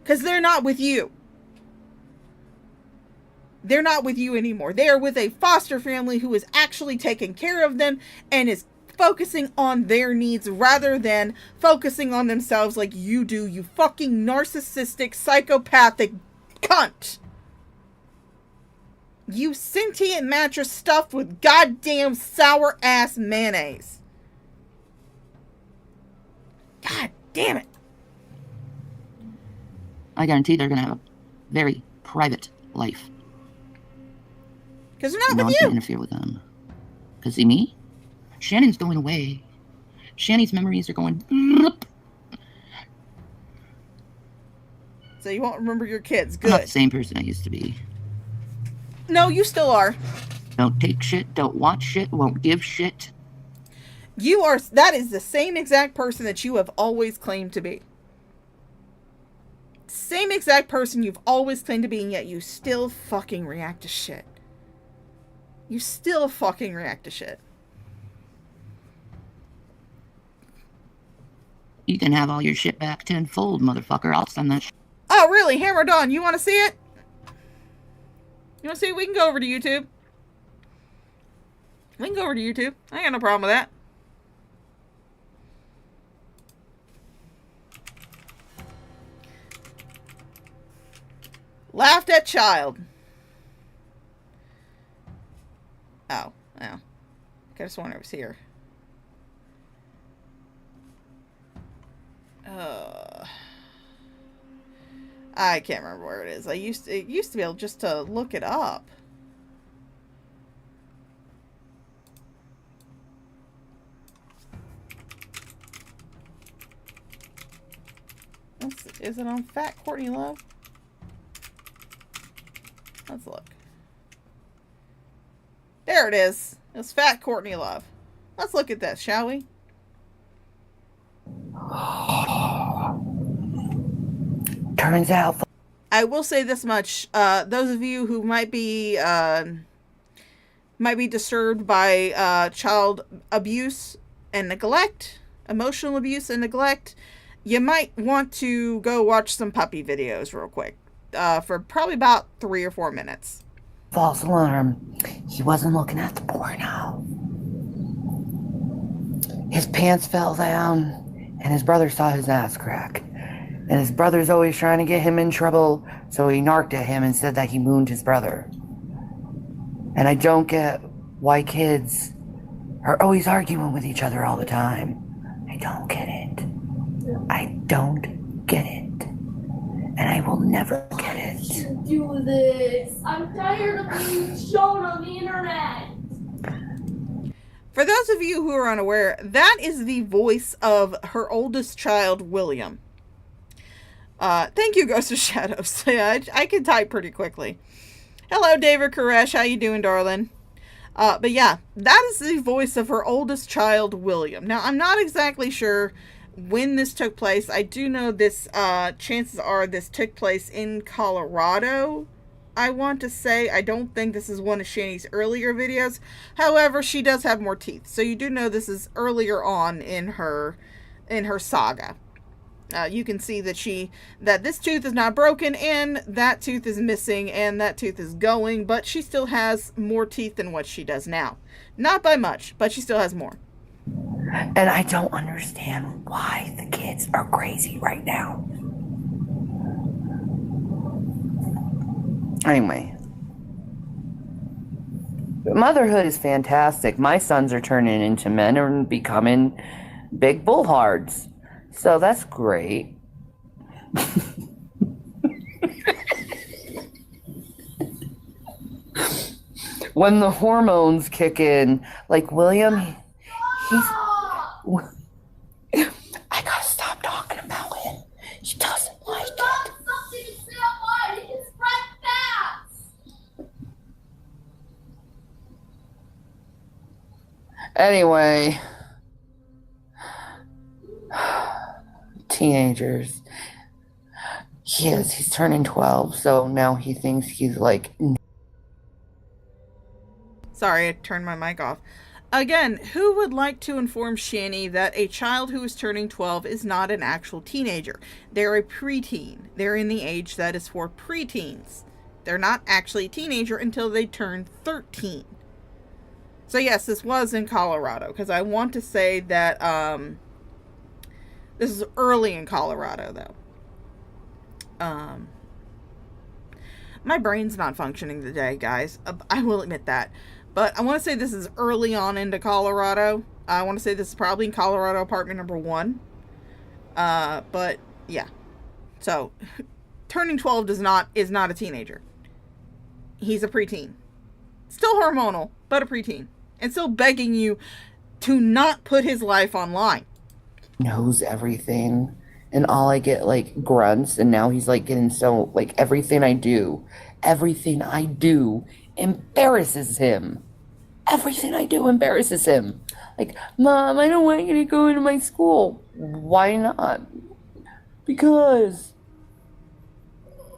Because they're not with you. They're not with you anymore. They are with a foster family who is actually taking care of them and is focusing on their needs rather than focusing on themselves like you do, you fucking narcissistic, psychopathic cunt. You sentient mattress stuffed with goddamn sour ass mayonnaise. God damn it. I guarantee they're going to have a very private life. Because they're not no with one you. Can interfere with them. Because see me? Shannon's going away. Shannon's memories are going... So you won't remember your kids. I'm not the Good. same person I used to be. No, you still are. Don't take shit, don't want shit, won't give shit. You are... That is the same exact person that you have always claimed to be. Same exact person you've always claimed to be, and yet you still fucking react to shit. You still fucking react to shit. You can have all your shit back tenfold, motherfucker. I'll send that shit. Oh, really? Hammer Dawn, you want to see it? You want to see it? We can go over to YouTube. We can go over to YouTube. I ain't got no problem with that. Laughed at child. Oh, well. I just wonder if it was here. I can't remember where it is. It used to be able just to look it up. Is it on Fat Courtney Love? Let's look. There it is. It's Fat Courtney Love. Let's look at this, shall we? Turns out... I will say this much. Those of you who might be disturbed by child abuse and neglect, emotional abuse and neglect, you might want to go watch some puppy videos real quick. For probably about 3 or 4 minutes. False alarm. He wasn't looking at the porno. His pants fell down, and his brother saw his ass crack. And his brother's always trying to get him in trouble, so he narked at him and said that he mooned his brother. And I don't get why kids are always arguing with each other all the time. I don't get it. I don't get it. And I will never get it. Do this. I'm tired of being shown on the internet. For those of you who are unaware, that is the voice of her oldest child, William. Thank you, Ghost of Shadows. Yeah, I can type pretty quickly. Hello, David Koresh. How you doing, darling? But yeah, that is the voice of her oldest child, William. Now, I'm not exactly sure when this took place. I do know this, chances are this took place in Colorado, I want to say. I don't think this is one of Shani's earlier videos. However, she does have more teeth. So you do know this is earlier on in her saga. You can see that this tooth is not broken and that tooth is missing and that tooth is going, but she still has more teeth than what she does now. Not by much, but she still has more. And I don't understand why the kids are crazy right now. Anyway. Motherhood is fantastic. My sons are turning into men and becoming big bullhards. So that's great. When the hormones kick in, like William, he's... I gotta stop talking about him. He doesn't like it. Something to say about it. It's right fast. Anyway, teenagers. He's turning 12, so now he thinks he's like... Sorry, I turned my mic off. Again, who would like to inform Shani that a child who is turning 12 is not an actual teenager? They're a preteen. They're in the age that is for preteens. They're not actually a teenager until they turn 13. So yes, this was in Colorado, because I want to say that this is early in Colorado, though. My brain's not functioning today, guys. I will admit that. But I want to say this is early on into Colorado. I want to say this is probably in Colorado apartment number 1. But yeah. So, turning 12 is not a teenager. He's a preteen. Still hormonal, but a preteen. And still begging you to not put his life online. Knows everything. And all I get, like, grunts. And now he's, like, getting so, like, everything I do embarrasses him. Everything I do embarrasses him. Like, Mom, I don't want you to go into my school. Why not? Because.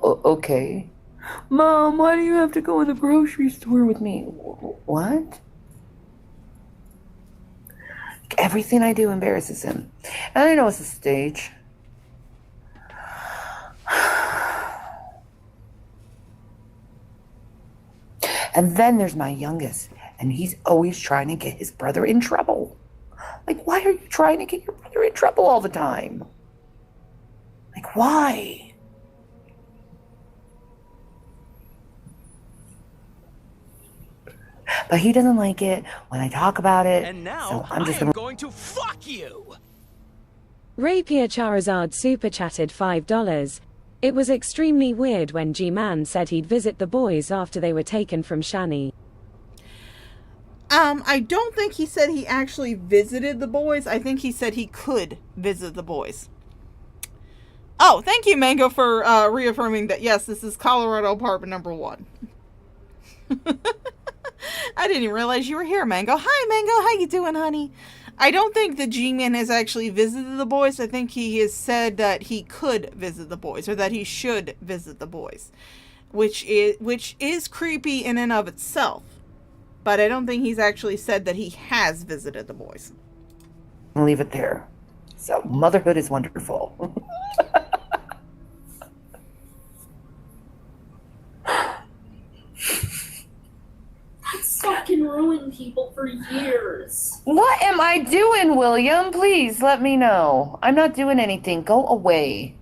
Okay. Mom, why do you have to go in the grocery store with me? What? Everything I do embarrasses him. And I know it's a stage. And then there's my youngest, and he's always trying to get his brother in trouble. Like, why are you trying to get your brother in trouble all the time? Like, why? But he doesn't like it when I talk about it. And now, so I'm just going to fuck you! Rapier Charizard super chatted $5. It was extremely weird when G-Man said he'd visit the boys after they were taken from Shani. I don't think he said he actually visited the boys. I think he said he could visit the boys. Oh, thank you, Mango, for reaffirming that, yes, this is Colorado apartment number 1. I didn't even realize you were here, Mango. Hi, Mango. How you doing, honey? I don't think the G-Man has actually visited the boys. I think he has said that he could visit the boys, or that he should visit the boys, which is creepy in and of itself. But I don't think he's actually said that he has visited the boys. I'll leave it there. So, motherhood is wonderful. That's fucking ruined people for years. What am I doing, William? Please let me know. I'm not doing anything. Go away.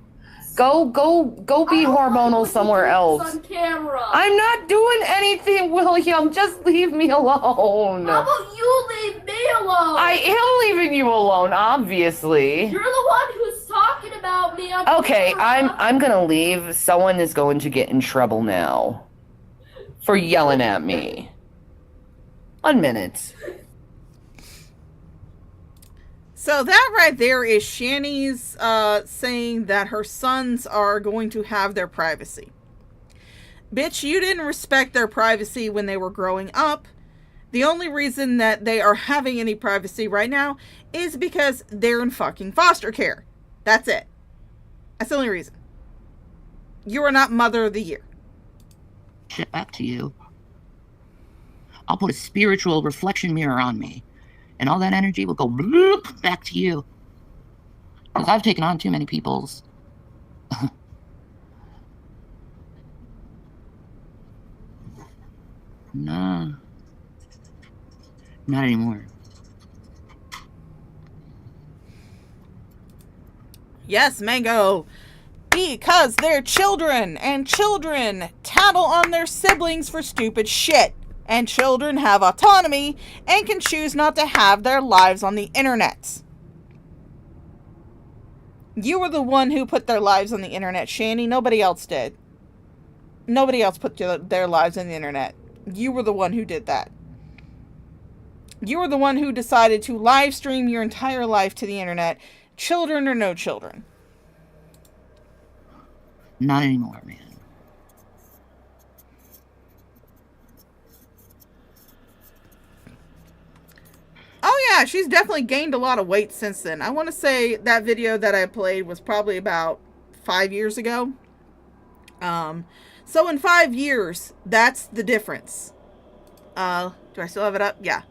Go be hormonal somewhere else. On camera. I'm not doing anything, William. Just leave me alone. How about you leave me alone? I am leaving you alone, obviously. You're the one who's talking about me on Okay, camera. I'm gonna leave. Someone is going to get in trouble now for yelling at me. 1 minute. So that right there is Shani's saying that her sons are going to have their privacy. Bitch, you didn't respect their privacy when they were growing up. The only reason that they are having any privacy right now is because they're in fucking foster care. That's it. That's the only reason. You are not Mother of the Year. Shit back to you. I'll put a spiritual reflection mirror on me, and all that energy will go bloop back to you. Because I've taken on too many people's. Nah. Not anymore. Yes, Mango. Because they're children, and children tattle on their siblings for stupid shit. and children have autonomy and can choose not to have their lives on the internet. You were the one who put their lives on the internet, Shani. Nobody else did. Nobody else put their lives on the internet. You were the one who did that. You were the one who decided to live stream your entire life to the internet, children or no children. Not anymore, man. Oh yeah, she's definitely gained a lot of weight since then. I want to say that video that I played was probably about 5 years ago. So in 5 years, that's the difference. Do I still have it up? Yeah.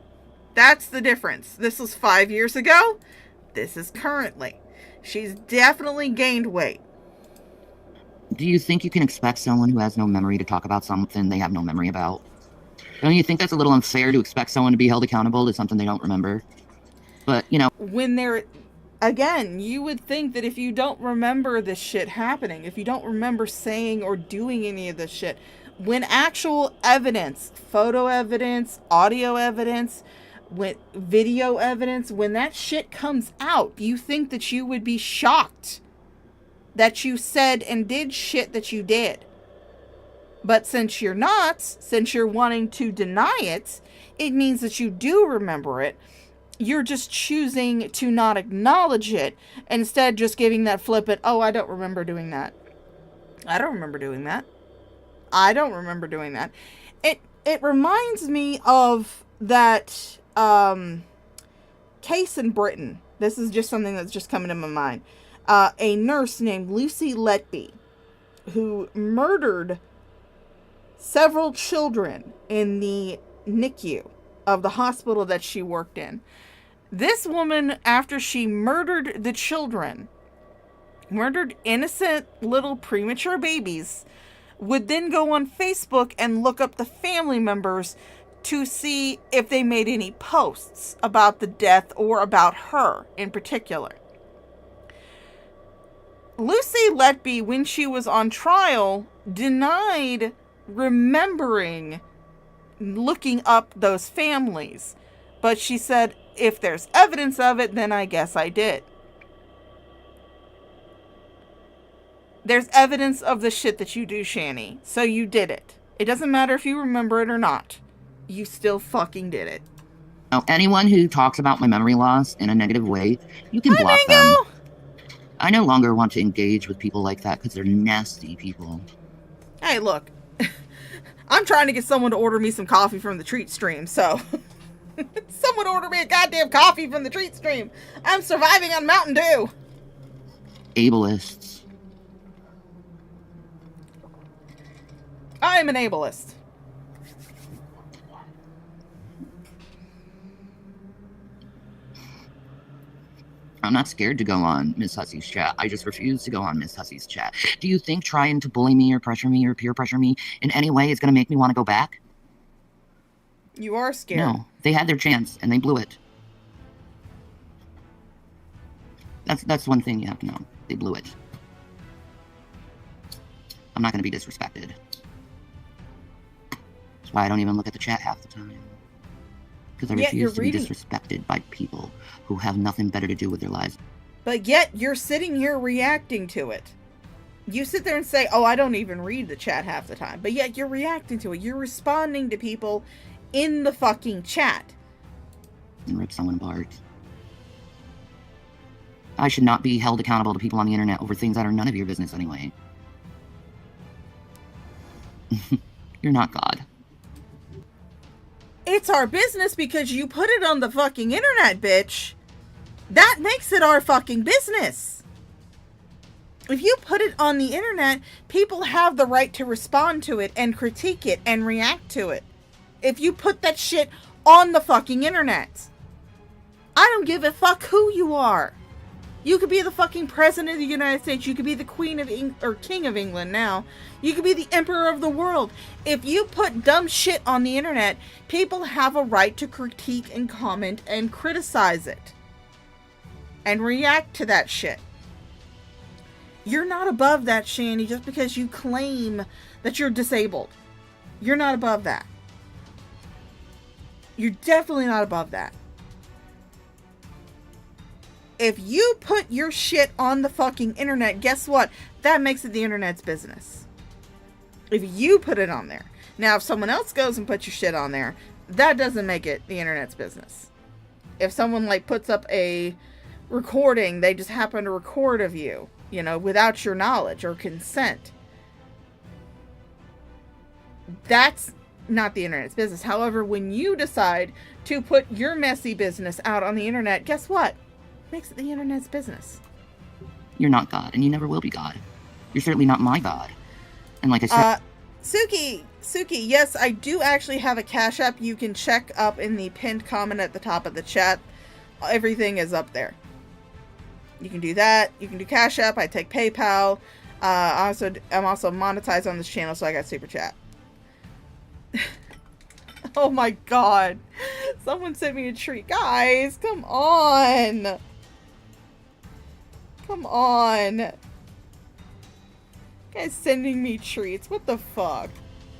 That's the difference. This was 5 years ago. This is currently. She's definitely gained weight. Do you think you can expect someone who has no memory to talk about something they have no memory about? Don't you think that's a little unfair to expect someone to be held accountable to something they don't remember? But, you know... When they're... Again, you would think that if you don't remember this shit happening, if you don't remember saying or doing any of this shit, when actual evidence, photo evidence, audio evidence, when video evidence, when that shit comes out, you think that you would be shocked that you said and did shit that you did. But since you're not, since you're wanting to deny it, it means that you do remember it. You're just choosing to not acknowledge it, instead just giving that flippant, oh, I don't remember doing that. I don't remember doing that. I don't remember doing that. It reminds me of that case in Britain. This is just something that's just coming to my mind. A nurse named Lucy Letby, who murdered several children in the NICU of the hospital that she worked in. This woman, after she murdered the children, murdered innocent little premature babies, would then go on Facebook and look up the family members to see if they made any posts about the death or about her in particular. Lucy Letby, when she was on trial, denied remembering looking up those families. But she said, if there's evidence of it, then I guess I did. There's evidence of the shit that you do, Shani. So you did it. It doesn't matter if you remember it or not. You still fucking did it. Now, anyone who talks about my memory loss in a negative way, you can block them. I no longer want to engage with people like that because they're nasty people. Hey, look. I'm trying to get someone to order me some coffee from the treat stream, so... Someone order me a goddamn coffee from the treat stream. I'm surviving on Mountain Dew. Ableists. I am an ableist. I'm not scared to go on Miss Hussy's chat. I just refuse to go on Miss Hussy's chat. Do you think trying to bully me or pressure me or peer pressure me in any way is going to make me want to go back? You are scared. No, they had their chance and they blew it. That's one thing you have to know. They blew it. I'm not going to be disrespected. That's why I don't even look at the chat half the time. Because I refuse to be disrespected by people who have nothing better to do with their lives. But yet, you're sitting here reacting to it. You sit there and say, oh, I don't even read the chat half the time. But yet, you're reacting to it. You're responding to people in the fucking chat. And rip someone apart. I should not be held accountable to people on the internet over things that are none of your business anyway. You're not God. It's our business because you put it on the fucking internet, bitch. That makes it our fucking business. If you put it on the internet, people have the right to respond to it and critique it and react to it. If you put that shit on the fucking internet. I don't give a fuck who you are. You could be the fucking president of the United States. You could be the queen of or king of England now. You could be the emperor of the world. If you put dumb shit on the internet, people have a right to critique and comment and criticize it. And react to that shit. You're not above that, Shani, just because you claim that you're disabled. You're not above that. You're definitely not above that. If you put your shit on the fucking internet, guess what? That makes it the internet's business. If you put it on there. Now, if someone else goes and puts your shit on there, that doesn't make it the internet's business. If someone, like, puts up a recording, they just happen to record of you, you know, without your knowledge or consent, that's not the internet's business. However, when you decide to put your messy business out on the internet, guess what? Makes it the internet's business. You're not God, and you never will be God. You're certainly not my God. And like I said... Suki, yes, I do actually have a Cash App. You can check up in the pinned comment at the top of the chat. Everything is up there. You can do that. You can do Cash App. I take PayPal. I'm also monetized on this channel, so I got Super Chat. Oh my god. Someone sent me a treat. Guys, come on. Come on. You guys sending me treats. What the fuck?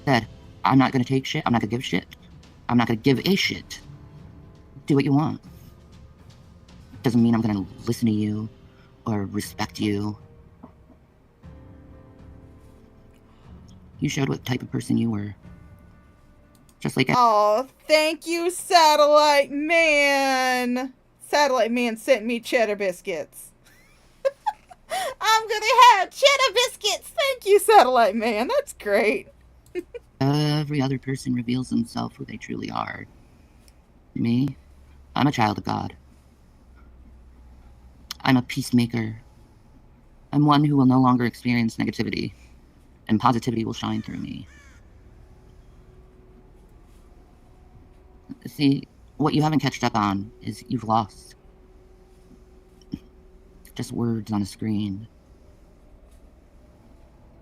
Said, I'm not gonna take shit. I'm not gonna give shit. I'm not gonna give a shit. Do what you want. Doesn't mean I'm gonna listen to you or respect you. You showed what type of person you were. Just like... Oh, thank you, Satellite Man. Satellite Man sent me cheddar biscuits. I'm gonna have cheddar biscuits. Thank you, Satellite Man. That's great. Every other person reveals themselves who they truly are. Me, I'm a child of God. I'm a peacemaker. I'm one who will no longer experience negativity, and positivity will shine through me. See, what you haven't catched up on is you've lost. Just words on a screen.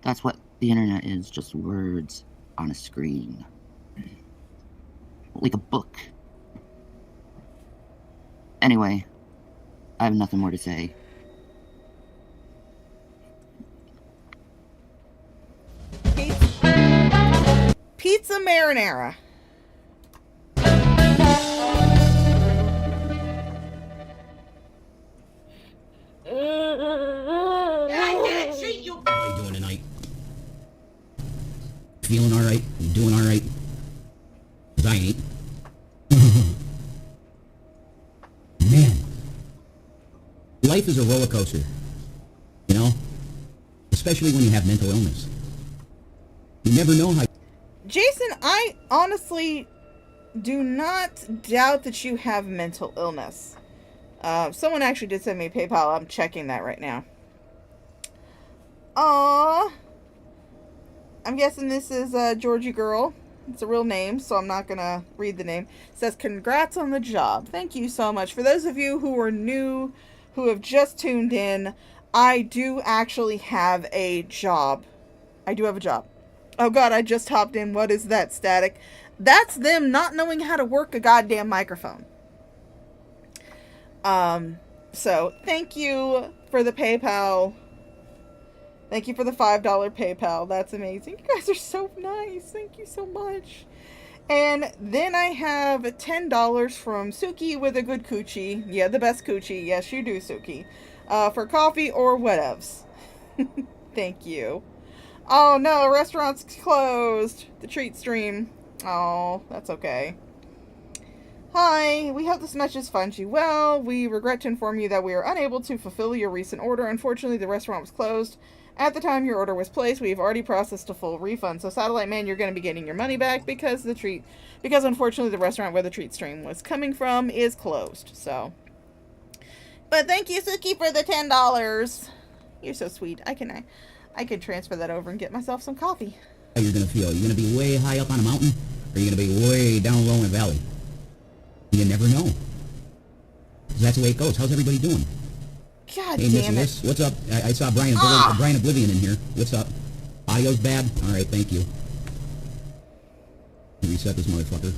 That's what the internet is, just words on a screen. Like a book. Anyway, I have nothing more to say. Pizza marinara. How you doing tonight? Feeling alright? Doing alright? 'Cause I ain't. Man. Life is a roller coaster. You know? Especially when you have mental illness. You never know how... Jason, I honestly do not doubt that you have mental illness. Someone actually did send me PayPal. I'm checking that right now. Aww. I'm guessing this is Georgie Girl. It's a real name, so I'm not gonna read the name. It says, congrats on the job. Thank you so much. For those of you who are new, who have just tuned in, I do actually have a job. I do have a job. Oh god, I just hopped in. What is that static? That's them not knowing how to work a goddamn microphone. So thank you for the PayPal. Thank you for the $5 PayPal. That's amazing. You guys are so nice. Thank you so much. And then I have $10 from Suki with a good coochie. Yeah, the best coochie. Yes, you do, Suki. For coffee or whatevs. Thank you. Oh no, restaurant's closed. The treat stream. Oh, that's okay. Hi, we hope this message finds you well. We regret to inform you that we are unable to fulfill your recent order. Unfortunately, the restaurant was closed at the time your order was placed. We've already processed a full refund. So, Satellite Man, you're going to be getting your money back because unfortunately the restaurant where the treat stream was coming from is closed. So, but thank you, Suki, for the $10. You're so sweet. I can transfer that over and get myself some coffee. How you're gonna feel? You're gonna be way high up on a mountain, or you're gonna be way down low in a valley. You never know. That's the way it goes. How's everybody doing? God hey, damn it. What's up? I saw Brian Oblivion in here. What's up? Audio's bad? Alright, thank you. Reset this motherfucker.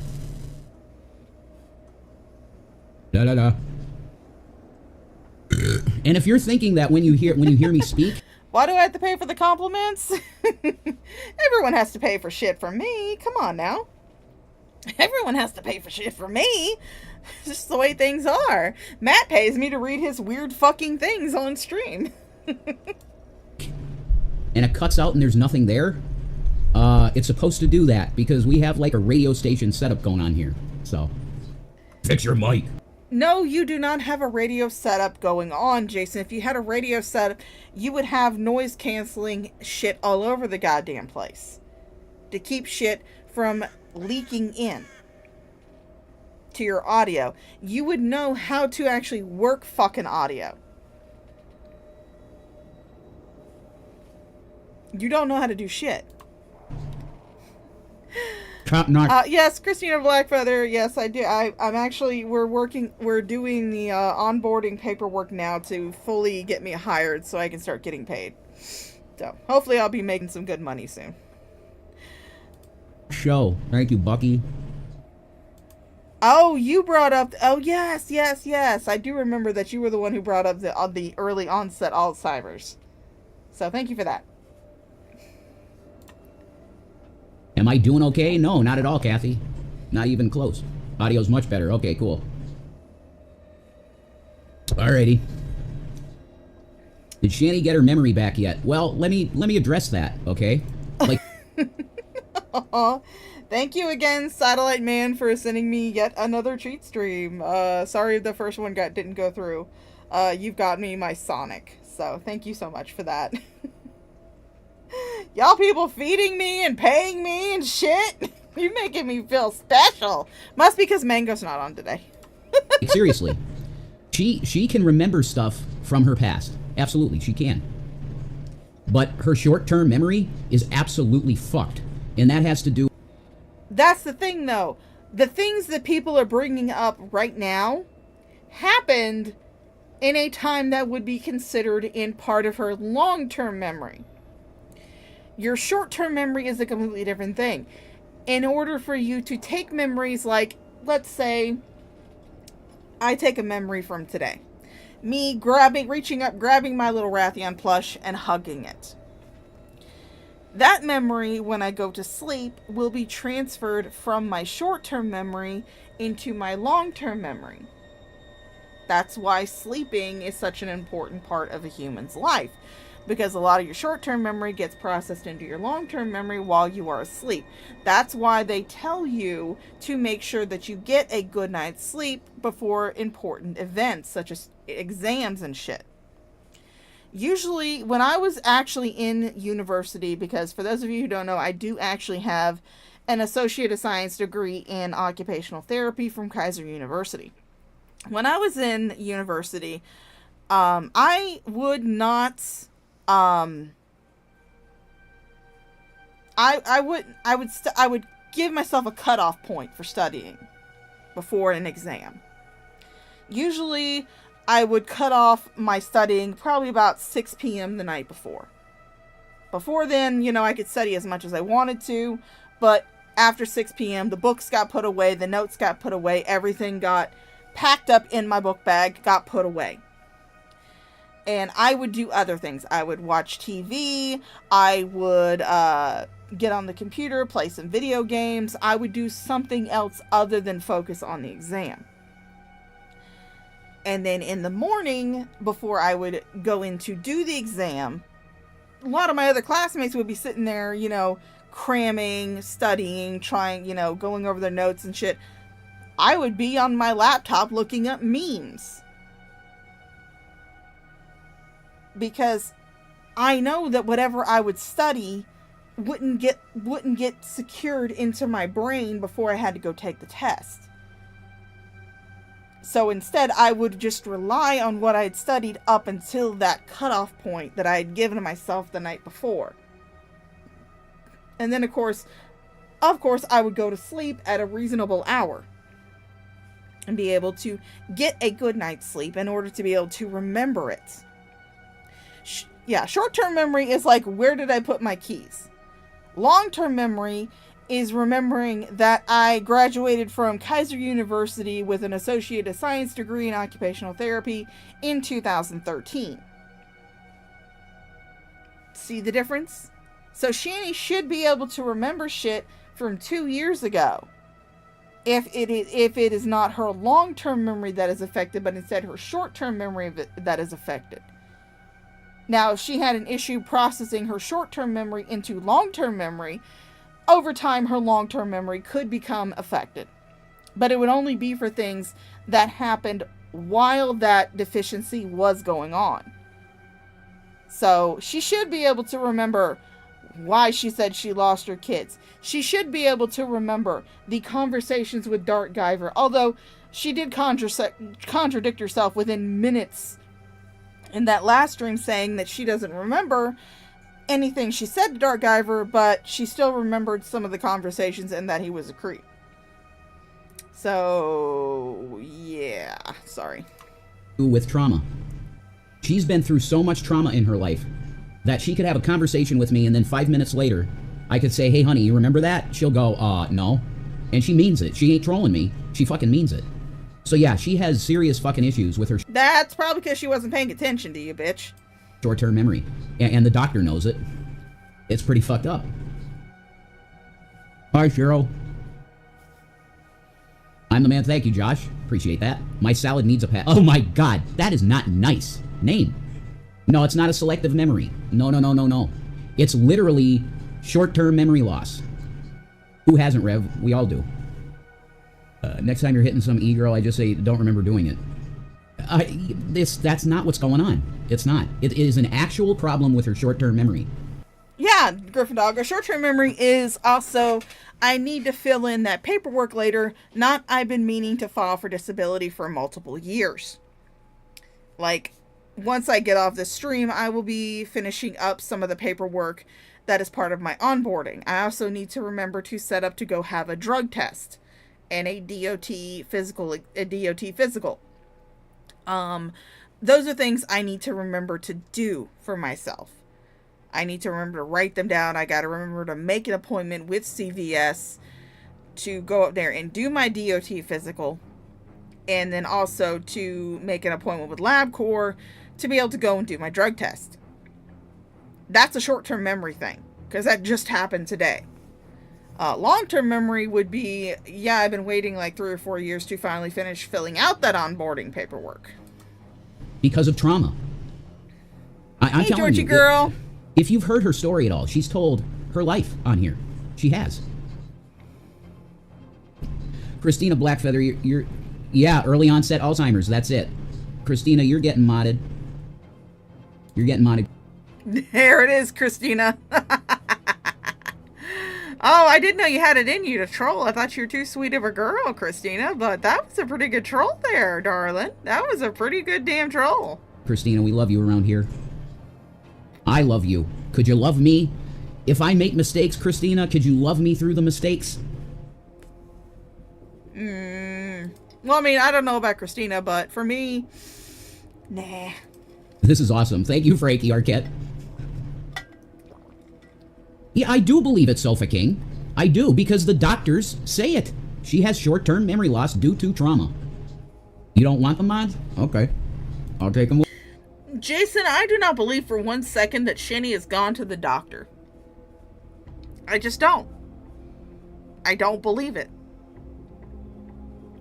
Da-da-da. And if you're thinking that when you hear me speak... Why do I have to pay for the compliments? Everyone has to pay for shit from me. Come on now. Everyone has to pay for shit for me. It's just the way things are. Matt pays me to read his weird fucking things on stream. And it cuts out and there's nothing there, it's supposed to do that because we have like a radio station setup going on here. So, fix your mic. No, you do not have a radio setup going on, Jason. If you had a radio setup, you would have noise canceling shit all over the goddamn place to keep shit from leaking in to your audio. You would know how to actually work fucking audio. You don't know how to do shit. Top notch. Yes, Christina Blackfeather. Yes, I do. I'm actually, we're doing the onboarding paperwork now to fully get me hired so I can start getting paid. So hopefully I'll be making some good money soon. Show. Thank you, Bucky. Oh, you brought up, oh yes. I do remember that you were the one who brought up the early onset Alzheimer's. So thank you for that. Am I doing okay? No, not at all, Kathy. Not even close. Audio's much better. Okay, cool. Alrighty. Did Shani get her memory back yet? Well, let me address that, okay? Like Thank you again, Satellite Man, for sending me yet another treat stream. Sorry if the first one didn't go through. You've got me my Sonic, so thank you so much for that. Y'all people feeding me and paying me and shit. You're making me feel special. Must be because Mango's not on today. seriously. She can remember stuff from her past. Absolutely, she can. But her short-term memory is absolutely fucked. And that has to do... That's the thing, though. The things that people are bringing up right now happened in a time that would be considered in part of her long-term memory. Your short-term memory is a completely different thing. In order for you to take memories like, let's say, I take a memory from today. Me reaching up, grabbing my little Rathian plush and hugging it. That memory, when I go to sleep, will be transferred from my short-term memory into my long-term memory. That's why sleeping is such an important part of a human's life. Because a lot of your short-term memory gets processed into your long-term memory while you are asleep. That's why they tell you to make sure that you get a good night's sleep before important events, such as exams and shit. Usually, when I was actually in university, because for those of you who don't know, I do actually have an Associate of Science degree in Occupational Therapy from Kaiser University. When I was in university, I would not... I would give myself a cutoff point for studying before an exam. Usually, I would cut off my studying probably about 6 p.m. the night before. Before then, I could study as much as I wanted to, but after 6 p.m., the books got put away, the notes got put away, everything got packed up in my book bag, got put away. And I would do other things. I would watch TV. I would get on the computer, play some video games. I would do something else other than focus on the exam. And then in the morning, before I would go in to do the exam, a lot of my other classmates would be sitting there, cramming, studying, trying, going over their notes and shit. I would be on my laptop looking up memes. Because I know that whatever I would study wouldn't get secured into my brain before I had to go take the test. So instead, I would just rely on what I had studied up until that cutoff point that I had given myself the night before. And then, of course, I would go to sleep at a reasonable hour and be able to get a good night's sleep in order to be able to remember it. Yeah, short-term memory is like, where did I put my keys? Long-term memory is remembering that I graduated from Kaiser University with an Associate of Science degree in Occupational Therapy in 2013. See the difference? So Shani should be able to remember shit from 2 years ago. if it is not her long-term memory that is affected, but instead her short-term memory that is affected. Now, if she had an issue processing her short-term memory into long-term memory, over time her long-term memory could become affected. But it would only be for things that happened while that deficiency was going on. So she should be able to remember why she said she lost her kids. She should be able to remember the conversations with Dark Guyver, although she did contradict herself within minutes in that last stream, saying that she doesn't remember anything she said to Dark Guyver, but she still remembered some of the conversations and that he was a creep. So, yeah, sorry. With trauma. She's been through so much trauma in her life that she could have a conversation with me, and then 5 minutes later, I could say, hey, honey, you remember that? She'll go, no. And she means it. She ain't trolling me. She fucking means it. So yeah, she has serious fucking issues with her That's probably because she wasn't paying attention to you, bitch. short-term memory. And the doctor knows it. It's pretty fucked up. Hi, Cheryl. I'm the man. Thank you, Josh. Appreciate that. My salad needs a pat. Oh my god, that is not nice. Name. No, it's not a selective memory. No. It's literally short-term memory loss. Who hasn't, Rev? We all do. Next time you're hitting some e-girl, I just say, don't remember doing it. That's not what's going on. It's not. It is an actual problem with her short-term memory. Yeah, Griffin Dog. A short-term memory is also, I need to fill in that paperwork later, not I've been meaning to file for disability for multiple years. Like, once I get off this stream, I will be finishing up some of the paperwork that is part of my onboarding. I also need to remember to set up to go have a drug test and a DOT physical. Those are things I need to remember to do for myself. I need to remember to write them down. I got to remember to make an appointment with CVS to go up there and do my DOT physical. And then also to make an appointment with LabCorp to be able to go and do my drug test. That's a short-term memory thing, because that just happened today. Long-term memory would be, yeah, I've been waiting like 3 or 4 years to finally finish filling out that onboarding paperwork. Because of trauma. I'm hey, telling Georgie you, girl. If you've heard her story at all, she's told her life on here. She has. Christina Blackfeather, you're yeah, early onset Alzheimer's, that's it. Christina, you're getting modded. You're getting modded. There it is, Christina. Oh, I didn't know you had it in you to troll. I thought you were too sweet of a girl, Christina, but that was a pretty good troll there, darling. That was a pretty good damn troll. Christina, we love you around here. I love you. Could you love me? If I make mistakes, Christina, could you love me through the mistakes? Well, I mean, I don't know about Christina, but for me, nah. This is awesome. Thank you, Frankie Arquette. Yeah, I do believe it's Sofa King. I do, because the doctors say it. She has short-term memory loss due to trauma. You don't want the mods? Okay. I'll take them. Jason, I do not believe for 1 second that Shenny has gone to the doctor. I just don't. I don't believe it.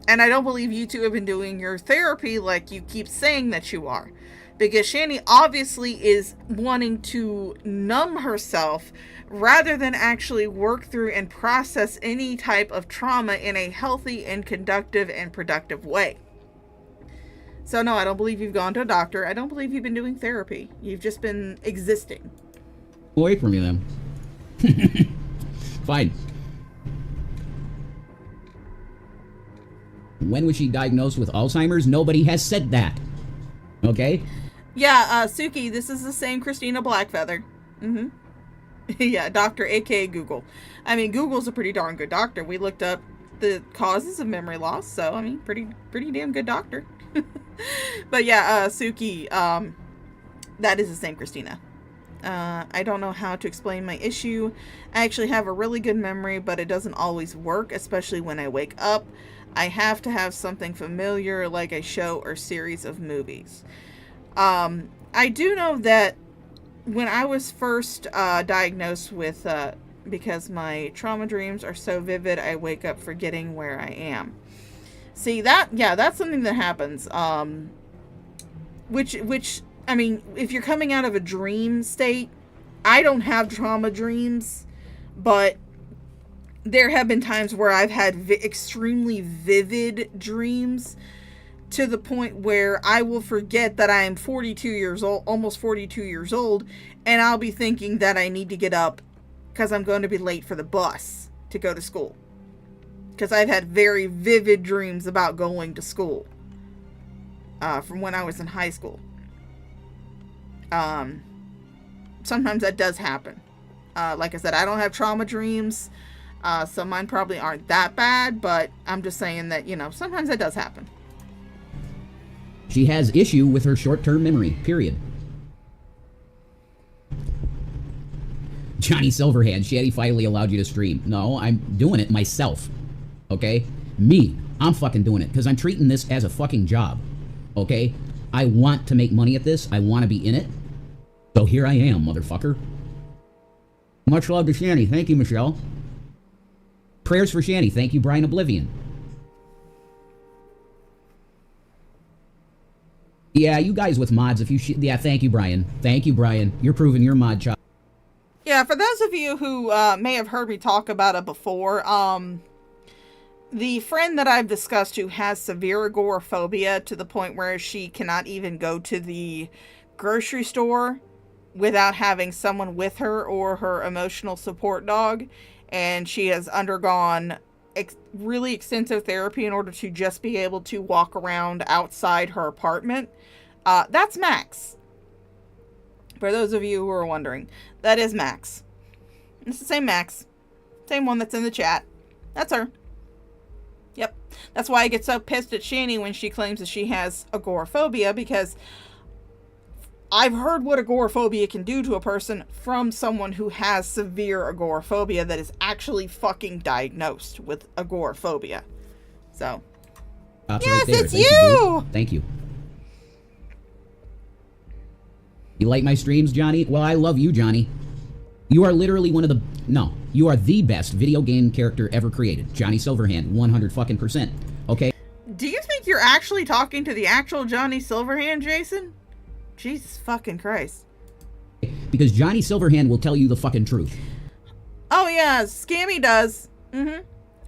And I don't believe you two have been doing your therapy like you keep saying that you are. Because Shanny obviously is wanting to numb herself rather than actually work through and process any type of trauma in a healthy and conductive and productive way. So no, I don't believe you've gone to a doctor. I don't believe you've been doing therapy. You've just been existing. Away from me then. Fine. When was she diagnosed with Alzheimer's? Nobody has said that. Okay? Yeah, Suki, this is the same Christina Blackfeather. Yeah, Dr. aka Google. I mean, Google's a pretty darn good doctor. We looked up the causes of memory loss, so, I mean, pretty damn good doctor. But yeah, Suki, that is the same Christina. I don't know how to explain my issue. I actually have a really good memory, but it doesn't always work, especially when I wake up. I have to have something familiar, like a show or series of movies. I do know that when I was first diagnosed with because my trauma dreams are so vivid I wake up forgetting where I am. See, that's something that happens. Which I mean, if you're coming out of a dream state, I don't have trauma dreams, but there have been times where I've had extremely vivid dreams to the point where I will forget that I am 42 years old, almost 42 years old, and I'll be thinking that I need to get up because I'm going to be late for the bus to go to school. Because I've had very vivid dreams about going to school from when I was in high school. Sometimes that does happen. Like I said, I don't have trauma dreams, so mine probably aren't that bad, but I'm just saying that, you know, sometimes that does happen. She has issue with her short-term memory, period. Johnny Silverhand, Shanny finally allowed you to stream. No, I'm doing it myself. Okay? Me. I'm fucking doing it because I'm treating this as a fucking job. Okay? I want to make money at this. I want to be in it. So here I am, motherfucker. Much love to Shanny. Thank you, Michelle. Prayers for Shanny. Thank you, Brian Oblivion. Yeah, you guys with mods, if you yeah, thank you, Brian. Thank you, Brian. You're proving your mod child. Yeah, for those of you who may have heard me talk about it before, the friend that I've discussed who has severe agoraphobia to the point where she cannot even go to the grocery store without having someone with her or her emotional support dog, and she has undergone really extensive therapy in order to just be able to walk around outside her apartment. That's Max. For those of you who are wondering, that is Max. It's the same Max. Same one that's in the chat. That's her. Yep. That's why I get so pissed at Shanny when she claims that she has agoraphobia, because I've heard what agoraphobia can do to a person from someone who has severe agoraphobia that is actually fucking diagnosed with agoraphobia. So, That's yes, right there. it's Thank you! Thank you. You like my streams, Johnny? Well, I love you, Johnny. You are literally one of the... No, you are the best video game character ever created. Johnny Silverhand, 100%. Okay? Do you think you're actually talking to the actual Johnny Silverhand, Jason? Jesus fucking Christ. Because Johnny Silverhand will tell you the fucking truth. Oh yeah, Scammy does.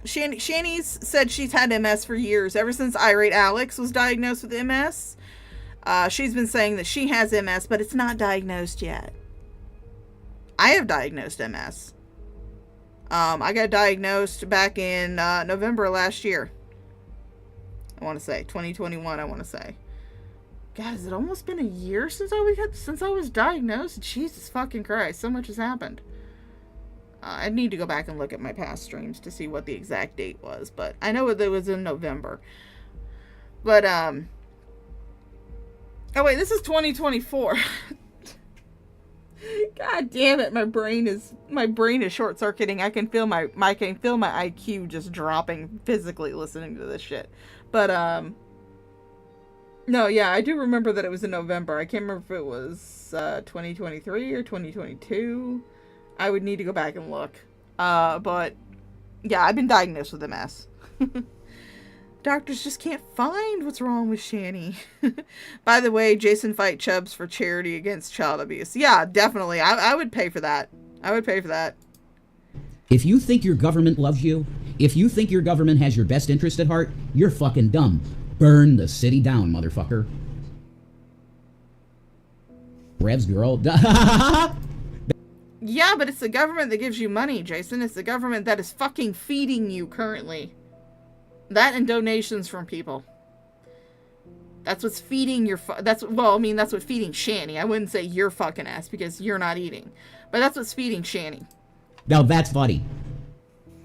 Shanny's said she's had MS for years. Ever since Irate Alex was diagnosed with MS, she's been saying that she has MS, but it's not diagnosed yet. I have diagnosed MS. I got diagnosed back in November last year. I want to say 2021. I want to say. God, has it almost been a year since I was diagnosed? Jesus fucking Christ, so much has happened. I need to go back and look at my past streams to see what the exact date was, but I know it was in November. But oh wait, this is 2024. God damn it, my brain is short circuiting. I can feel my IQ just dropping physically listening to this shit. But no, yeah, I do remember that it was in November. I can't remember if it was 2023 or 2022. I would need to go back and look. But yeah, I've been diagnosed with MS. Doctors just can't find what's wrong with Shanny. By the way, Jason fight Chubbs for charity against child abuse. Yeah, definitely. I would pay for that. I would pay for that. If you think your government loves you, if you think your government has your best interest at heart, you're fucking dumb. Burn the city down, motherfucker. Revs girl. Yeah, but it's the government that gives you money, Jason. It's the government that is fucking feeding you currently. That and donations from people. That's what's feeding your... that's what feeding Shanny. I wouldn't say your fucking ass because you're not eating. But that's what's feeding Shanny. Now that's funny.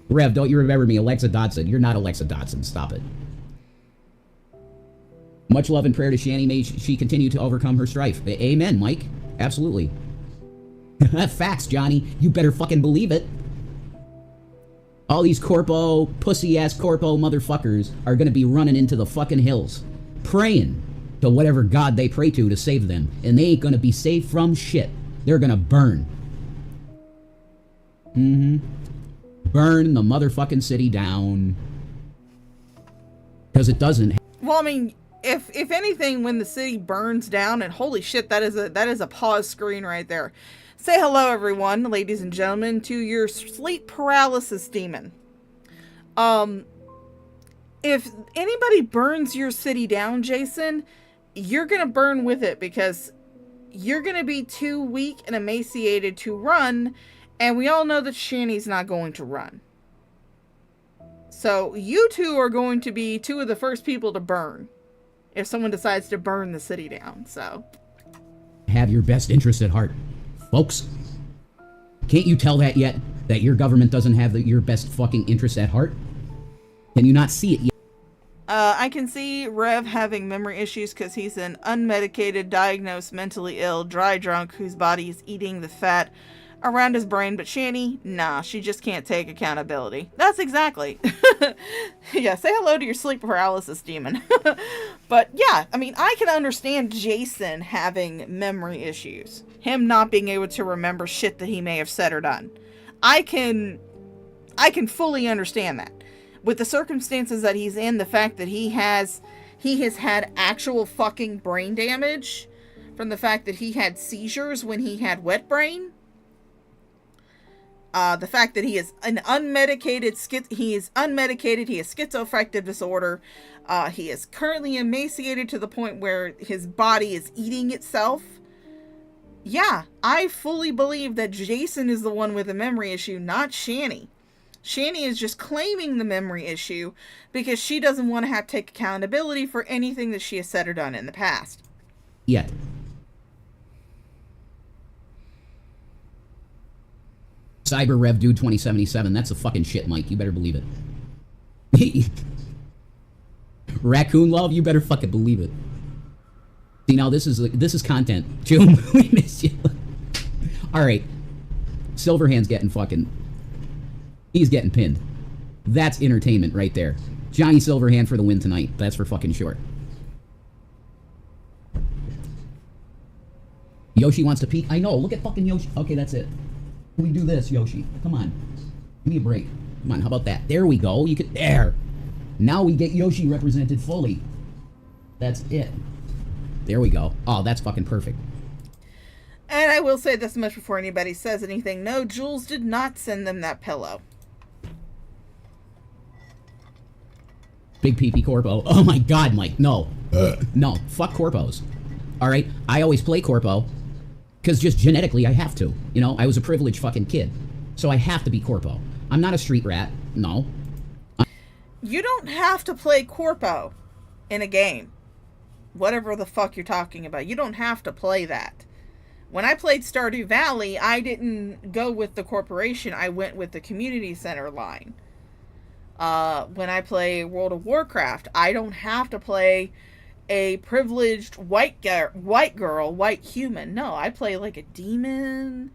Rev, don't you remember me, Alexa Dodson? You're not Alexa Dodson. Stop it. Much love and prayer to Shanny. May she continue to overcome her strife. Amen, Mike. Absolutely. Facts, Johnny. You better fucking believe it. All these pussy-ass corpo motherfuckers are gonna be running into the fucking hills, praying to whatever god they pray to save them, and they ain't gonna be saved from shit. They're gonna burn. Burn the motherfucking city down. Because it doesn't. Well, I mean, if anything, when the city burns down, and holy shit, that is a pause screen right there. Say hello, everyone, ladies and gentlemen, to your sleep paralysis demon. If anybody burns your city down, Jason, you're gonna burn with it, because you're gonna be too weak and emaciated to run, and we all know that Shanny's not going to run. So you two are going to be two of the first people to burn if someone decides to burn the city down. So Have your best interests at heart, folks. Can't you tell that yet? That your government doesn't have your best fucking interests at heart? Can you not see it yet? I can see Rev having memory issues because he's an unmedicated, diagnosed, mentally ill, dry drunk whose body is eating the fat around his brain. But Shanny, nah, she just can't take accountability. That's exactly. Yeah, say hello to your sleep paralysis demon. But yeah, I mean, I can understand Jason having memory issues. Him not being able to remember shit that he may have said or done. I can fully understand that. With the circumstances that he's in, the fact that he has had actual fucking brain damage from the fact that he had seizures when he had wet brain. The fact that he is an unmedicated, he is schizoaffective disorder. He is currently emaciated to the point where his body is eating itself. Yeah, I fully believe that Jason is the one with a memory issue, not Shanny. Shanny is just claiming the memory issue because she doesn't want to have to take accountability for anything that she has said or done in the past. Yet. Cyber Rev Dude 2077, that's a fucking shit, Mike. You better believe it. Raccoon Love, you better fucking believe it. See, now this is content. June, we missed you. Alright. Silverhand's getting fucking... He's getting pinned. That's entertainment right there. Johnny Silverhand for the win tonight. That's for fucking sure. Yoshi wants to pee. I know. Look at fucking Yoshi. Okay, that's it. Can we do this, Yoshi? Come on. Give me a break. Come on, how about that? There we go. You could... There. Now we get Yoshi represented fully. That's it. There we go. Oh, that's fucking perfect. And I will say this much before anybody says anything. No, Jules did not send them that pillow. Big PP Corpo. Oh my god, Mike. No. No. Fuck Corpos. Alright? I always play Corpo. Because just genetically, I have to. You know, I was a privileged fucking kid. So I have to be Corpo. I'm not a street rat. No. You don't have to play Corpo in a game. Whatever the fuck you're talking about. You don't have to play that. When I played Stardew Valley, I didn't go with the corporation. I went with the community center line. When I play World of Warcraft, I don't have to play a privileged white human. No, I play like a demon.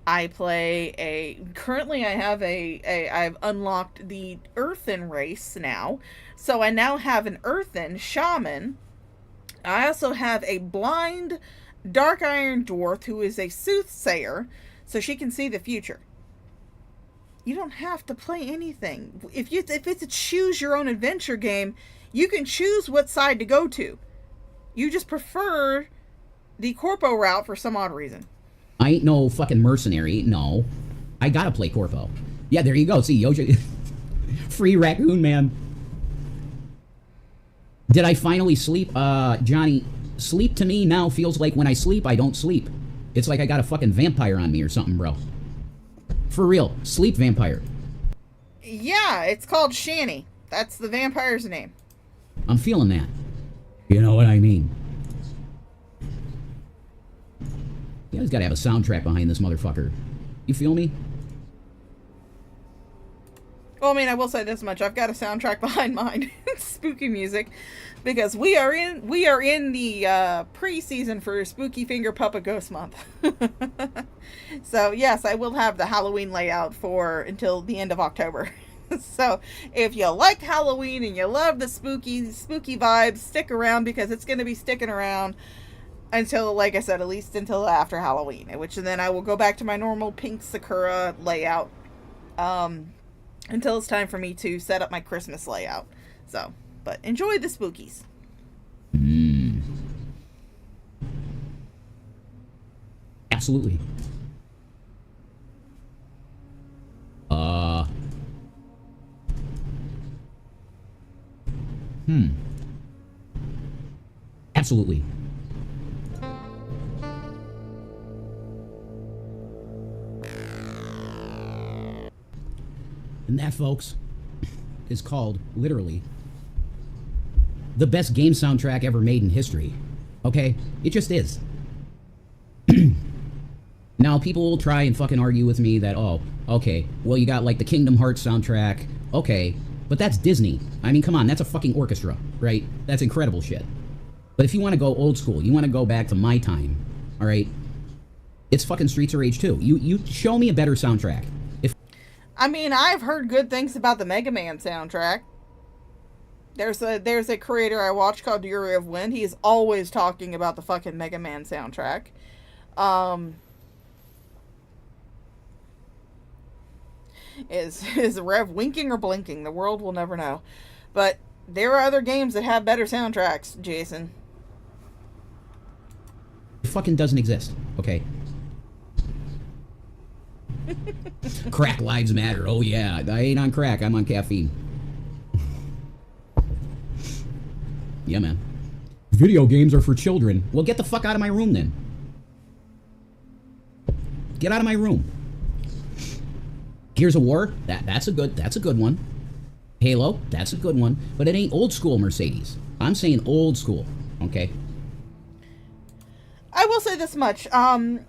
I play currently I've unlocked the earthen race now. So I now have an earthen shaman. I also have a blind dark iron dwarf who is a soothsayer, so she can see the future. You don't have to play anything. If it's a choose your own adventure game, you can choose what side to go to. You just prefer the Corpo route for some odd reason. I ain't no fucking mercenary. No. I gotta play Corpo. Yeah, there you go. See, Yoshi. Free Raccoon Man. Did I finally sleep? Johnny, sleep to me now feels like when I sleep, I don't sleep. It's like I got a fucking vampire on me or something, bro. For real. Sleep vampire. Yeah, it's called Shanny. That's the vampire's name. I'm feeling that. You know what I mean? You guys gotta have a soundtrack behind this motherfucker. You feel me? Well, I mean, I will say this much. I've got a soundtrack behind mine. Spooky music. Because we are in the pre-season for Spooky Finger Puppet Ghost Month. So, yes, I will have the Halloween layout for until the end of October. So, if you like Halloween and you love the spooky vibes, stick around because it's going to be sticking around until, like I said, at least until after Halloween. Which then I will go back to my normal pink Sakura layout until it's time for me to set up my Christmas layout. So, but enjoy the spookies. Absolutely. Absolutely. And that, folks, is called, literally, the best game soundtrack ever made in history. Okay? It just is. Now, people will try and fucking argue with me that, oh, okay, well, you got, like, the Kingdom Hearts soundtrack. Okay, but that's Disney. I mean, come on, that's a fucking orchestra, right? That's incredible shit. But if you want to go old school, you want to go back to my time, all right? It's fucking Streets of Rage 2. You show me a better soundtrack. I mean, I've heard good things about the Mega Man soundtrack. There's a creator I watch called Yuri of Wind. He's always talking about the fucking Mega Man soundtrack. Is Rev winking or blinking? The world will never know. But there are other games that have better soundtracks, Jason. It fucking doesn't exist, okay? Crack lives matter. Oh yeah, I ain't on crack, I'm on caffeine. Yeah, man. Video games are for children. Well, get the fuck out of my room then. Get out of my room. Gears of War, that's a good one. Halo, that's a good one. But it ain't old school Mercedes. I'm saying old school, okay? I will say this much. World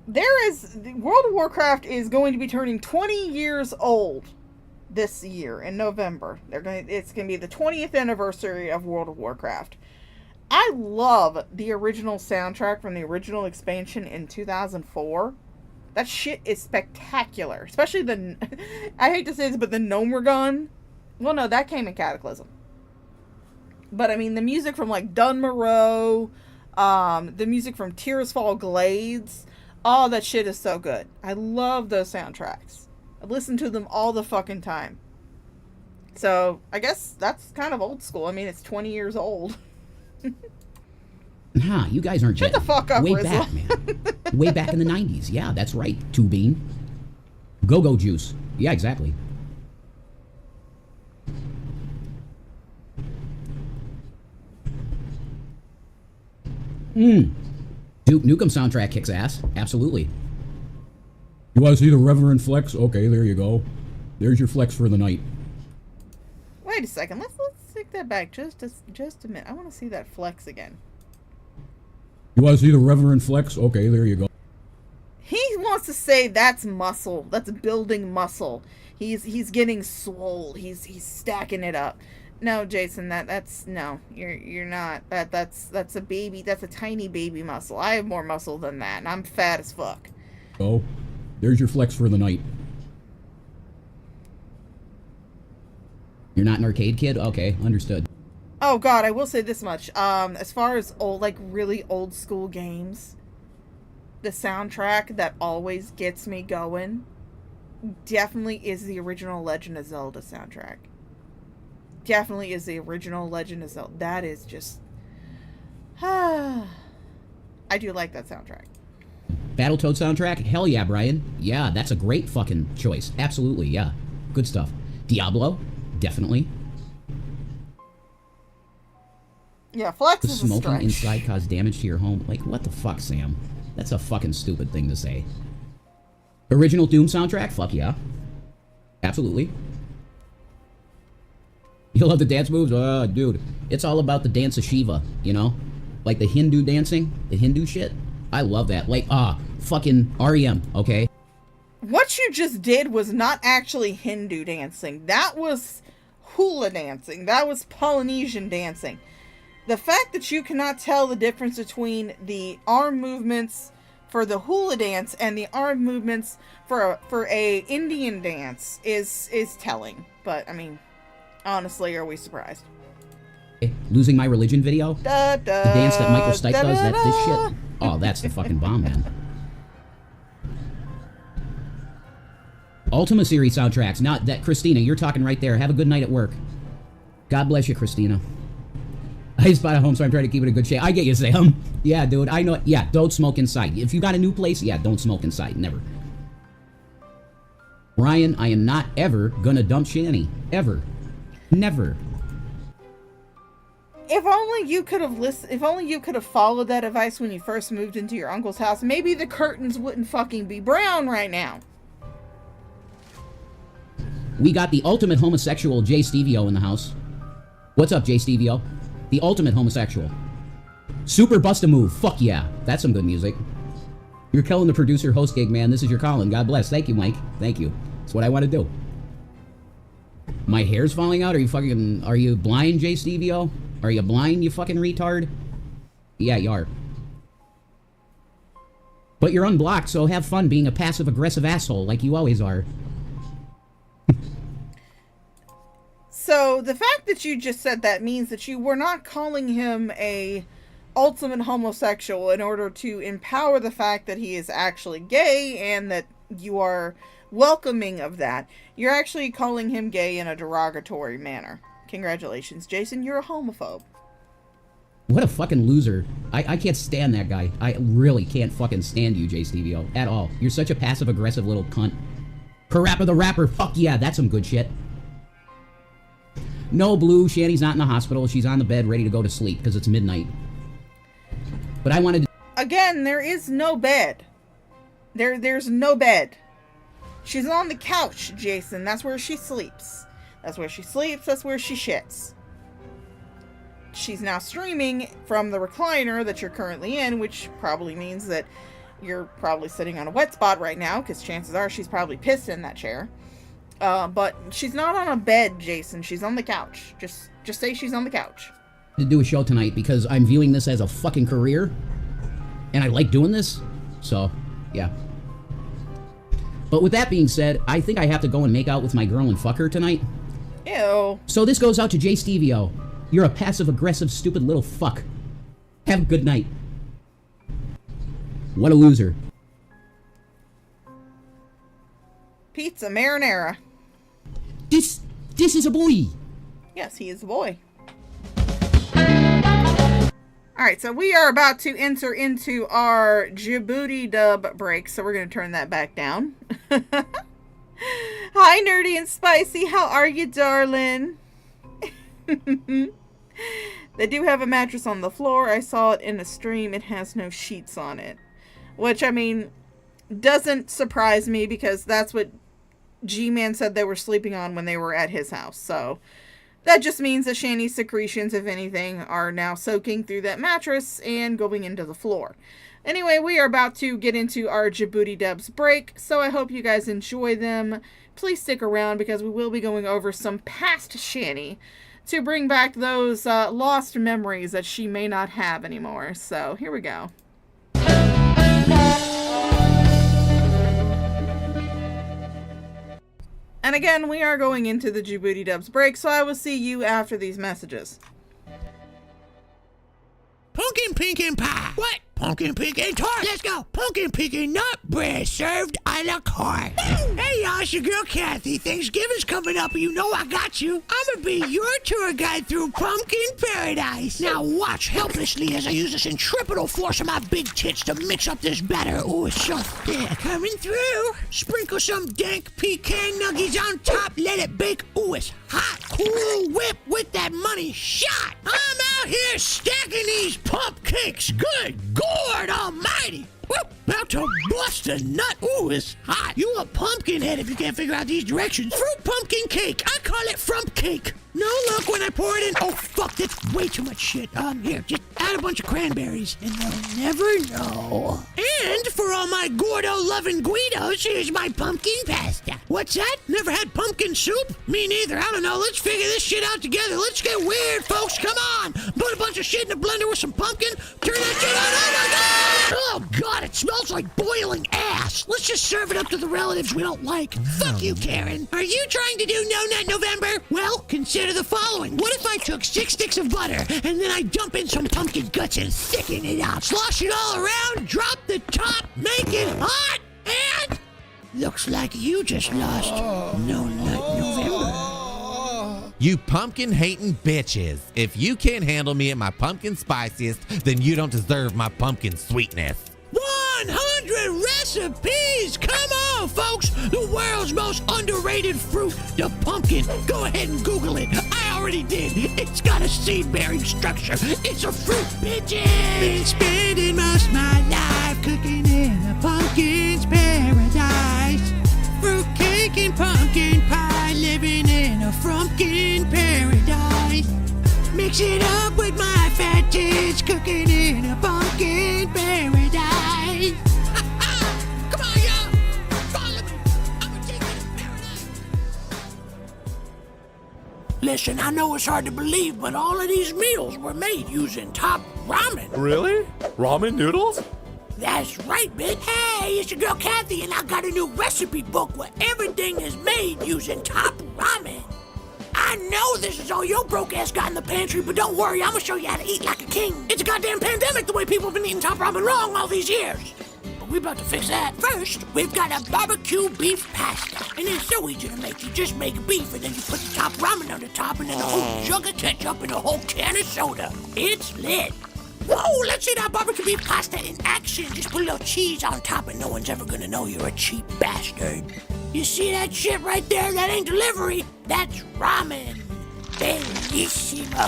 of Warcraft is going to be turning 20 years old this year in November. It's going to be the 20th anniversary of World of Warcraft. I love the original soundtrack from the original expansion in 2004. That shit is spectacular. Especially I hate to say this, but the Gnomergon. Well, no, that came in Cataclysm. But, I mean, the music from, like, Dun Moreau, the music from Tears Fall Glades, all that shit is so good. I love those soundtracks. I listen to them all the fucking time. So, I guess that's kind of old school. I mean, it's 20 years old. Nah, you guys aren't Shut the fuck up, way Rizzle. back, man. Way back in the 90s. Yeah, that's right. Two Bean. Go-Go Juice. Yeah, exactly. Duke Nukem soundtrack kicks ass. Absolutely. You want to see the Reverend Flex? Okay, there you go. There's your flex for the night. Wait a second. Let's take that back just a minute. I want to see that flex again. You want to see the Reverend Flex? Okay, there you go. He wants to say that's muscle. That's building muscle. He's getting swole. He's stacking it up. No, Jason, that's no. You're not. That's a baby. That's a tiny baby muscle. I have more muscle than that, and I'm fat as fuck. Oh, there's your flex for the night. You're not an arcade kid? Okay, understood. Oh God, I will say this much. As far as really old school games, the soundtrack that always gets me going definitely is the original Legend of Zelda soundtrack. Definitely is the original Legend of Zelda. That is just... I do like that soundtrack. Battletoad soundtrack? Hell yeah, Brian. Yeah, that's a great fucking choice. Absolutely, yeah. Good stuff. Diablo? Definitely. Yeah, Flex The is a smoking stretch. inside caused damage to your home. Like, what the fuck, Sam? That's a fucking stupid thing to say. Original Doom soundtrack? Fuck yeah. Absolutely. You love the dance moves? Oh, dude. It's all about the dance of Shiva, you know? Like the Hindu dancing, the Hindu shit. I love that. Like, fucking REM, okay? What you just did was not actually Hindu dancing. That was hula dancing. That was Polynesian dancing. The fact that you cannot tell the difference between the arm movements for the hula dance and the arm movements for a Indian dance is telling. But, I mean... honestly, are we surprised? Losing My Religion video? The dance that Michael Stipe does, this shit. Oh, that's the fucking bomb, man. Ultima series soundtracks. Not that, Christina, you're talking right there. Have a good night at work. God bless you, Christina. I just bought a home, so I'm trying to keep it a good shape. I get you, Sam. Yeah, dude, I know. Yeah, don't smoke inside. If you got a new place, yeah, don't smoke inside. Never. Ryan, I am not ever gonna dump Shani. Ever. Never. If only you could have listened. If only you could have followed that advice when you first moved into your uncle's house. Maybe the curtains wouldn't fucking be brown right now. We got the ultimate homosexual Jay Stevio in the house. What's up, Jay Stevio? The ultimate homosexual. Super bust a move. Fuck yeah. That's some good music. You're killing the producer host gig, man. This is your calling. God bless. Thank you, Mike. Thank you. That's what I want to do. My hair's falling out? Are you blind, Jay Stevio? Are you blind, you fucking retard? Yeah, you are. But you're unblocked, so have fun being a passive-aggressive asshole like you always are. So, the fact that you just said that means that you were not calling him a ultimate homosexual in order to empower the fact that he is actually gay and that you are welcoming of that. You're actually calling him gay in a derogatory manner. Congratulations, Jason, you're a homophobe. What a fucking loser. I can't stand that guy. I really can't fucking stand you, Jay Stevio, at all. You're such a passive-aggressive little cunt. Parappa the Rapper, fuck yeah, that's some good shit. No, Blue, Shani's not in the hospital. She's on the bed ready to go to sleep because it's midnight. But I wanted to... Again, there is no bed. There's no bed. She's on the couch, Jason. That's where she sleeps. That's where she sleeps. That's where she shits. She's now streaming from the recliner that you're currently in, which probably means that you're probably sitting on a wet spot right now, because chances are she's probably pissed in that chair. But she's not on a bed, Jason. She's on the couch. Just say she's on the couch. To do a show tonight because I'm viewing this as a fucking career, and I like doing this. So, yeah. But with that being said, I think I have to go and make out with my girl and fuck her tonight. Ew. So this goes out to Jay Stevio. You're a passive-aggressive, stupid little fuck. Have a good night. What a loser. Pizza marinara. This is a boy. Yes, he is a boy. Alright, so we are about to enter into our Djibouti dub break, so we're going to turn that back down. Hi, Nerdy and Spicy. How are you, darling? They do have a mattress on the floor. I saw it in a stream. It has no sheets on it. Which, I mean, doesn't surprise me because that's what G-Man said they were sleeping on when they were at his house. So that just means that Shani's secretions, if anything, are now soaking through that mattress and going into the floor. Anyway, we are about to get into our Djibouti dubs break, so I hope you guys enjoy them. Please stick around because we will be going over some past Shani to bring back those lost memories that she may not have anymore. So here we go. And again, we are going into the Djibouti dubs break, so I will see you after these messages. Pumpkin pecan pie. What? Pumpkin pecan tart. Let's go. Pumpkin pecan nut bread served a la carte. Hey y'all, it's your girl Kathy. Thanksgiving's coming up and you know I got you. I'm gonna be your tour guide through pumpkin paradise. Now watch helplessly as I use this centripetal force of my big tits to mix up this batter. Oh, it's so thick. Coming through. Sprinkle some dank pecan nuggies on top. Let it bake. Oh, it's hot. Cool whip with that money shot. I'm out here stacking these pumpcakes. Good Lord almighty. Whoop, about to bust a nut. Ooh, it's hot. You a pumpkin head if you can't figure out these directions. Fruit pumpkin cake. I call it frump cake. No luck when I pour it in. Oh, fuck, that's way too much shit. Here, just add a bunch of cranberries, and they'll never know. And for all my Gordo-loving Guidos, here's my pumpkin pasta. What's that? Never had pumpkin soup? Me neither. I don't know. Let's figure this shit out together. Let's get weird, folks. Come on. Put a bunch of shit in a blender with some pumpkin. Turn that shit on. Oh, my God. Oh, God, it smells like boiling ass. Let's just serve it up to the relatives we don't like. Fuck you, Karen. Are you trying to do No Nut November? Well, consider the following. What if I took 6 sticks of butter and then I dump in some pumpkin guts and thicken it out, slosh it all around, drop the top, make it hot, and Looks like you just lost No Nut November. You pumpkin-hating bitches. If you can't handle me at my pumpkin spiciest, then you don't deserve my pumpkin sweetness. 100 recipes! Come on, folks! The world's most underrated fruit, the pumpkin. Go ahead and Google it. I already did. It's got a seed-bearing structure. It's a fruit, bitches! Been spending most of my life cooking in a pumpkin's paradise. Fruitcake and pumpkin pie, living in a frumpkin paradise. Mix it up with my fat tits, cooking in a pumpkin paradise. Come on, y'all. Follow me. I'm gonna take you to paradise. Listen, I know it's hard to believe, but all of these meals were made using top ramen. Really? Ramen noodles? That's right, bitch. Hey, it's your girl Kathy, and I got a new recipe book where everything is made using top ramen. I know this is all your broke ass got in the pantry, but don't worry, I'm gonna show you how to eat like a king. It's a goddamn pandemic the way people have been eating top ramen wrong all these years. But we're about to fix that. First, we've got a barbecue beef pasta. And it's so easy to make. You just make beef, and then you put the top ramen on the top, and then a whole jug of ketchup and a whole can of soda. It's lit. Whoa, let's see that barbecue beef pasta in action. Just put a little cheese on top and no one's ever gonna know you're a cheap bastard. You see that shit right there? That ain't delivery. That's ramen. Bellissimo.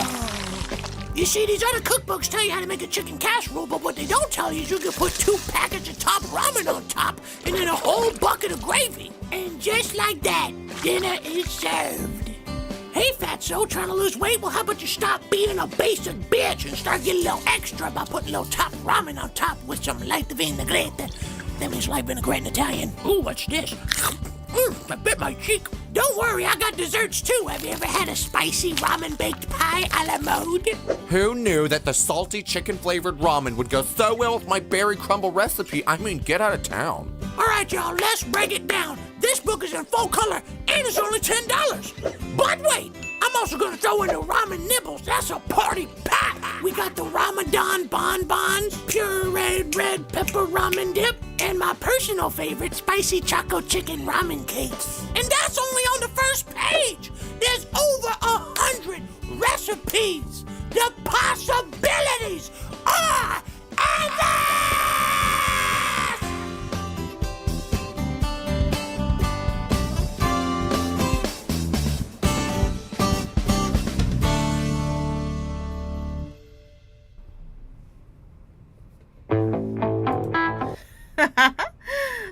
You see, these other cookbooks tell you how to make a chicken casserole, but what they don't tell you is you can put 2 packets of top ramen on top and then a whole bucket of gravy. And just like that, dinner is served. Hey, fatso, trying to lose weight? Well, how about you stop being a basic bitch and start getting a little extra by putting a little top ramen on top with some light vinaigrette. That means light vinaigrette in Italian. Ooh, what's this? I bit my cheek. Don't worry, I got desserts too. Have you ever had a spicy ramen baked pie a la mode? Who knew that the salty chicken-flavored ramen would go so well with my berry crumble recipe? I mean, get out of town. All right, y'all, let's break it down. This book is in full color, and it's only $10. But wait, I'm also gonna throw in the ramen nibbles. That's a party pack. We got the Ramadan bonbons, pureed red pepper ramen dip, and my personal favorite, spicy choco chicken ramen cakes. And that's only on the first page. There's over 100 recipes. The possibilities are endless.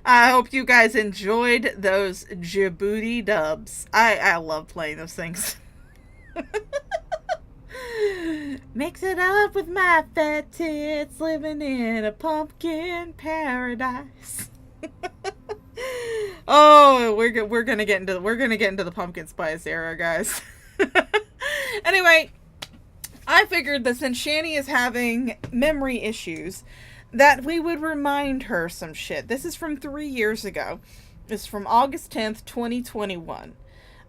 I hope you guys enjoyed those Djibouti dubs. I love playing those things. Mix it up with my fat tits, living in a pumpkin paradise. Oh, we're gonna get into the pumpkin spice era, guys. Anyway, I figured that since Shani is having memory issues, that we would remind her some shit. This is from 3 years ago. It's from August 10th, 2021.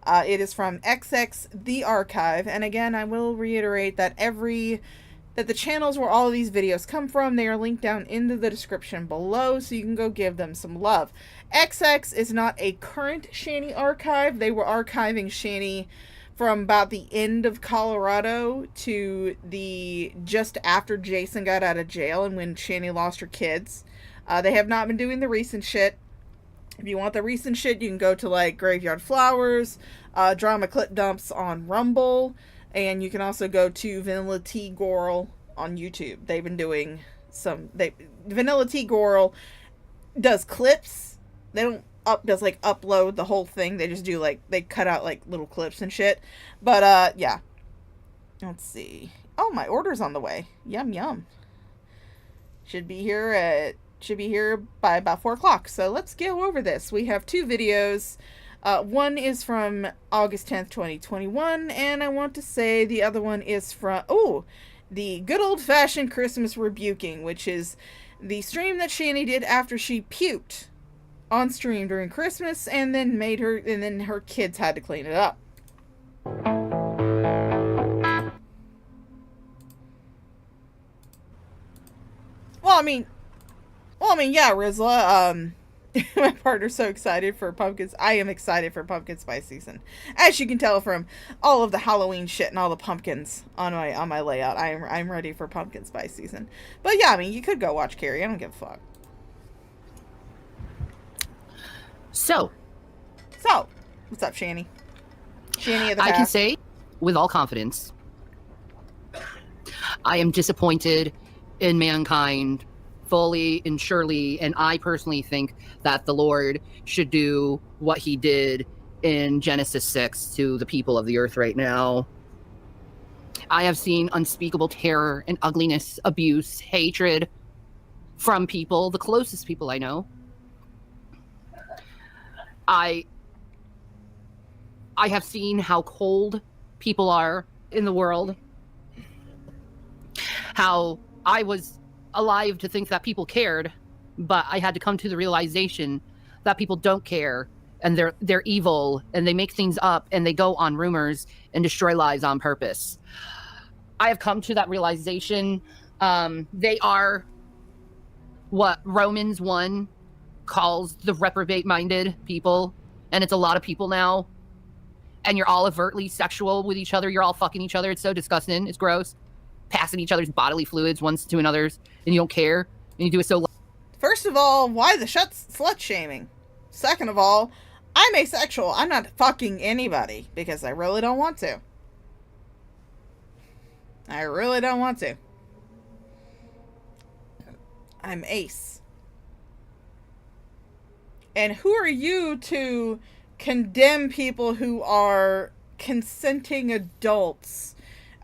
It is from XX The Archive. And again, I will reiterate that that the channels where all of these videos come from, they are linked down into the description below, so you can go give them some love. XX is not a current Shani archive. They were archiving Shani from about the end of Colorado to just after Jason got out of jail and when Shani lost her kids. They have not been doing the recent shit. If you want the recent shit, you can go to like Graveyard Flowers, Drama Clip Dumps on Rumble, and you can also go to Vanilla T Gorl on YouTube. They've been doing Vanilla T Gorl does clips. They don't upload the whole thing. They just do they cut out little clips and shit. But yeah. Let's see. Oh, my order's on the way. Yum yum. Should be here by about 4 o'clock. So let's go over this. We have 2 videos. One is from August 10th, 2021, and I want to say the other one is from the good old-fashioned Christmas rebuking, which is the stream that Shani did after she puked on stream during Christmas, and then her kids had to clean it up. Well, I mean, yeah, Rizla, My partner's so excited for pumpkins. I am excited for pumpkin spice season. As you can tell from all of the Halloween shit and all the pumpkins on my layout, I'm ready for pumpkin spice season. But yeah, I mean, you could go watch Carrie. I don't give a fuck. So, what's up, Shani? Shani of the I can past. say with all confidence, I am disappointed in mankind fully and surely, and I personally think that the Lord should do what he did in Genesis 6 to the people of the earth right now. I have seen unspeakable terror and ugliness, abuse, hatred from people, the closest people I know. I have seen how cold people are in the world. How I was alive to think that people cared, but I had to come to the realization that people don't care, and they're evil, and they make things up, and they go on rumors and destroy lives on purpose. I have come to that realization. They are what Romans 1 calls the reprobate-minded people, and it's a lot of people now. And you're all overtly sexual with each other. You're all fucking each other. It's so disgusting. It's gross. Passing each other's bodily fluids once to another's, and you don't care, and you do it so. First of all, why the slut shaming? Second of all, I'm asexual. I'm not fucking anybody because I really don't want to. I really don't want to. I'm ace. And who are you to condemn people who are consenting adults?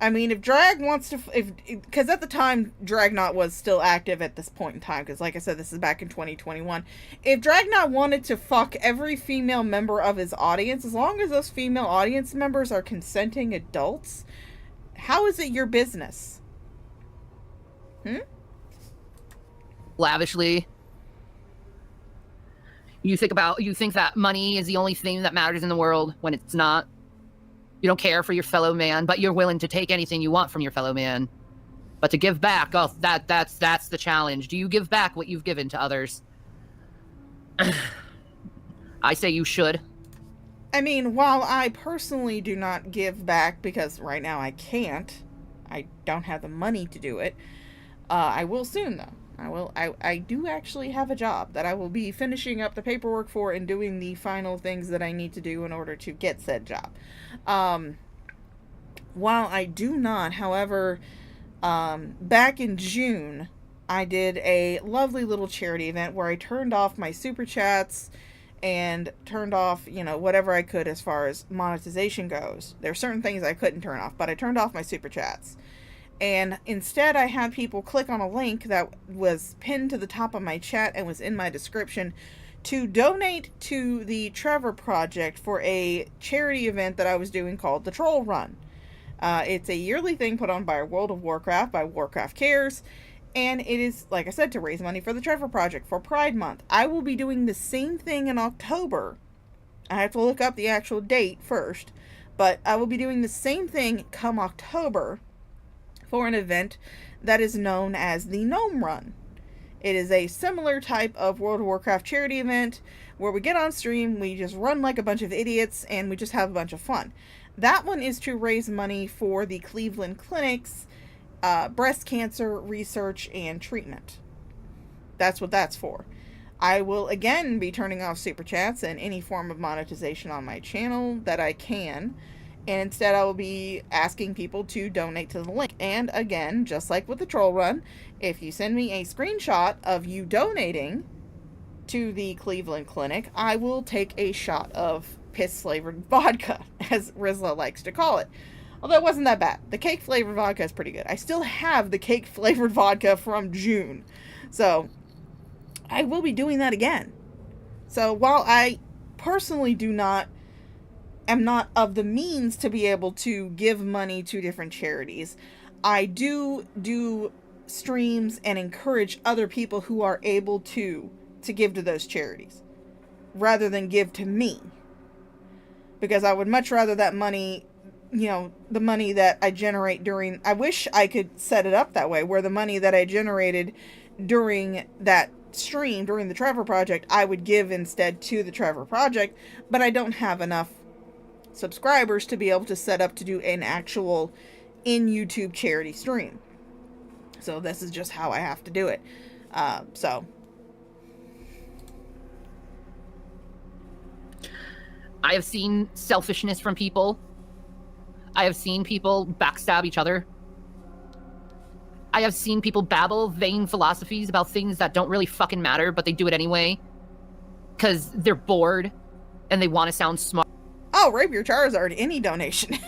I mean, if Drag wants to, because at the time, Dragnot was still active at this point in time, because like I said, this is back in 2021. If Dragnot wanted to fuck every female member of his audience, as long as those female audience members are consenting adults, how is it your business? Lavishly. You think that money is the only thing that matters in the world when it's not. You don't care for your fellow man, but you're willing to take anything you want from your fellow man. But to give back, that's the challenge. Do you give back what you've given to others? I say you should. I mean, while I personally do not give back because right now I can't, I don't have the money to do it, I will soon though. I do actually have a job that I will be finishing up the paperwork for and doing the final things that I need to do in order to get said job. While I do not, however, back in June, I did a lovely little charity event where I turned off my super chats and turned off, whatever I could as far as monetization goes. There are certain things I couldn't turn off, but I turned off my super chats. And instead, I had people click on a link that was pinned to the top of my chat and was in my description to donate to the Trevor Project for a charity event that I was doing called the Troll Run. It's a yearly thing put on by World of Warcraft, by Warcraft Cares, and it is, like I said, to raise money for the Trevor Project for Pride Month. I will be doing the same thing in October. I have to look up the actual date first, but I will be doing the same thing come October for an event that is known as the Gnome Run. It is a similar type of World of Warcraft charity event where we get on stream, we just run like a bunch of idiots, and we just have a bunch of fun. That one is to raise money for the Cleveland Clinic's breast cancer research and treatment. That's what that's for. I will again be turning off super chats and any form of monetization on my channel that I can. And instead I will be asking people to donate to the link. And again, just like with the Troll Run, if you send me a screenshot of you donating to the Cleveland Clinic, I will take a shot of piss-flavored vodka, as Rizla likes to call it. Although it wasn't that bad. The cake-flavored vodka is pretty good. I still have the cake-flavored vodka from June. So, I will be doing that again. So, while I personally am not of the means to be able to give money to different charities, I do streams and encourage other people who are able to give to those charities rather than give to me, because I would much rather that money, the money that I generate I wish I could set it up that way where the money that I generated during that stream during the Trevor Project, I would give instead to the Trevor Project, but I don't have enough subscribers to be able to set up to do an actual in YouTube charity stream. So this is just how I have to do it. So I have seen selfishness from people. I have seen people backstab each other. I have seen people babble vain philosophies about things that don't really fucking matter, but they do it anyway because they're bored and they want to sound smart. Oh, Rapier Charizard, any donation.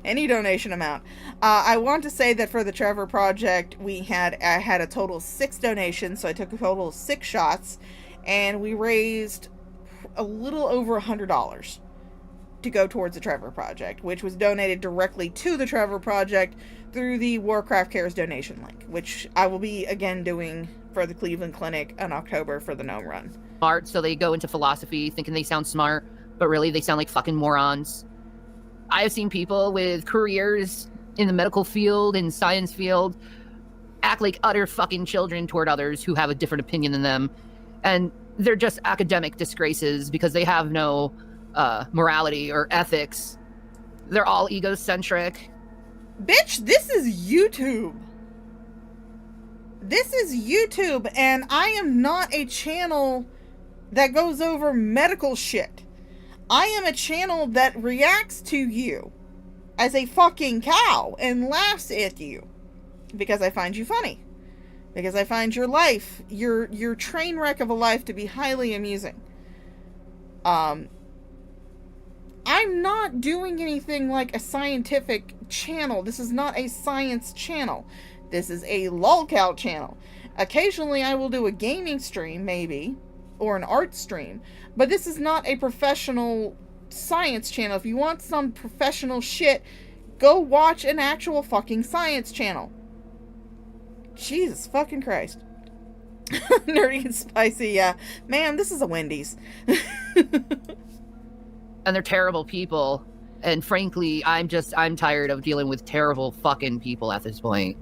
Any donation amount. I want to say that for the Trevor Project, I had a total of 6 donations, so I took a total of 6 shots, and we raised a little over $100 to go towards the Trevor Project, which was donated directly to the Trevor Project through the Warcraft Cares donation link, which I will be again doing for the Cleveland Clinic in October for the Gnome Run. Smart, so they go into philosophy thinking they sound smart, but really they sound like fucking morons. I have seen people with careers in the medical field and science field act like utter fucking children toward others who have a different opinion than them, and they're just academic disgraces because they have no morality or ethics. They're all egocentric. Bitch, this is YouTube. This is YouTube, and I am not a channel that goes over medical shit. I am a channel that reacts to you as a fucking cow and laughs at you because I find you funny. Because I find your life, your train wreck of a life, to be highly amusing. I'm not doing anything like a scientific channel. This is not a science channel. This is a lolcow channel. Occasionally I will do a gaming stream, maybe, or an art stream, but this is not a professional science channel. If you want some professional shit, go watch an actual fucking science channel. Jesus fucking Christ. Nerdy and spicy, yeah. Ma'am, this is a Wendy's. And they're terrible people. And frankly, I'm tired of dealing with terrible fucking people at this point.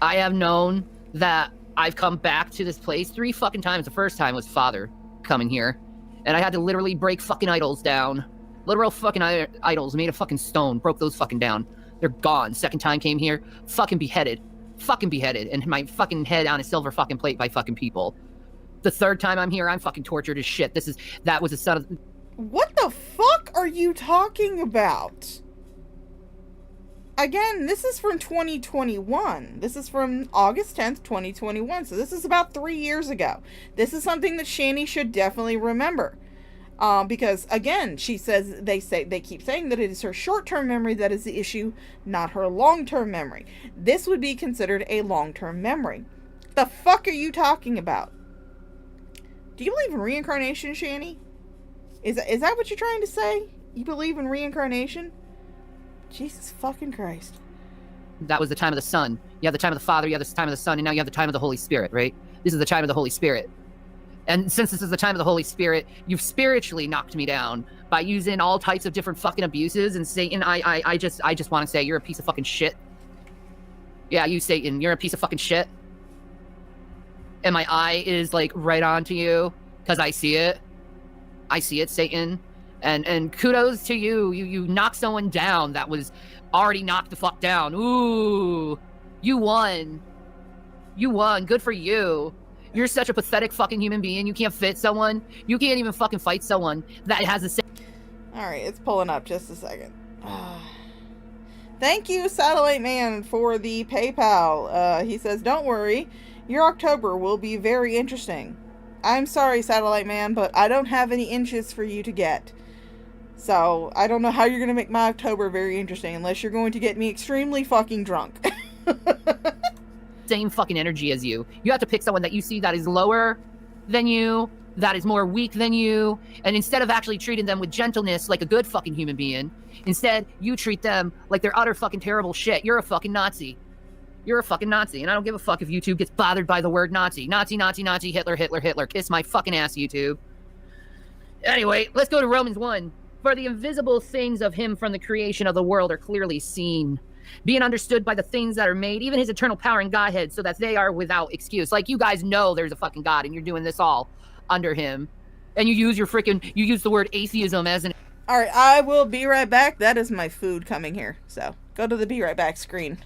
I have known that I've come back to this place 3 fucking times. The first time was Father coming here. And I had to literally break fucking idols down. Literal fucking idols made of fucking stone. Broke those fucking down. They're gone. Second time came here, fucking beheaded. Fucking beheaded. And my fucking head on a silver fucking plate by fucking people. The third time I'm here, I'm fucking tortured as shit. That was the son of... What the fuck are you talking about? Again, this is from 2021. This is from August 10th, 2021. So this is about 3 years ago. This is something that Shani should definitely remember. Because again, they keep saying that it is her short-term memory that is the issue, not her long-term memory. This would be considered a long-term memory. The fuck are you talking about? Do you believe in reincarnation, Shani? Is that what you're trying to say? You believe in reincarnation? Jesus fucking Christ. That was the time of the Son. You have the time of the Father, you have the time of the Son, and now you have the time of the Holy Spirit, right? This is the time of the Holy Spirit. And since this is the time of the Holy Spirit, you've spiritually knocked me down by using all types of different fucking abuses. And Satan, I just want to say you're a piece of fucking shit. Yeah, you Satan, you're a piece of fucking shit. And my eye is like right on to you because I see it. I see it, Satan. And kudos to you. You knocked someone down that was already knocked the fuck down. Ooh, you won. You won. Good for you. You're such a pathetic fucking human being. You can't fit someone. You can't even fucking fight someone that has the same... Alright, it's pulling up. Just a second. Thank you, Satellite Man, for the PayPal. He says, don't worry. Your October will be very interesting. I'm sorry, Satellite Man, but I don't have any inches for you to get. So, I don't know how you're going to make my October very interesting unless you're going to get me extremely fucking drunk. Same fucking energy as you. You have to pick someone that you see that is lower than you, that is more weak than you, and instead of actually treating them with gentleness like a good fucking human being, instead you treat them like they're utter fucking terrible shit. You're a fucking Nazi. You're a fucking Nazi, and I don't give a fuck if YouTube gets bothered by the word Nazi. Nazi, Nazi, Nazi, Hitler, Hitler, Hitler. Kiss my fucking ass, YouTube. Anyway, let's go to Romans 1. For the invisible things of him from the creation of the world are clearly seen, being understood by the things that are made, even his eternal power and Godhead, so that they are without excuse. Like, you guys know there's a fucking God, and you're doing this all under him. And you use the word atheism as an... All right, I will be right back. That is my food coming here. So go to the be right back screen.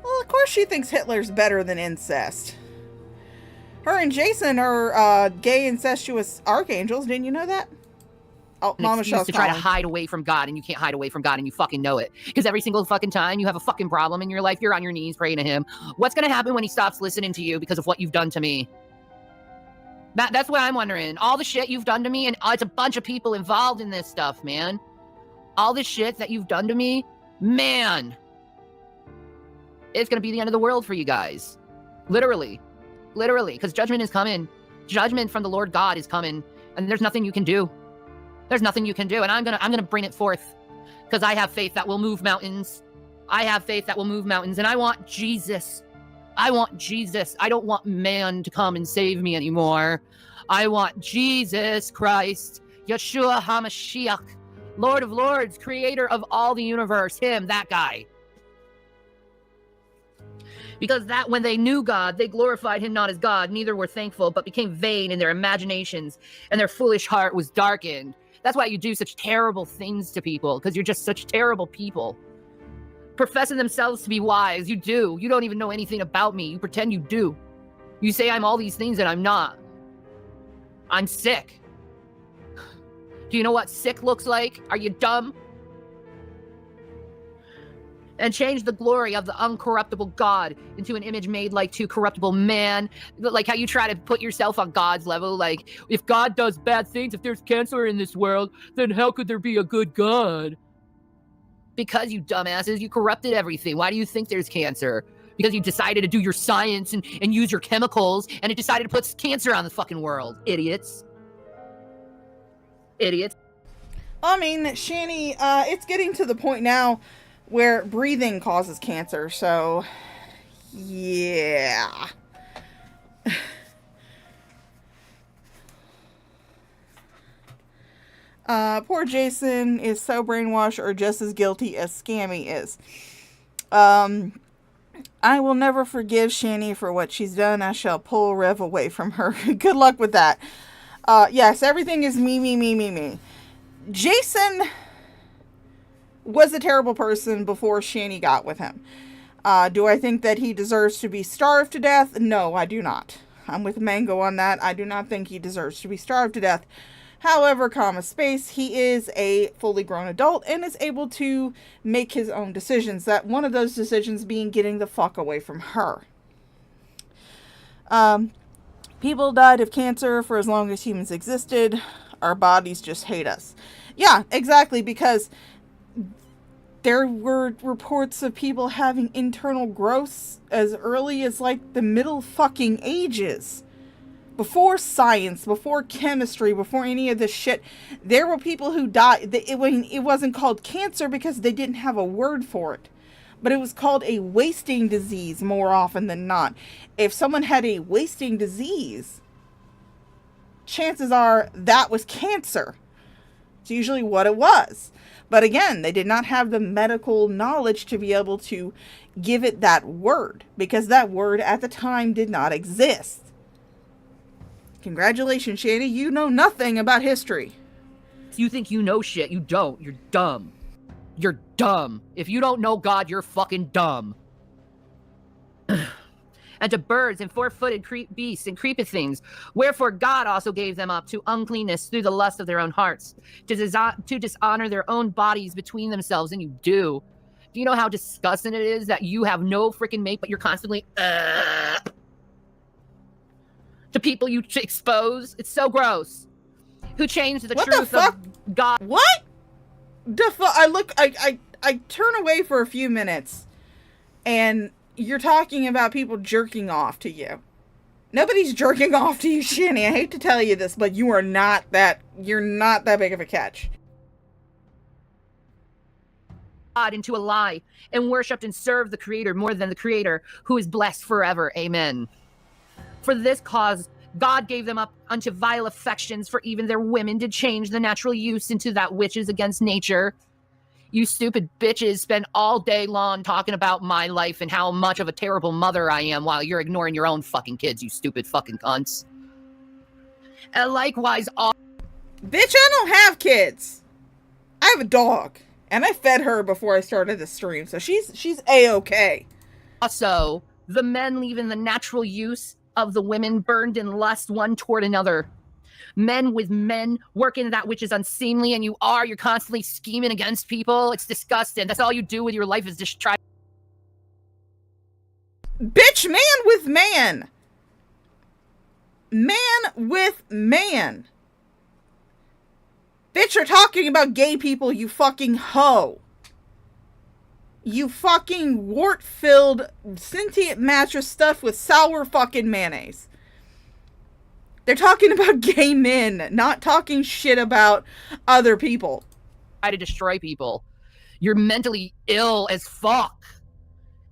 Well, of course she thinks Hitler's better than incest. Her and Jason are gay incestuous archangels. Didn't you know that? Oh, Mama Shaw's to try to calling. hide away from God, and you can't hide away from God, and you fucking know it. Because every single fucking time you have a fucking problem in your life, you're on your knees praying to him. What's going to happen when he stops listening to you because of what you've done to me? That's what I'm wondering. All the shit you've done to me, and it's a bunch of people involved in this stuff, man. All the shit that you've done to me, man. It's going to be the end of the world for you guys. Literally. Literally. Because judgment is coming. Judgment from the Lord God is coming. And there's nothing you can do. There's nothing you can do. And I'm gonna bring it forth. Because I have faith that will move mountains. I have faith that will move mountains. And I want Jesus. I want Jesus. I don't want man to come and save me anymore. I want Jesus Christ. Yeshua HaMashiach. Lord of Lords. Creator of all the universe. Him. That guy. Because that when they knew God, they glorified him not as God, neither were thankful, but became vain in their imaginations, and their foolish heart was darkened. That's why you do such terrible things to people, because you're just such terrible people. Professing themselves to be wise, you do. You don't even know anything about me. You pretend you do. You say I'm all these things and I'm not. I'm sick. Do you know what sick looks like? Are you dumb? And change the glory of the uncorruptible God into an image made like to corruptible man. Like how you try to put yourself on God's level. Like, if God does bad things, if there's cancer in this world, then how could there be a good God? Because, you dumbasses, you corrupted everything. Why do you think there's cancer? Because you decided to do your science and use your chemicals, and it decided to put cancer on the fucking world. Idiots. Idiots. I mean, Shani, it's getting to the point now where breathing causes cancer, so yeah. Poor Jason is so brainwashed or just as guilty as Scammy is. I will never forgive Shani for what she's done. I shall pull Rev away from her. Good luck with that. Yes, everything is me. Jason was a terrible person before Shani got with him. Do I think that he deserves to be starved to death? No, I do not. I'm with Mango on that. I do not think he deserves to be starved to death. However, he is a fully grown adult and is able to make his own decisions. That one of those decisions being getting the fuck away from her. People died of cancer for as long as humans existed. Our bodies just hate us. Yeah, exactly, because there were reports of people having internal growths as early as like the middle fucking ages. Before science, before chemistry, before any of this shit, there were people who died. It wasn't called cancer because they didn't have a word for it. But it was called a wasting disease more often than not. If someone had a wasting disease, chances are that was cancer. It's usually what it was. But again, they did not have the medical knowledge to be able to give it that word, because that word at the time did not exist. Congratulations, Shani. You know nothing about history. You think you know shit. You don't. You're dumb. You're dumb. If you don't know God, you're fucking dumb. and to birds and four-footed beasts and creeping things. Wherefore God also gave them up to uncleanness through the lust of their own hearts, to dishonor their own bodies between themselves, and you do. Do you know how disgusting it is that you have no freaking mate, but you're constantly to people you expose? It's so gross. Who changed the truth of God? What? I turn away for a few minutes, and you're talking about people jerking off to you. Nobody's jerking off to you, Shanny. I hate to tell you this, but you're not that big of a catch. God into a lie and worshipped and served the Creator more than the Creator, who is blessed forever. Amen. For this cause God gave them up unto vile affections, for even their women did change the natural use into that which is against nature. You stupid bitches spend all day long talking about my life and how much of a terrible mother I am while you're ignoring your own fucking kids, you stupid fucking cunts. And likewise all... Bitch, I don't have kids. I have a dog. And I fed her before I started the stream, so she's A-okay. Also, the men leaving the natural use of the women burned in lust one toward another. Men with men working that which is unseemly, and you're constantly scheming against people. It's disgusting. That's all you do with your life is just try. Bitch, man with man. Man with man. Bitch, you're talking about gay people, you fucking hoe. You fucking wart-filled sentient mattress stuffed with sour fucking mayonnaise. They're talking about gay men, not talking shit about other people. Try to destroy people. You're mentally ill as fuck.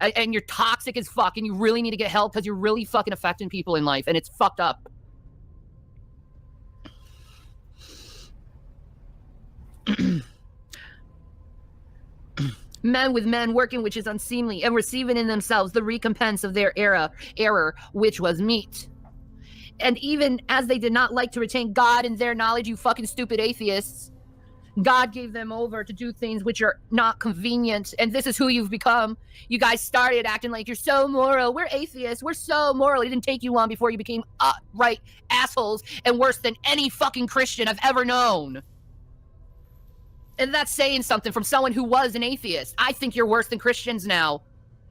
And you're toxic as fuck, and you really need to get help because you're really fucking affecting people in life, and it's fucked up. Men with men working which is unseemly, and receiving in themselves the recompense of their error, which was meat. And even as they did not like to retain God in their knowledge, you fucking stupid atheists, God gave them over to do things which are not convenient. And this is who you've become. You guys started acting like you're so moral. We're atheists. We're so moral. It didn't take you long before you became upright assholes and worse than any fucking Christian I've ever known. And that's saying something from someone who was an atheist. I think you're worse than Christians now.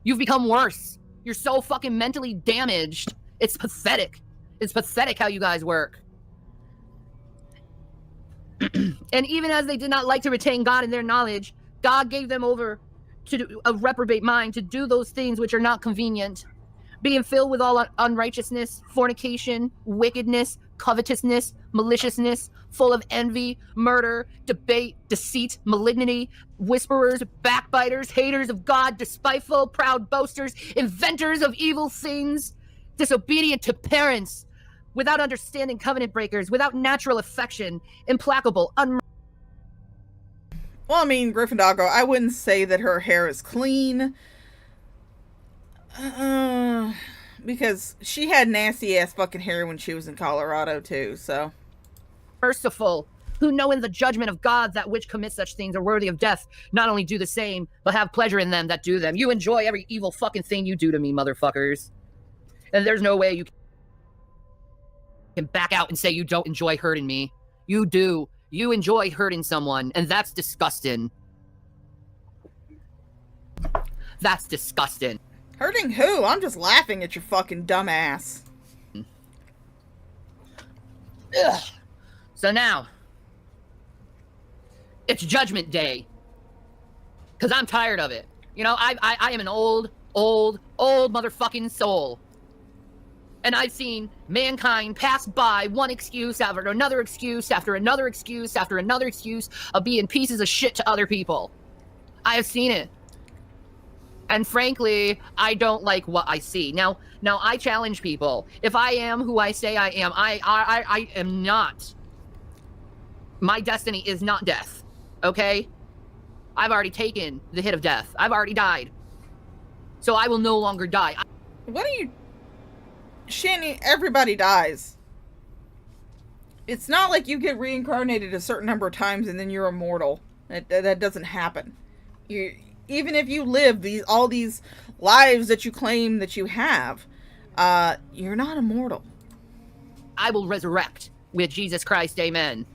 You've become worse. You're so fucking mentally damaged. It's pathetic. It's pathetic how you guys work. And even as they did not like to retain God in their knowledge, God gave them over to a reprobate mind to do those things which are not convenient, being filled with all unrighteousness, fornication, wickedness, covetousness, maliciousness, full of envy, murder, debate, deceit, malignity, whisperers, backbiters, haters of God, despiteful, proud boasters, inventors of evil things, disobedient to parents, without understanding, covenant breakers, without natural affection, implacable, Well, I mean, Gryffindor, I wouldn't say that her hair is clean. Because she had nasty ass fucking hair when she was in Colorado too, so. Merciful, who know in the judgment of God that which commit such things are worthy of death, not only do the same, but have pleasure in them that do them. You enjoy every evil fucking thing you do to me, motherfuckers. And there's no way you can back out and say you don't enjoy hurting me. You do. You enjoy hurting someone, and that's disgusting. That's disgusting. Hurting who? I'm just laughing at your fucking dumb ass. Ugh. So now, it's Judgment Day. Because I'm tired of it. You know, I am an old motherfucking soul. And I've seen mankind pass by one excuse after another excuse after another excuse after another excuse of being pieces of shit to other people. I have seen it. And frankly, I don't like what I see. Now I challenge people. If I am who I say I am, I am not. My destiny is not death. Okay? I've already taken the hit of death. I've already died. So I will no longer die. What are you... Shanny, everybody dies. It's not like you get reincarnated a certain number of times and then you're immortal. That doesn't happen. Even if you live all these lives that you claim that you have, You're not immortal. I will resurrect with Jesus Christ, amen.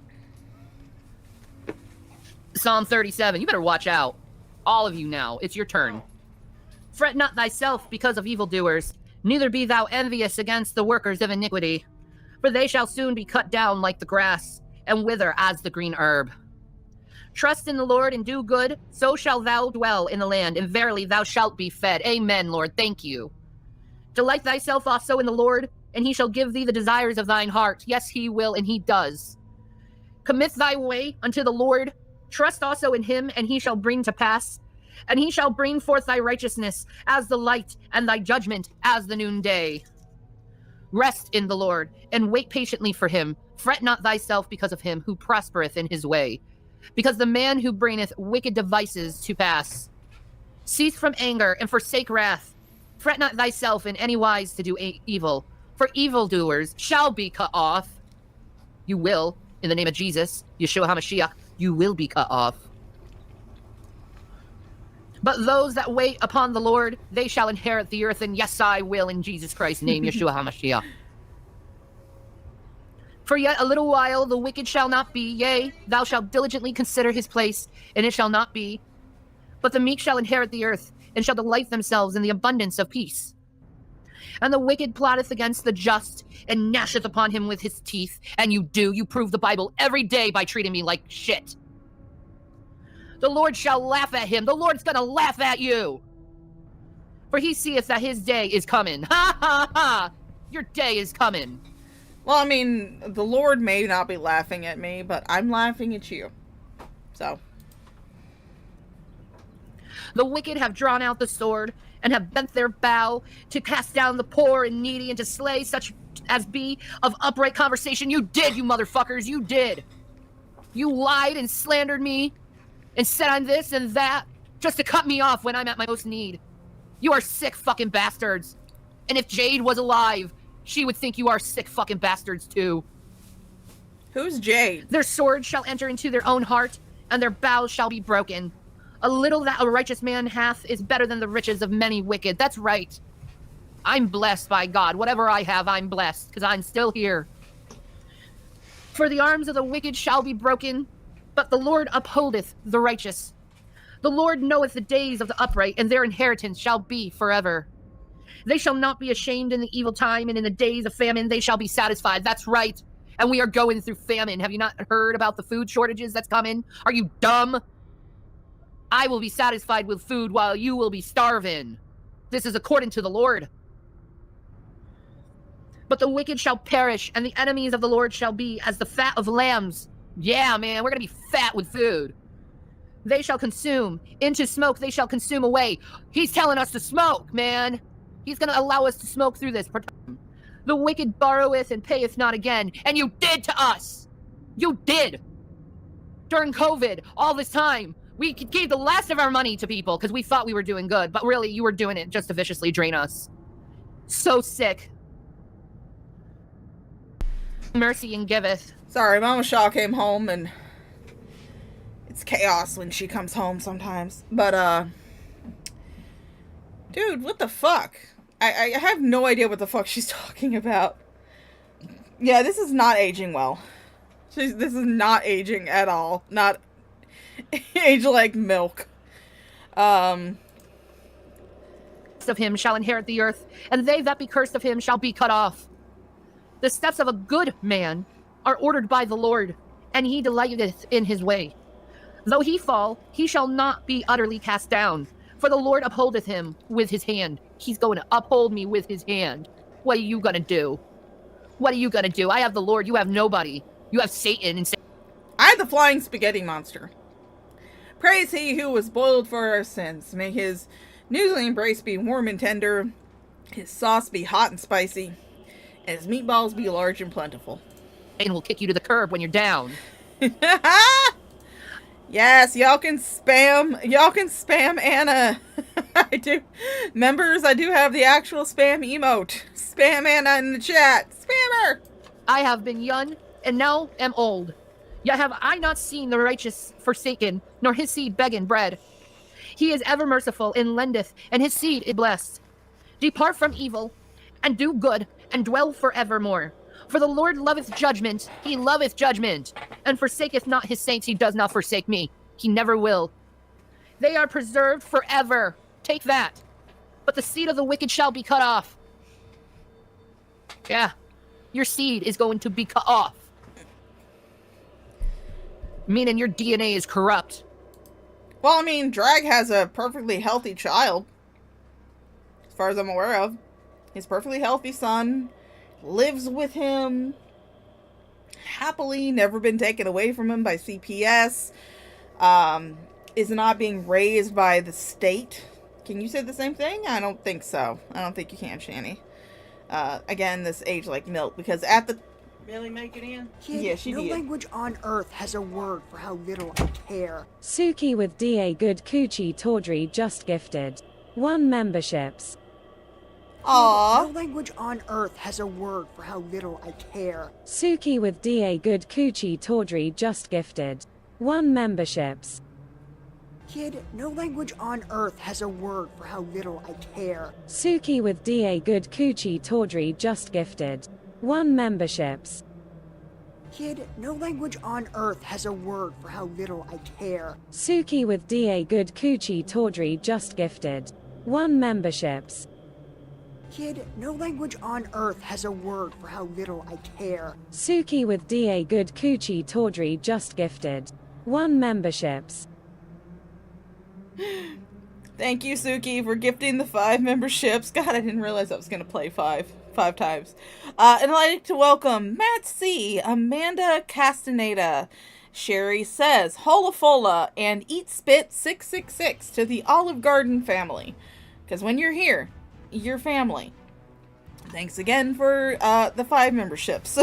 Psalm 37, you better watch out. All of you now, it's your turn. Fret not thyself because of evildoers, neither be thou envious against the workers of iniquity. For they shall soon be cut down like the grass, and wither as the green herb. Trust in the Lord and do good, so shall thou dwell in the land, and verily thou shalt be fed. Amen, Lord, thank you. Delight thyself also in the Lord, and he shall give thee the desires of thine heart. Yes, he will, and he does. Commit thy way unto the Lord, trust also in him, and he shall bring to pass. And he shall bring forth thy righteousness as the light, and thy judgment as the noonday. Rest in the Lord, and wait patiently for him. Fret not thyself because of him who prospereth in his way, because the man who bringeth wicked devices to pass. Cease from anger, and forsake wrath. Fret not thyself in any wise to do evil, for evildoers shall be cut off. You will, in the name of Jesus, Yeshua HaMashiach, you will be cut off. But those that wait upon the Lord, they shall inherit the earth, and yes, I will, in Jesus Christ's name, Yeshua HaMashiach. For yet a little while the wicked shall not be, yea, thou shalt diligently consider his place, and it shall not be. But the meek shall inherit the earth, and shall delight themselves in the abundance of peace. And the wicked plotteth against the just, and gnasheth upon him with his teeth. And you prove the Bible every day by treating me like shit. The Lord shall laugh at him. The Lord's gonna laugh at you. For he seeth that his day is coming. Ha ha ha! Your day is coming. Well, I mean, the Lord may not be laughing at me, but I'm laughing at you. So. The wicked have drawn out the sword, and have bent their bow to cast down the poor and needy, and to slay such as be of upright conversation. You did, you motherfuckers, you did. You lied and slandered me, and said I'm this and that, just to cut me off when I'm at my most need. You are sick fucking bastards. And if Jade was alive, she would think you are sick fucking bastards too. Who's Jade? Their swords shall enter into their own heart, and their bows shall be broken. A little that a righteous man hath is better than the riches of many wicked. That's right. I'm blessed by God. Whatever I have, I'm blessed, because I'm still here. For the arms of the wicked shall be broken, but the Lord upholdeth the righteous. The Lord knoweth the days of the upright, and their inheritance shall be forever. They shall not be ashamed in the evil time, and in the days of famine they shall be satisfied. That's right. And we are going through famine. Have you not heard about the food shortages that's coming? Are you dumb? I will be satisfied with food while you will be starving. This is according to the Lord. But the wicked shall perish, and the enemies of the Lord shall be as the fat of lambs. Yeah, man, we're going to be fat with food. They shall consume. Into smoke they shall consume away. He's telling us to smoke, man. He's going to allow us to smoke through this. The wicked borroweth and payeth not again. And you did to us. You did. During COVID, all this time, we gave the last of our money to people because we thought we were doing good. But really, you were doing it just to viciously drain us. So sick. Mercy and giveth. Sorry, Mama Shaw came home and it's chaos when she comes home sometimes. But, dude, what the fuck? I have no idea what the fuck she's talking about. Yeah, this is not aging well. This is not aging at all. Not age like milk. Of him shall inherit the earth, and they that be cursed of him shall be cut off. The steps of a good man are ordered by the Lord, and he delighteth in his way. Though he fall, he shall not be utterly cast down, for the Lord upholdeth him with his hand. He's going to uphold me with his hand. What are you going to do? What are you going to do? I have the Lord. You have nobody. You have Satan. And I have the flying spaghetti monster. Praise he who was boiled for our sins. May his noodling embrace be warm and tender, his sauce be hot and spicy, and his meatballs be large and plentiful. And will kick you to the curb when you're down. Yes, y'all can spam Anna. I do. Members, I do have the actual spam emote. Spam Anna in the chat. Spam her! I have been young, and now am old. Yet have I not seen the righteous forsaken, nor his seed begging bread. He is ever merciful, and lendeth, and his seed is blessed. Depart from evil, and do good, and dwell forevermore. For the Lord loveth judgment, he loveth judgment, and forsaketh not his saints, he does not forsake me. He never will. They are preserved forever. Take that. But the seed of the wicked shall be cut off. Yeah, your seed is going to be cut off. Meaning your DNA is corrupt. Well, I mean, Drag has a perfectly healthy child. As far as I'm aware of. His perfectly healthy son lives with him happily, never been taken away from him by CPS, is not being raised by the state. Can you say the same thing? I don't think so. I don't think you can, Shani. Again, this age like milk, because at the... Really make it in? Kid, yeah, she no did. language on earth has a word for how little I care. Suki with DA Good Coochie Tawdry just gifted 1 memberships. Aww. No language on earth has a word for how little I care. Suki with DA Good Coochie Tawdry just gifted 1 memberships. Kid, no language on earth has a word for how little I care. Suki with DA Good Coochie Tawdry just gifted 1 memberships. Kid, no language on earth has a word for how little I care. Suki with DA Good Coochie Tawdry just gifted 1 memberships. Kid, no language on earth has a word for how little I care. Suki with DA Good Coochie Tawdry just gifted 1 memberships. Thank you, Suki, for gifting the 5 memberships. God, I didn't realize I was going to play five times. And I'd like to welcome Matt C., Amanda Castaneda, Sherry Says, Hola Fola, and Eat Spit 666 to the Olive Garden family. Because when you're here, you're family. Thanks again for the 5 memberships.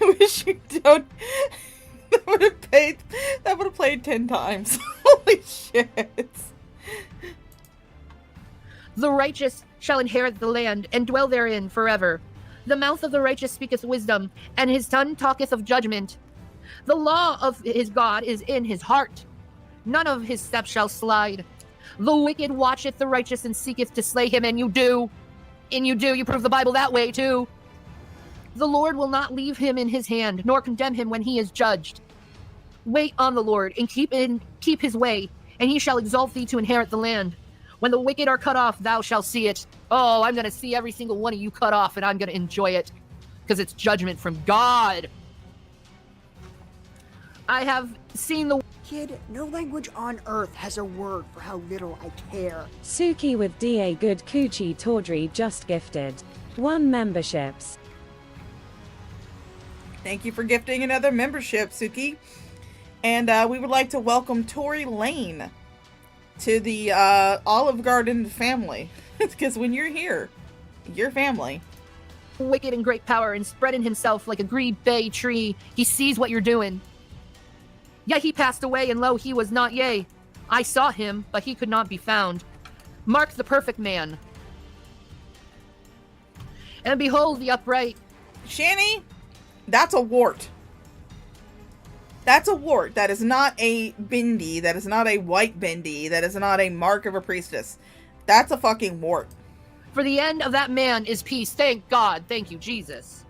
Wish you don't... That would have played 10 times. Holy shit. The righteous shall inherit the land, and dwell therein forever. The mouth of the righteous speaketh wisdom, and his tongue talketh of judgment. The law of his God is in his heart. None of his steps shall slide. The wicked watcheth the righteous, and seeketh to slay him, and you do. And you do. You prove the Bible that way, too. The Lord will not leave him in his hand, nor condemn him when he is judged. Wait on the Lord, and keep his way, and he shall exalt thee to inherit the land. When the wicked are cut off, thou shalt see it. Oh, I'm going to see every single one of you cut off, and I'm going to enjoy it, because it's judgment from God. I have seen the... Kid, no language on earth has a word for how little I care. Suki with DA Good Coochie Tawdry just gifted 1 memberships. Thank you for gifting another membership, Suki. And we would like to welcome Tori Lane to the Olive Garden family. Because when you're here, you're family. Wicked and great power, and spreading himself like a green bay tree. He sees what you're doing. Yet he passed away, and lo, he was not, yea. I saw him, but he could not be found. Mark the perfect man. And behold the upright. Shani, that's a wart. That's a wart. That is not a bindi. That is not a white bindi. That is not a mark of a priestess. That's a fucking wart. For the end of that man is peace. Thank God. Thank you, Jesus.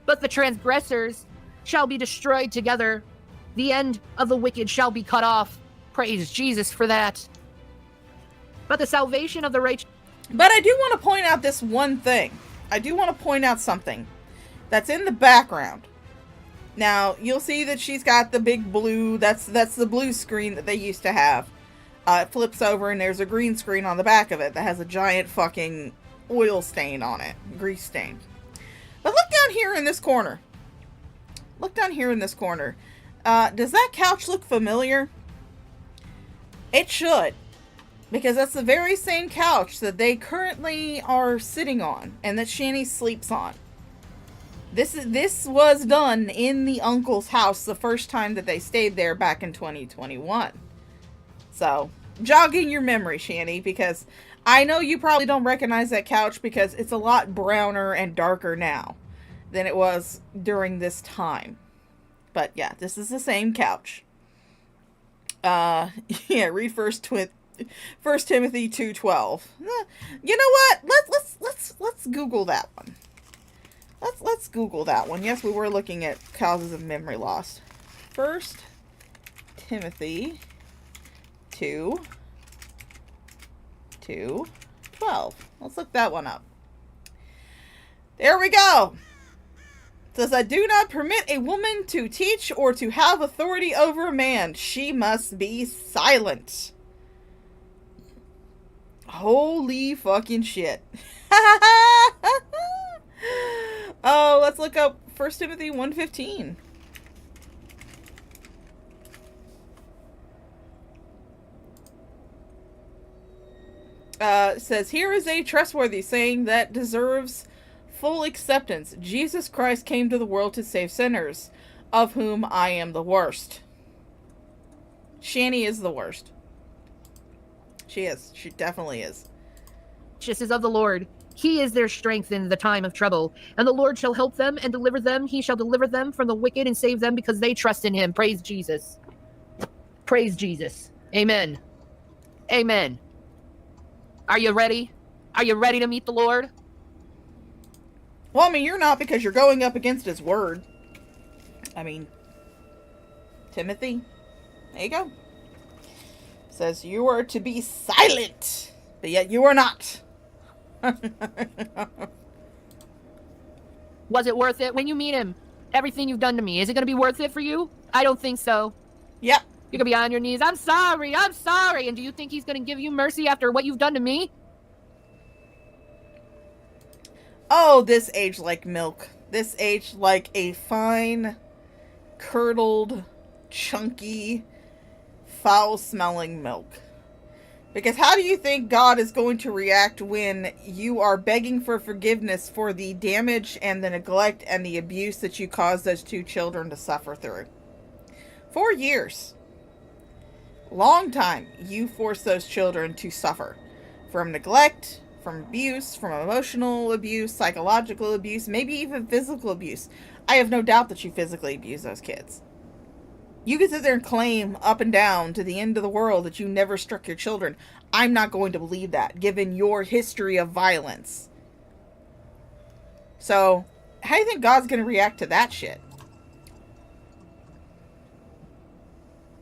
But the transgressors shall be destroyed together. The end of the wicked shall be cut off. Praise Jesus for that. But the salvation of the righteous... But I do want to point out this one thing. I do want to point out something that's in the background. Now, you'll see that she's got the big blue, that's the blue screen that they used to have. It flips over and there's a green screen on the back of it that has a giant fucking oil stain on it. Grease stain. But look down here in this corner. Look down here in this corner. Does that couch look familiar? It should. Because that's the very same couch that they currently are sitting on and that Shani sleeps on. This was done in the uncle's house the first time that they stayed there back in 2021. So, jogging your memory, Shani, because I know you probably don't recognize that couch because it's a lot browner and darker now than it was during this time. But yeah, this is the same couch. Yeah, read first 1 Timothy 2:12. You know what? Let's Google that one. Let's Google that one. Yes, we were looking at causes of memory loss. 1 Timothy 2:12. Let's look that one up. There we go. It says, I do not permit a woman to teach or to have authority over a man. She must be silent. Holy fucking shit. Oh, let's look up 1 Timothy 1:15. It says, here is a trustworthy saying that deserves full acceptance. Jesus Christ came to the world to save sinners, of whom I am the worst. Shani is the worst. She is. She definitely is. This is of the Lord. He is their strength in the time of trouble. And the Lord shall help them and deliver them. He shall deliver them from the wicked and save them because they trust in him. Praise Jesus. Praise Jesus. Amen. Amen. Are you ready? Are you ready to meet the Lord? Well, I mean, you're not, because you're going up against his word. I mean, Timothy, there you go. Says you are to be silent, but yet you are not. Was it worth it when you meet him? Everything you've done to me, is it going to be worth it for you? I don't think so. Yep. You're going to be on your knees. I'm sorry. I'm sorry. And do you think he's going to give you mercy after what you've done to me? Oh, this aged like milk. This aged like a fine, curdled, chunky, foul-smelling milk. Because how do you think God is going to react when you are begging for forgiveness for the damage and the neglect and the abuse that you caused those two children to suffer through? 4 years. Long time you forced those children to suffer from neglect, from abuse, from emotional abuse, psychological abuse, maybe even physical abuse. I have no doubt that you physically abuse those kids. You can sit there and claim up and down to the end of the world that you never struck your children. I'm not going to believe that, given your history of violence. So, how do you think God's going to react to that shit?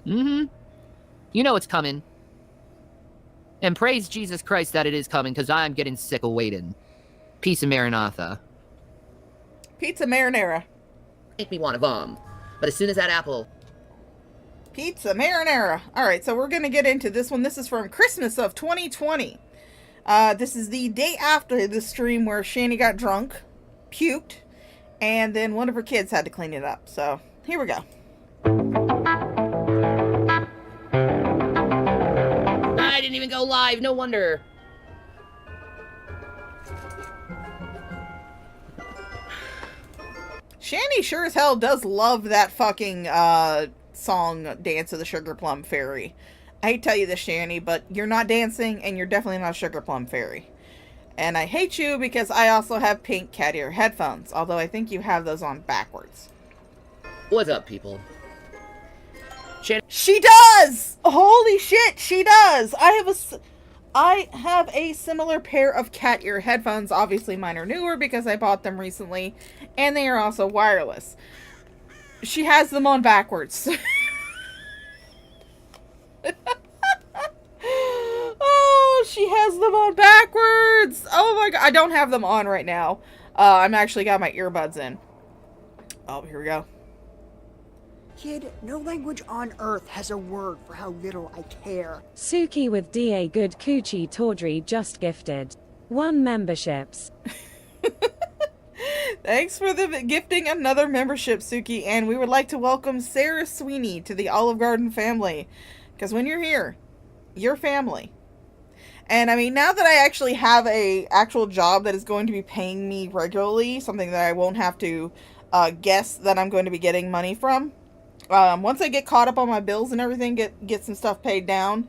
Mm-hmm. You know it's coming. And praise Jesus Christ that it is coming, because I'm getting sick of waiting. Peace and Maranatha. Pizza marinara. Make me want to vom. But as soon as that apple... Pizza marinara. Alright, so we're going to get into this one. This is from Christmas of 2020. This is the day after the stream where Shani got drunk, puked, and then one of her kids had to clean it up. So, here we go. I didn't even go live, no wonder. Shani sure as hell does love that fucking song, Dance of the Sugar Plum Fairy. I hate to tell you this, Shani, but you're not dancing and you're definitely not a Sugar Plum Fairy. And I hate you because I also have pink cat ear headphones, although I think you have those on backwards. What's up, people? She does! Holy shit, she does! I have a similar pair of cat ear headphones. Obviously mine are newer because I bought them recently, and they are also wireless. She has them on backwards. Oh, she has them on backwards! Oh my god, I don't have them on right now. I'm actually got my earbuds in. Oh, here we go. Kid, no language on earth has a word for how little I care. Suki with DA Good Coochie Tawdry just gifted 1 memberships. Thanks for the gifting another membership, Suki, and we would like to welcome Sarah Sweeney to the Olive Garden family. Because when you're here, you're family. And I mean, now that I actually have a actual job that is going to be paying me regularly, something that I won't have to guess that I'm going to be getting money from, once I get caught up on my bills and everything, get some stuff paid down,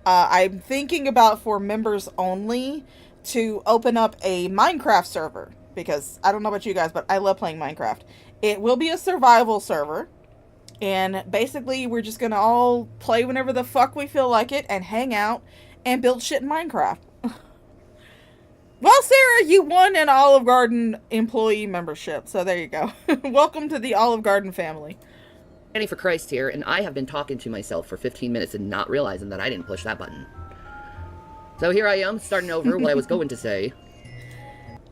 I'm thinking about, for members only, to open up a Minecraft server. Because, I don't know about you guys, but I love playing Minecraft. It will be a survival server. And basically, we're just going to all play whenever the fuck we feel like it and hang out and build shit in Minecraft. Well, Sarah, you won an Olive Garden employee membership, so there you go. Welcome to the Olive Garden family. Annie for Christ here, and I have been talking to myself for 15 minutes and not realizing that I didn't push that button. So here I am, starting over what I was going to say.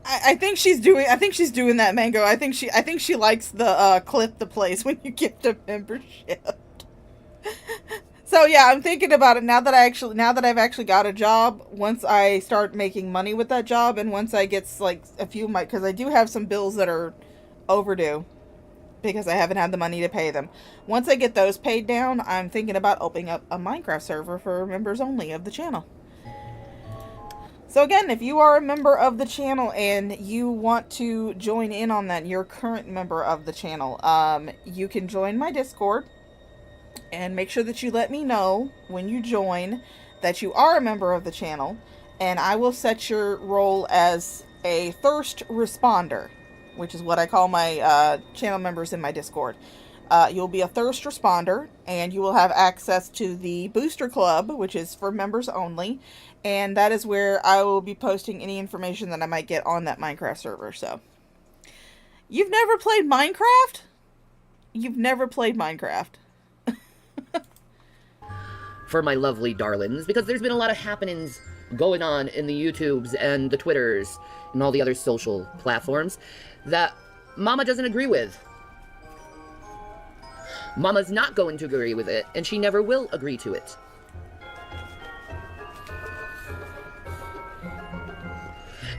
I think she's doing that, Mango. I think she likes the clip that plays when you gift a membership. So yeah, I'm thinking about it now that I've actually got a job. Once I start making money with that job, and once I get like a few of my, because I do have some bills that are overdue because I haven't had the money to pay them. Once I get those paid down, I'm thinking about opening up a Minecraft server for members only of the channel. So again, if you are a member of the channel and you want to join in on that, you're a current member of the channel, you can join my Discord. And make sure that you let me know when you join that you are a member of the channel, and I will set your role as a thirst responder, which is what I call my channel members in my Discord. You'll be a thirst responder, and you will have access to the Booster Club, which is for members only, and that is where I will be posting any information that I might get on that Minecraft server. So, you've never played Minecraft? You've never played Minecraft. For my lovely darlings, because there's been a lot of happenings going on in the YouTubes and the Twitters and all the other social platforms that Mama doesn't agree with. Mama's not going to agree with it, and she never will agree to it.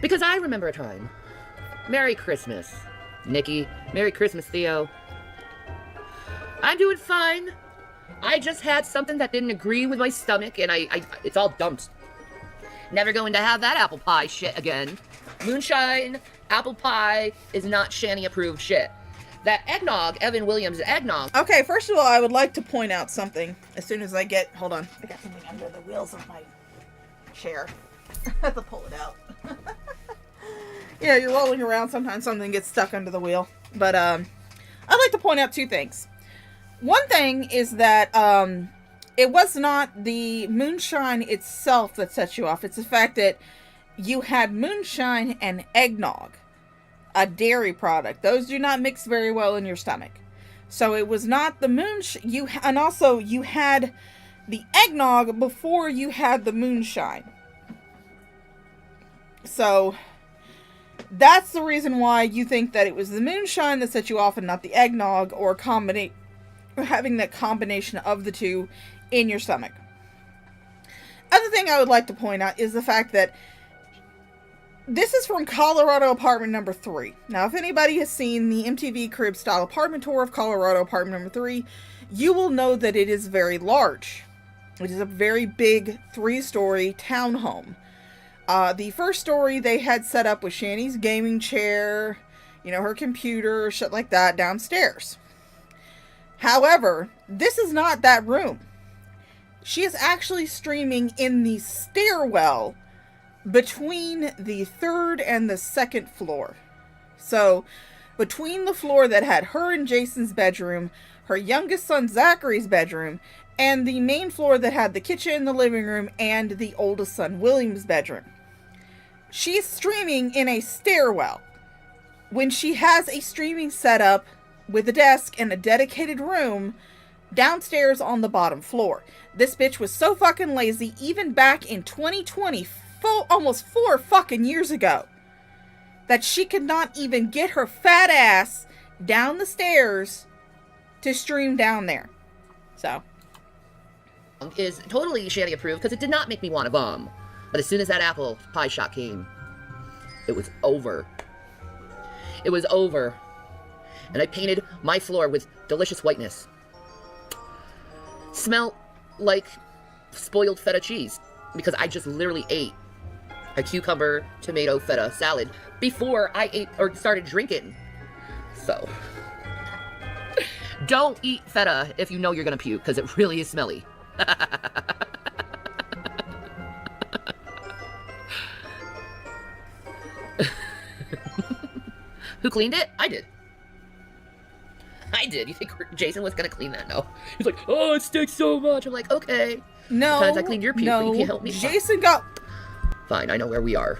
Because I remember a time. Merry Christmas, Nikki. Merry Christmas, Theo. I'm doing fine. I just had something that didn't agree with my stomach, and it's all dumped. Never going to have that apple pie shit again. Moonshine, apple pie is not Shani approved shit. That eggnog, Evan Williams eggnog. Okay, first of all, I would like to point out something as soon as I get, hold on, I got something under the wheels of my chair. I have to pull it out. Yeah, you're rolling around, sometimes something gets stuck under the wheel. But, I'd like to point out two things. One thing is that it was not the moonshine itself that set you off. It's the fact that you had moonshine and eggnog, a dairy product. Those do not mix very well in your stomach. So it was not the moonshine. And also you had the eggnog before you had the moonshine. So that's the reason why you think that it was the moonshine that set you off and not the eggnog, or having that combination of the two in your stomach. Other thing I would like to point out is the fact that this is from Colorado apartment number 3. Now, if anybody has seen the MTV Crib style apartment tour of Colorado apartment number 3, you will know that it is very large. It is a very big 3-story townhome. The first story they had set up with Shani's gaming chair, her computer, shit like that downstairs. However, this is not that room. She is actually streaming in the stairwell between the 3rd and the 2nd floor. So, between the floor that had her and Jason's bedroom, her youngest son Zachary's bedroom, and the main floor that had the kitchen, the living room, and the oldest son William's bedroom. She's streaming in a stairwell when she has a streaming setup with a desk and a dedicated room downstairs on the bottom floor. This bitch was so fucking lazy, even back in 2020, almost 4 fucking years ago, that she could not even get her fat ass down the stairs to stream down there. So. Is totally Shani approved, because it did not make me want to bomb. But as soon as that apple pie shot came, it was over. It was over. And I painted my floor with delicious whiteness. Smell like spoiled feta cheese, because I just literally ate a cucumber, tomato, feta salad before I ate or started drinking. So, don't eat feta if you know you're gonna puke, because it really is smelly. Who cleaned it? I did. I did. You think Jason was gonna clean that? No. He's like, oh, it stinks so much. I'm like, okay. No. Sometimes I cleaned your puke, but you can't help me. Jason got... Fine, I know where we are.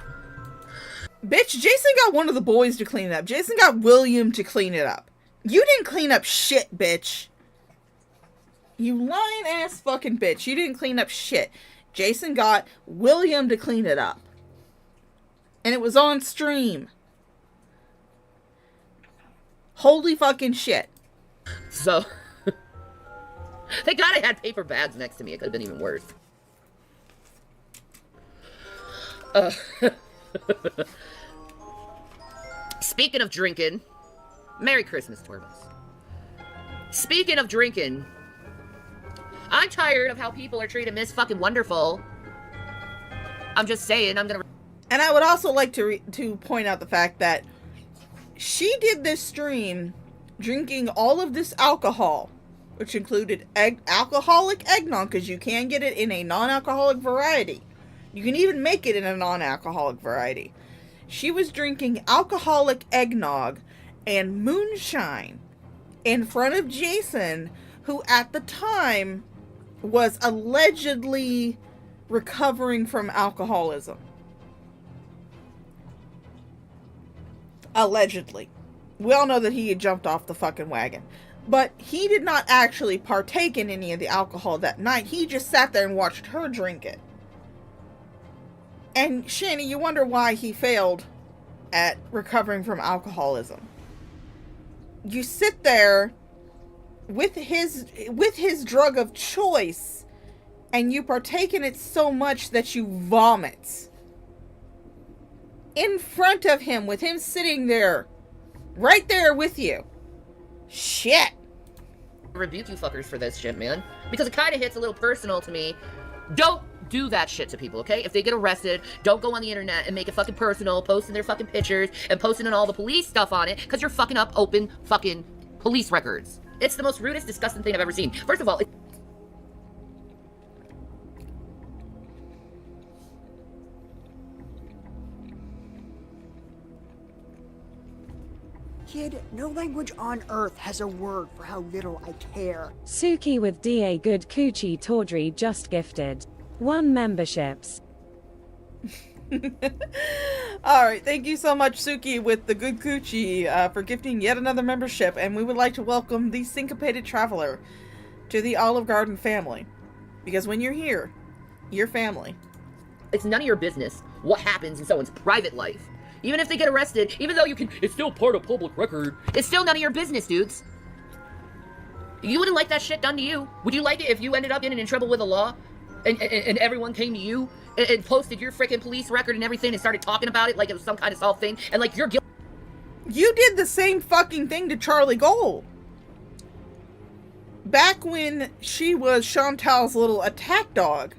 Bitch, Jason got one of the boys to clean it up. Jason got William to clean it up. You didn't clean up shit, bitch. You lying ass fucking bitch. You didn't clean up shit. Jason got William to clean it up. And it was on stream. Holy fucking shit. So, thank God I had paper bags next to me. It could have been even worse. Speaking of drinking, Merry Christmas, Torvis. Speaking of drinking, I'm tired of how people are treating Miss fucking Wonderful. I'm just saying, I'm gonna... And I would also like to point out the fact that she did this stream drinking all of this alcohol, which included alcoholic eggnog, because you can get it in a non-alcoholic variety. You can even make it in a non-alcoholic variety. She was drinking alcoholic eggnog and moonshine in front of Jason, who at the time was allegedly recovering from alcoholism. Allegedly. We all know that he had jumped off the fucking wagon. But he did not actually partake in any of the alcohol that night. He just sat there and watched her drink it. And Shani, you wonder why he failed at recovering from alcoholism. You sit there with his drug of choice, and you partake in it so much that you vomit. In front of him, with him sitting there, right there with you. Shit. Rebuke you fuckers for this shit, man. Because it kind of hits a little personal to me. Don't do that shit to people, okay? If they get arrested, don't go on the internet and make it fucking personal, posting their fucking pictures and posting all the police stuff on it, because you're fucking up open fucking police records. It's the most rudest, disgusting thing I've ever seen. First of all, Kid, no language on earth has a word for how little I care. Suki with DA Good Coochie Tawdry just gifted 1 memberships. Alright, thank you so much, Suki with the Good Coochie, for gifting yet another membership, and we would like to welcome the Syncopated Traveler to the Olive Garden family. Because when you're here, you're family. it's none of your business what happens in someone's private life. Even if they get arrested, even though you can, it's still part of public record. It's still none of your business, dudes. You wouldn't like that shit done to you. Would you like it if you ended up getting in trouble with the law and everyone came to you and posted your freaking police record and everything and started talking about it like it was some kind of solved thing and like you're guilty? You did the same fucking thing to Charlie Gold. Back when she was Chantal's little attack dog,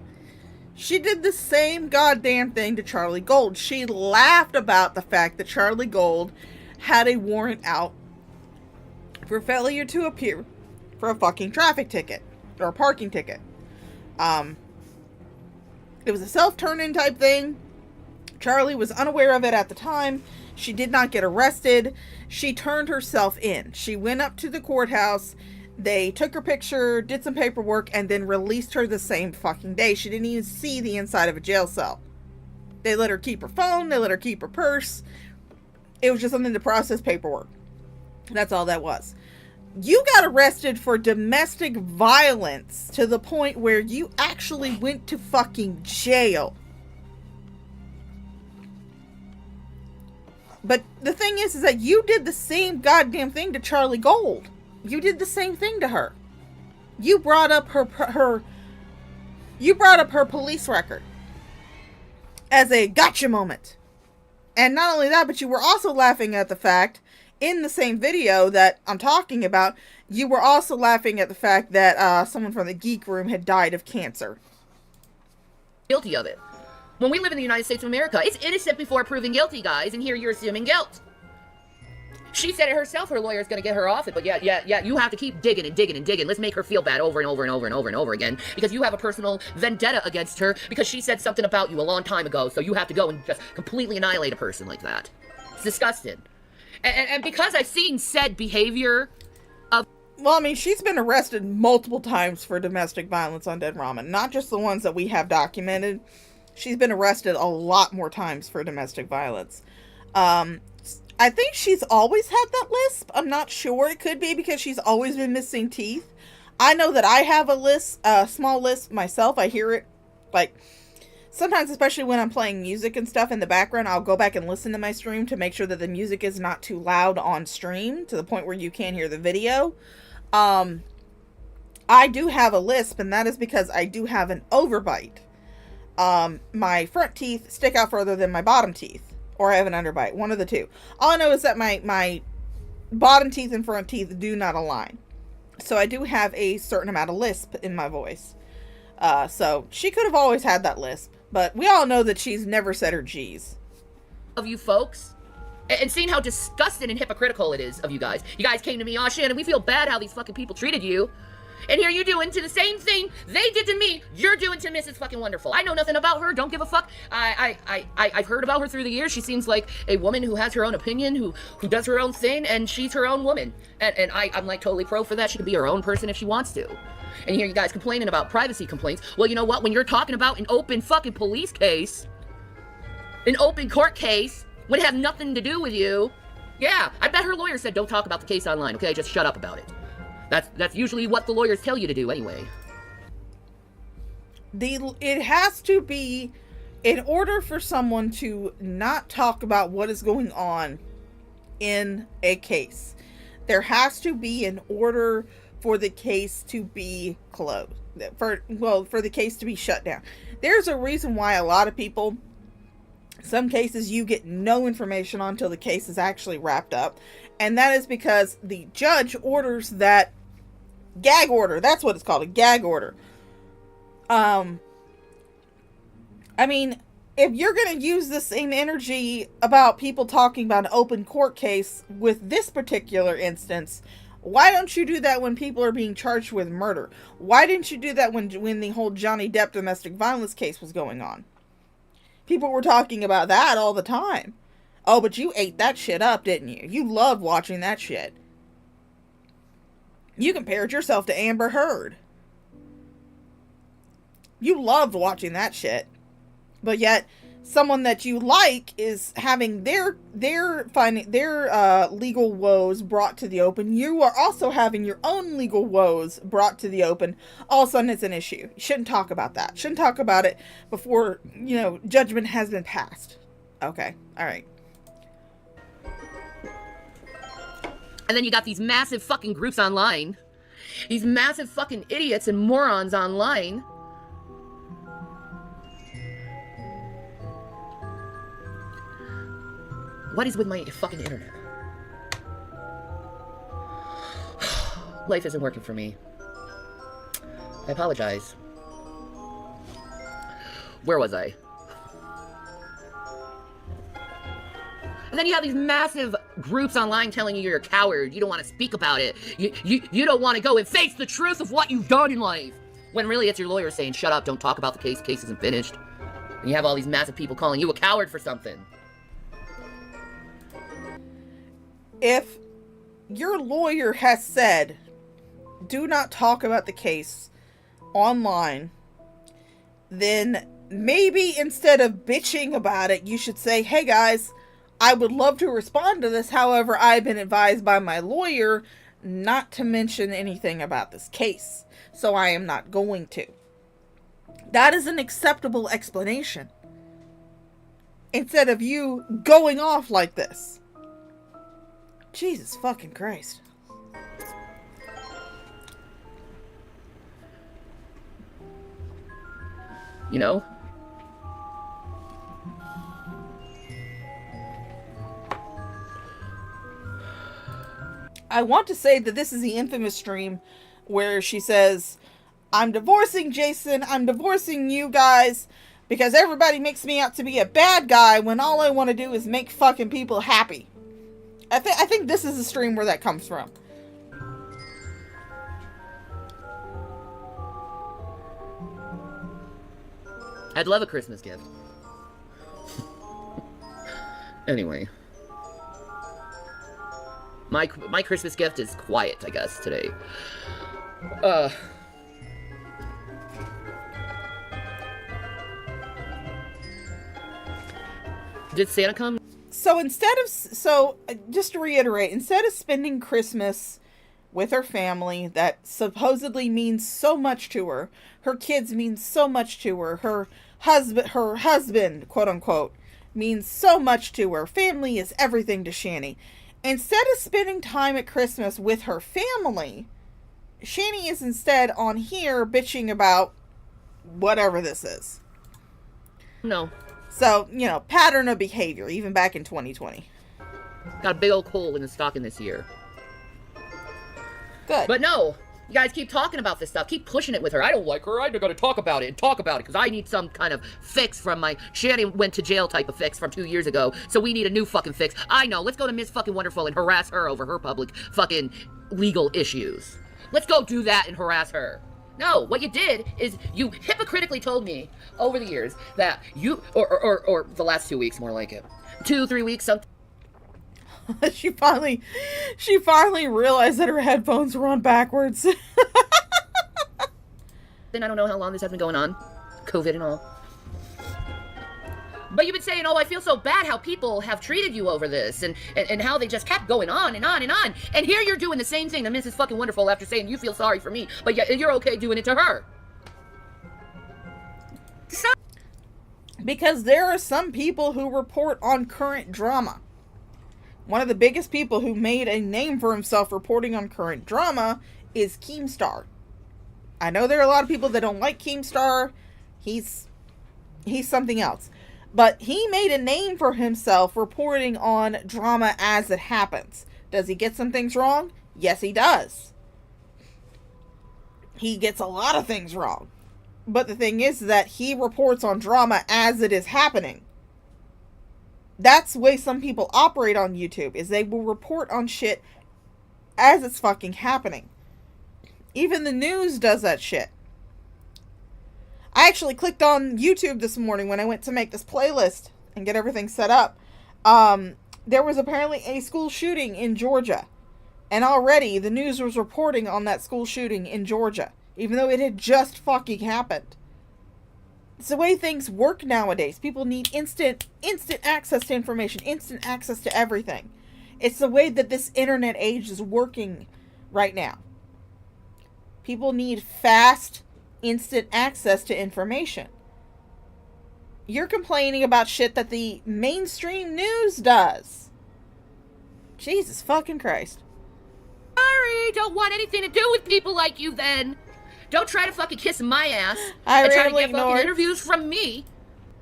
she did the same goddamn thing to Charlie Gold. She laughed about the fact that Charlie Gold had a warrant out for failure to appear for a fucking traffic ticket or a parking ticket. It was a self-turn-in type thing. Charlie was unaware of it at the time. She did not get arrested. She turned herself in. She went up to the courthouse. They took her picture, did some paperwork, and then released her the same fucking day. She didn't even see the inside of a jail cell. They let her keep her phone. They let her keep her purse. It was just something to process paperwork. That's all that was. You got arrested for domestic violence to the point where you actually went to fucking jail. But the thing is that you did the same goddamn thing to Charlie Gold. You did the same thing to her. You brought up her police record as a gotcha moment. And not only that, but you were also laughing at the fact, in the same video that I'm talking about, you were also laughing at the fact that someone from the Geek Room had died of cancer. Guilty of it. When we live in the United States of America, it's innocent before proven guilty, guys, and here you're assuming guilt. She said it herself, her lawyer's gonna get her off it, but yeah, you have to keep digging and digging and digging. Let's make her feel bad over and over and over and over and over again, because you have a personal vendetta against her because she said something about you a long time ago, so you have to go and just completely annihilate a person like that. It's disgusting. And because I've seen said behavior of Well, I mean, she's been arrested multiple times for domestic violence on Dead Ramen. Not just the ones that we have documented. She's been arrested a lot more times for domestic violence. I think she's always had that lisp. I'm not sure. It could be because she's always been missing teeth. I know that I have a lisp, a small lisp myself. I hear it, like, sometimes, especially when I'm playing music and stuff in the background, I'll go back and listen to my stream to make sure that the music is not too loud on stream to the point where you can't hear the video. I do have a lisp, and that is because I do have an overbite. My front teeth stick out further than my bottom teeth. Or I have an underbite. One of the two. All I know is that my bottom teeth and front teeth do not align. So I do have a certain amount of lisp in my voice. So she could have always had that lisp. But we all know that she's never said her G's. Of you folks. And seeing how disgusting and hypocritical it is of you guys. You guys came to me, "Aw, Shannon, we feel bad how these fucking people treated you." And here you doing to the same thing they did to me, you're doing to Mrs. fucking Wonderful. I know nothing about her, don't give a fuck. I've heard about her through the years. She seems like a woman who has her own opinion, who does her own thing, and she's her own woman. And I'm like totally pro for that. She can be her own person if she wants to. And here you guys complaining about privacy complaints. Well, you know what? When you're talking about an open fucking police case, an open court case, when it has nothing to do with you, yeah, I bet her lawyer said don't talk about the case online, okay? Just shut up about it. That's usually what the lawyers tell you to do anyway. It has to be, in order for someone to not talk about what is going on in a case, there has to be an order for the case to be closed. For the case to be shut down. There's a reason why a lot of people, some cases you get no information on until the case is actually wrapped up. And that is because the judge orders that gag order. That's what it's called, a gag order. I mean, if you're going to use the same energy about people talking about an open court case with this particular instance, why don't you do that when people are being charged with murder? Why didn't you do that when the whole Johnny Depp domestic violence case was going on? People were talking about that all the time. Oh, but you ate that shit up, didn't you? You loved watching that shit. You compared yourself to Amber Heard. You loved watching that shit. But yet, someone that you like is having their legal woes brought to the open. You are also having your own legal woes brought to the open. All of a sudden, it's an issue. You shouldn't talk about that. Shouldn't talk about it before, judgment has been passed. Okay. All right. And then you got these massive fucking groups online. These massive fucking idiots and morons online. What is with my fucking internet? Life isn't working for me. I apologize. Where was I? And then you have these massive groups online telling you you're a coward. You don't want to speak about it. You don't want to go and face the truth of what you've done in life. When really it's your lawyer saying, shut up, don't talk about the case. Case isn't finished. And you have all these massive people calling you a coward for something. If your lawyer has said, do not talk about the case online, then maybe instead of bitching about it, you should say, hey guys, I would love to respond to this. However, I've been advised by my lawyer not to mention anything about this case, so I am not going to. That is an acceptable explanation. Instead of you going off like this. Jesus fucking Christ. You know? I want to say that this is the infamous stream where she says, I'm divorcing Jason, I'm divorcing you guys, because everybody makes me out to be a bad guy when all I want to do is make fucking people happy. I think this is the stream where that comes from. I'd love a Christmas gift. Anyway. My Christmas gift is quiet, I guess, today. Did Santa come? So just to reiterate, instead of spending Christmas with her family that supposedly means so much to her, her kids mean so much to her, her husband, quote unquote, means so much to her, family is everything to Shani. Instead of spending time at Christmas with her family, Shani is instead on here bitching about whatever this is. No. So, pattern of behavior, even back in 2020. Got a big old hole in the stocking this year. Good. But no, you guys keep talking about this stuff. Keep pushing it with her. I don't like her. I'm going to talk about it because I need some kind of fix from my Shannon went to jail type of fix from 2 years ago. So we need a new fucking fix. I know. Let's go to Miss fucking Wonderful and harass her over her public fucking legal issues. Let's go do that and harass her. No, what you did is you hypocritically told me over the years that you, or the last 2 weeks, more like it, 2-3 weeks, something. She finally realized that her headphones were on backwards. Then I don't know how long this has been going on, COVID and all. But you've been saying, oh, I feel so bad how people have treated you over this and how they just kept going on and on and on. And here you're doing the same thing to Mrs. fucking Wonderful after saying you feel sorry for me, but you're okay doing it to her. Because there are some people who report on current drama. One of the biggest people who made a name for himself reporting on current drama is Keemstar. I know there are a lot of people that don't like Keemstar. He's something else. But he made a name for himself reporting on drama as it happens. Does he get some things wrong? Yes, he does. He gets a lot of things wrong. But the thing is that he reports on drama as it is happening. That's the way some people operate on YouTube, is they will report on shit as it's fucking happening. Even the news does that shit. I actually clicked on YouTube this morning when I went to make this playlist and get everything set up. There was apparently a school shooting in Georgia. And already the news was reporting on that school shooting in Georgia, even though it had just fucking happened. It's the way things work nowadays. People need instant access to information, instant access to everything. It's the way that this internet age is working right now. People need fast, instant access to information. You're complaining about shit that the mainstream news does. Jesus fucking Christ. Sorry, don't want anything to do with people like you then. Don't try to fucking kiss my ass. I and try to randomly get fucking interviews from me.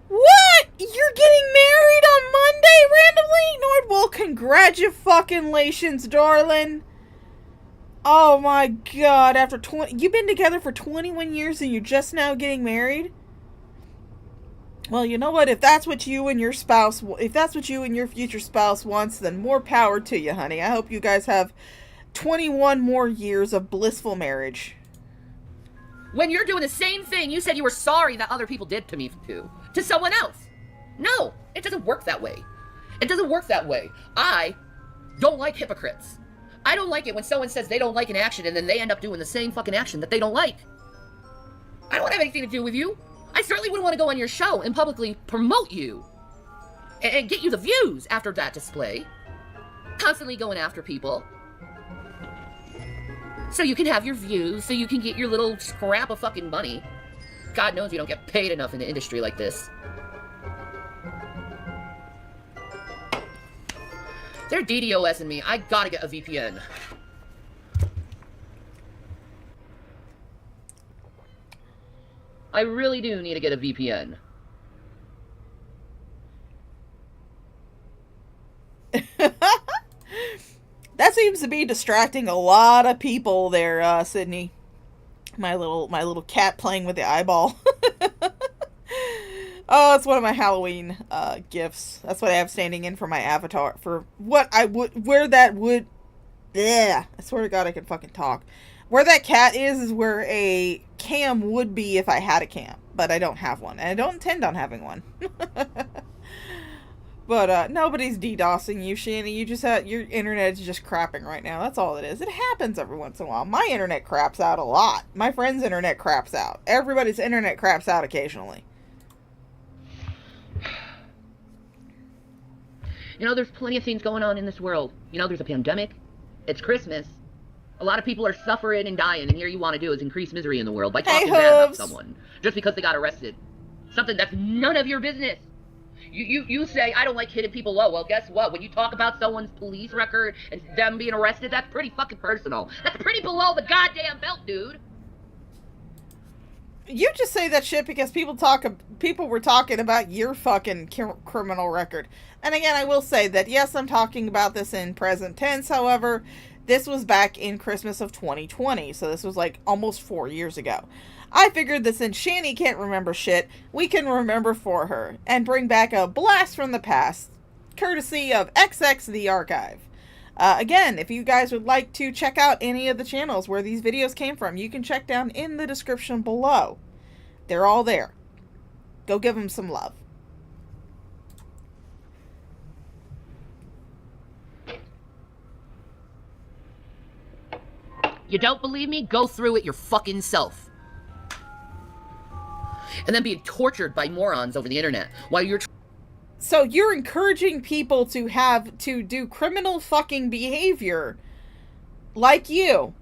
What? You're getting married on Monday randomly? Nord, well, congratulations, darling. Oh my god, after you've been together for 21 years and you're just now getting married? Well, you know what? If that's what you and your future spouse wants, then more power to you, honey. I hope you guys have 21 more years of blissful marriage. When you're doing the same thing you said you were sorry that other people did to me to someone else. No, it doesn't work that way. It doesn't work that way. I don't like hypocrites. I don't like it when someone says they don't like an action and then they end up doing the same fucking action that they don't like. I don't have anything to do with you. I certainly wouldn't want to go on your show and publicly promote you and get you the views after that display. Constantly going after people. So you can have your views, so you can get your little scrap of fucking money. God knows you don't get paid enough in the industry like this. They're DDoSing me. I gotta get a VPN. I really do need to get a VPN. That seems to be distracting a lot of people there, Sydney. My little cat playing with the eyeball. Oh, it's one of my Halloween gifts. That's what I have standing in for my avatar. For what I would, where that would, yeah. I swear to God, I can fucking talk. Where that cat is where a cam would be if I had a cam, but I don't have one, and I don't intend on having one. But nobody's DDoSing you, Shanny. You just had your internet is just crapping right now. That's all it is. It happens every once in a while. My internet craps out a lot. My friend's internet craps out. Everybody's internet craps out occasionally. You know, there's plenty of things going on in this world. You know, there's a pandemic. It's Christmas. A lot of people are suffering and dying, and here you want to do is increase misery in the world by talking bad about someone just because they got arrested. Something that's none of your business. You say, I don't like hitting people low. Well, guess what? When you talk about someone's police record and them being arrested, that's pretty fucking personal. That's pretty below the goddamn belt, dude. You just say that shit because people were talking about your fucking criminal record. And again, I will say that, yes, I'm talking about this in present tense. However, this was back in Christmas of 2020. So this was like almost 4 years ago. I figured that since Shanny can't remember shit, we can remember for her and bring back a blast from the past, courtesy of XX The Archive. Again, if you guys would like to check out any of the channels where these videos came from, you can check down in the description below. They're all there. Go give them some love. You don't believe me? Go through it your fucking self. And then being tortured by morons over the internet while you're... So you're encouraging people to do criminal fucking behavior like you.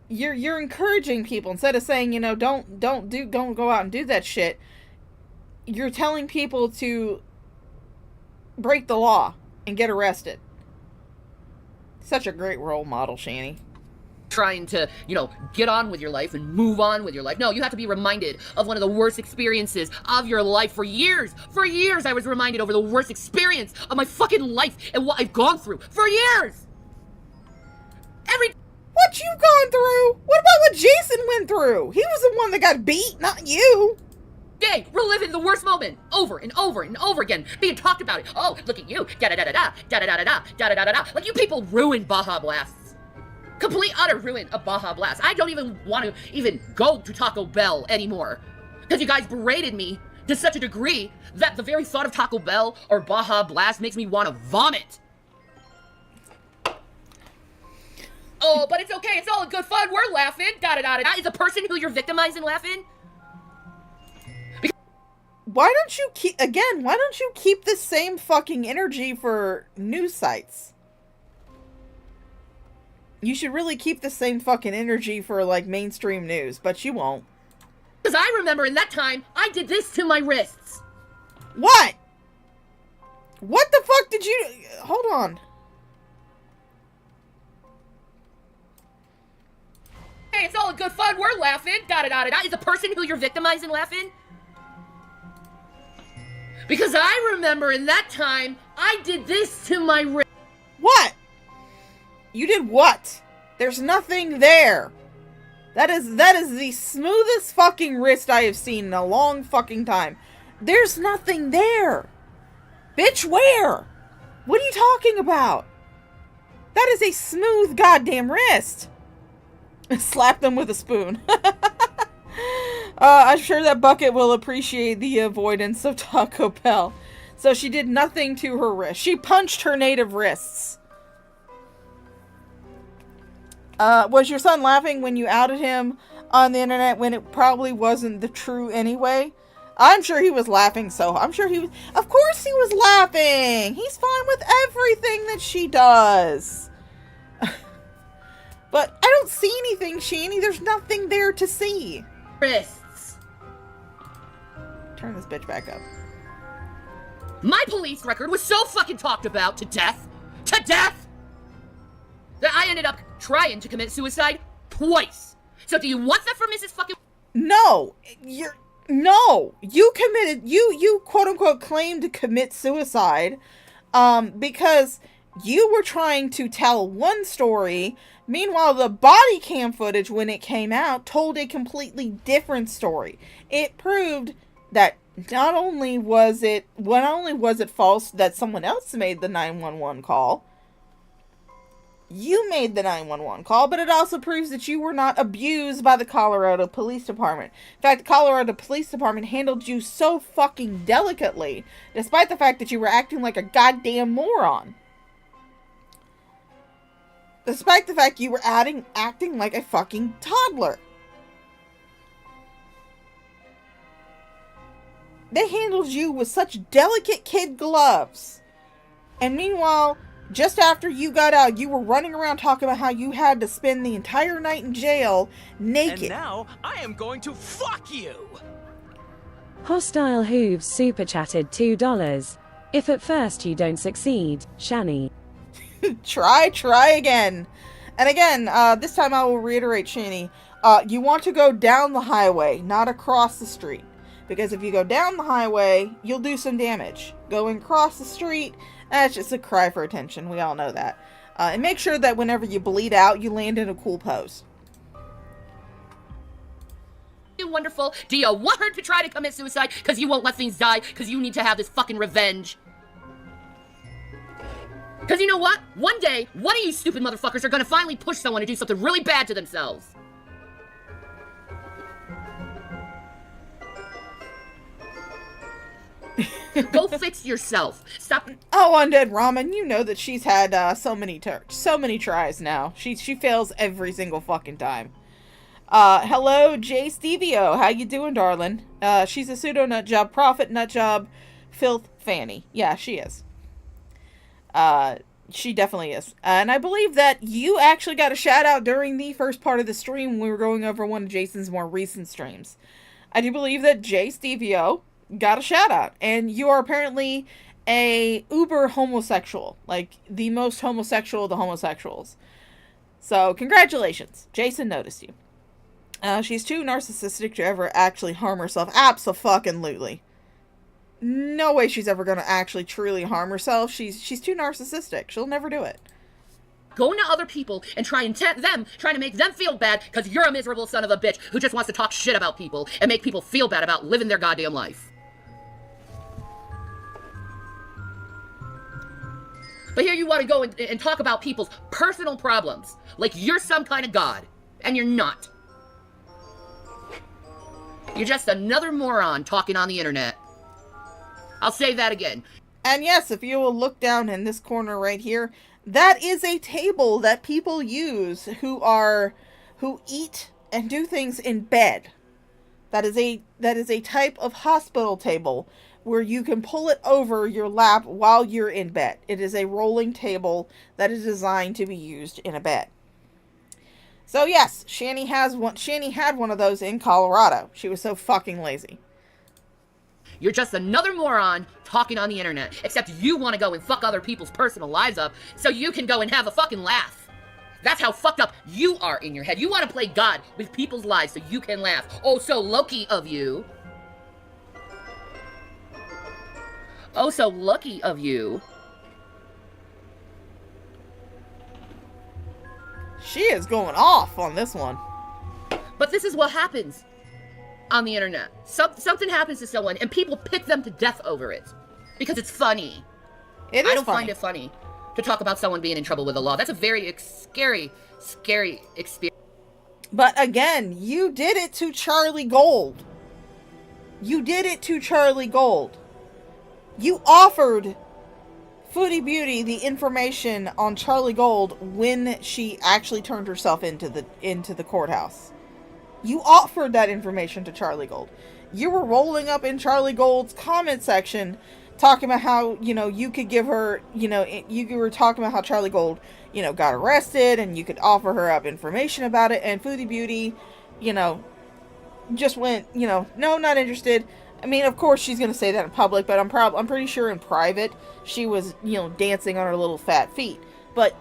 You're encouraging people instead of saying, you know, don't go out and do that shit. You're telling people to break the law and get arrested. Such a great role model, Shanny. Trying to, you know, get on with your life and move on with your life. No, you have to be reminded of one of the worst experiences of your life. For years I was reminded over the worst experience of my fucking life and what I've gone through for years. What you gone through? What about what Jason went through? He was the one that got beat, not you. Yay, reliving the worst moment over and over and over again, being talked about it. Oh, look at you, da-da-da-da-da, da-da-da-da-da, da-da-da-da-da. Like, you people ruined Baja Blasts. Complete utter ruin of Baja Blast. I don't even want to even go to Taco Bell anymore. Because you guys berated me to such a degree that the very thought of Taco Bell or Baja Blast makes me want to vomit. Oh, but it's okay. It's all in good fun. We're laughing. Da-da-da-da-da. Is the person who you're victimizing laughing? Why don't you keep the same fucking energy for news sites? You should really keep the same fucking energy for, like, mainstream news, but you won't. Because I remember in that time, I did this to my wrists. What? What the fuck did you... Hold on. Hey, it's all in good fun. We're laughing. Da-da-da-da-da. Is the person who you're victimizing laughing? Because I remember in that time, I did this to my wrist. What? You did what? There's nothing there. That is the smoothest fucking wrist I have seen in a long fucking time. There's nothing there. Bitch, where? What are you talking about? That is a smooth goddamn wrist. Slap them with a spoon. I'm sure that Bucket will appreciate the avoidance of Taco Bell. So she did nothing to her wrist. She punched her native wrists. Was your son laughing when you outed him on the internet when it probably wasn't the true anyway? I'm sure he was laughing, I'm sure he was... Of course he was laughing! He's fine with everything that she does. But I don't see anything, Shanny. There's nothing there to see. Wrists. Turn this bitch back up. My police record was so fucking talked about to death, that I ended up trying to commit suicide twice. So do you want that for Mrs. fucking... No, you committed, you quote unquote claimed to commit suicide, because you were trying to tell one story. Meanwhile, the body cam footage, when it came out, told a completely different story. It proved that not only was it false that someone else made the 911 call, You made the 911 call, but it also proves that you were not abused by the Colorado Police Department. In fact, the Colorado Police Department handled you so fucking delicately, despite the fact that you were acting like a goddamn moron. Despite the fact you were acting like a fucking toddler. They handled you with such delicate kid gloves. And meanwhile, just after you got out, you were running around talking about how you had to spend the entire night in jail naked. And now, I am going to fuck you! Hostile Hooves super chatted $2. If at first you don't succeed, Shani. Try again. And again, this time I will reiterate, Shani. You want to go down the highway, not across the street. Because if you go down the highway, you'll do some damage. Going across the street, that's just a cry for attention. We all know that. And make sure that whenever you bleed out, you land in a cool pose. Wonderful. Do you want her to try to commit suicide because you won't let things die because you need to have this fucking revenge? Because you know what? One day, one of you stupid motherfuckers are going to finally push someone to do something really bad to themselves. Go fix yourself. Stop. Oh, Undead Ramen, you know that she's had so many tries now. She fails every single fucking time. Hello, Jay Stevio. How you doing, darling? She's a pseudo nutjob, prophet nutjob, filth fanny. Yeah, she is. She definitely is. And I believe that you actually got a shout out during the first part of the stream when we were going over one of Jason's more recent streams. I do believe that Jay Stevio got a shout out, and you are apparently a uber homosexual, like the most homosexual of the homosexuals. So congratulations, Jason noticed you. She's too narcissistic to ever actually harm herself. Abso-fucking-lutely. No way she's ever gonna actually truly harm herself. She's too narcissistic. She'll never do it. Going to other people and trying to make them feel bad because you're a miserable son of a bitch who just wants to talk shit about people and make people feel bad about living their goddamn life. But here you want to go and talk about people's personal problems like you're some kind of god, and you're not. You're just another moron talking on the internet. I'll say that again. And yes, if you will look down in this corner right here, that is a table that people use who eat and do things in bed. That is a type of hospital table where you can pull it over your lap while you're in bed. It is a rolling table that is designed to be used in a bed. So yes, Shani had one of those in Colorado. She was so fucking lazy. You're just another moron talking on the internet. Except you want to go and fuck other people's personal lives up so you can go and have a fucking laugh. That's how fucked up you are in your head. You want to play God with people's lives so you can laugh. Oh, so lucky of you. Oh, so lucky of you. She is going off on this one. But this is what happens on the internet. Something happens to someone and people pick them to death over it. Because it's funny. I don't find it funny to talk about someone being in trouble with the law. That's a very scary experience. But again, you did it to Charlie Gold. You did it to Charlie Gold. You offered Foodie Beauty the information on Charlie Gold when she actually turned herself into the courthouse. You offered that information to Charlie Gold. You were rolling up in Charlie Gold's comment section talking about how, you could give her, you were talking about how Charlie Gold, got arrested and you could offer her up information about it, and Foodie Beauty, just went, no, not interested. I mean, of course she's going to say that in public, but I'm pretty sure in private she was, dancing on her little fat feet. But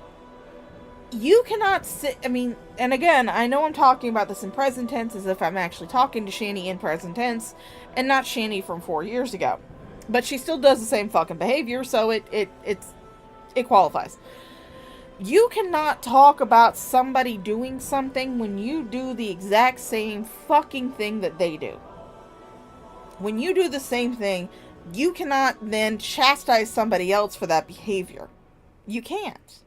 you cannot sit, and again, I know I'm talking about this in present tense as if I'm actually talking to Shani in present tense and not Shani from 4 years ago. But she still does the same fucking behavior, so it qualifies. You cannot talk about somebody doing something when you do the exact same fucking thing that they do. When you do the same thing, you cannot then chastise somebody else for that behavior. You can't.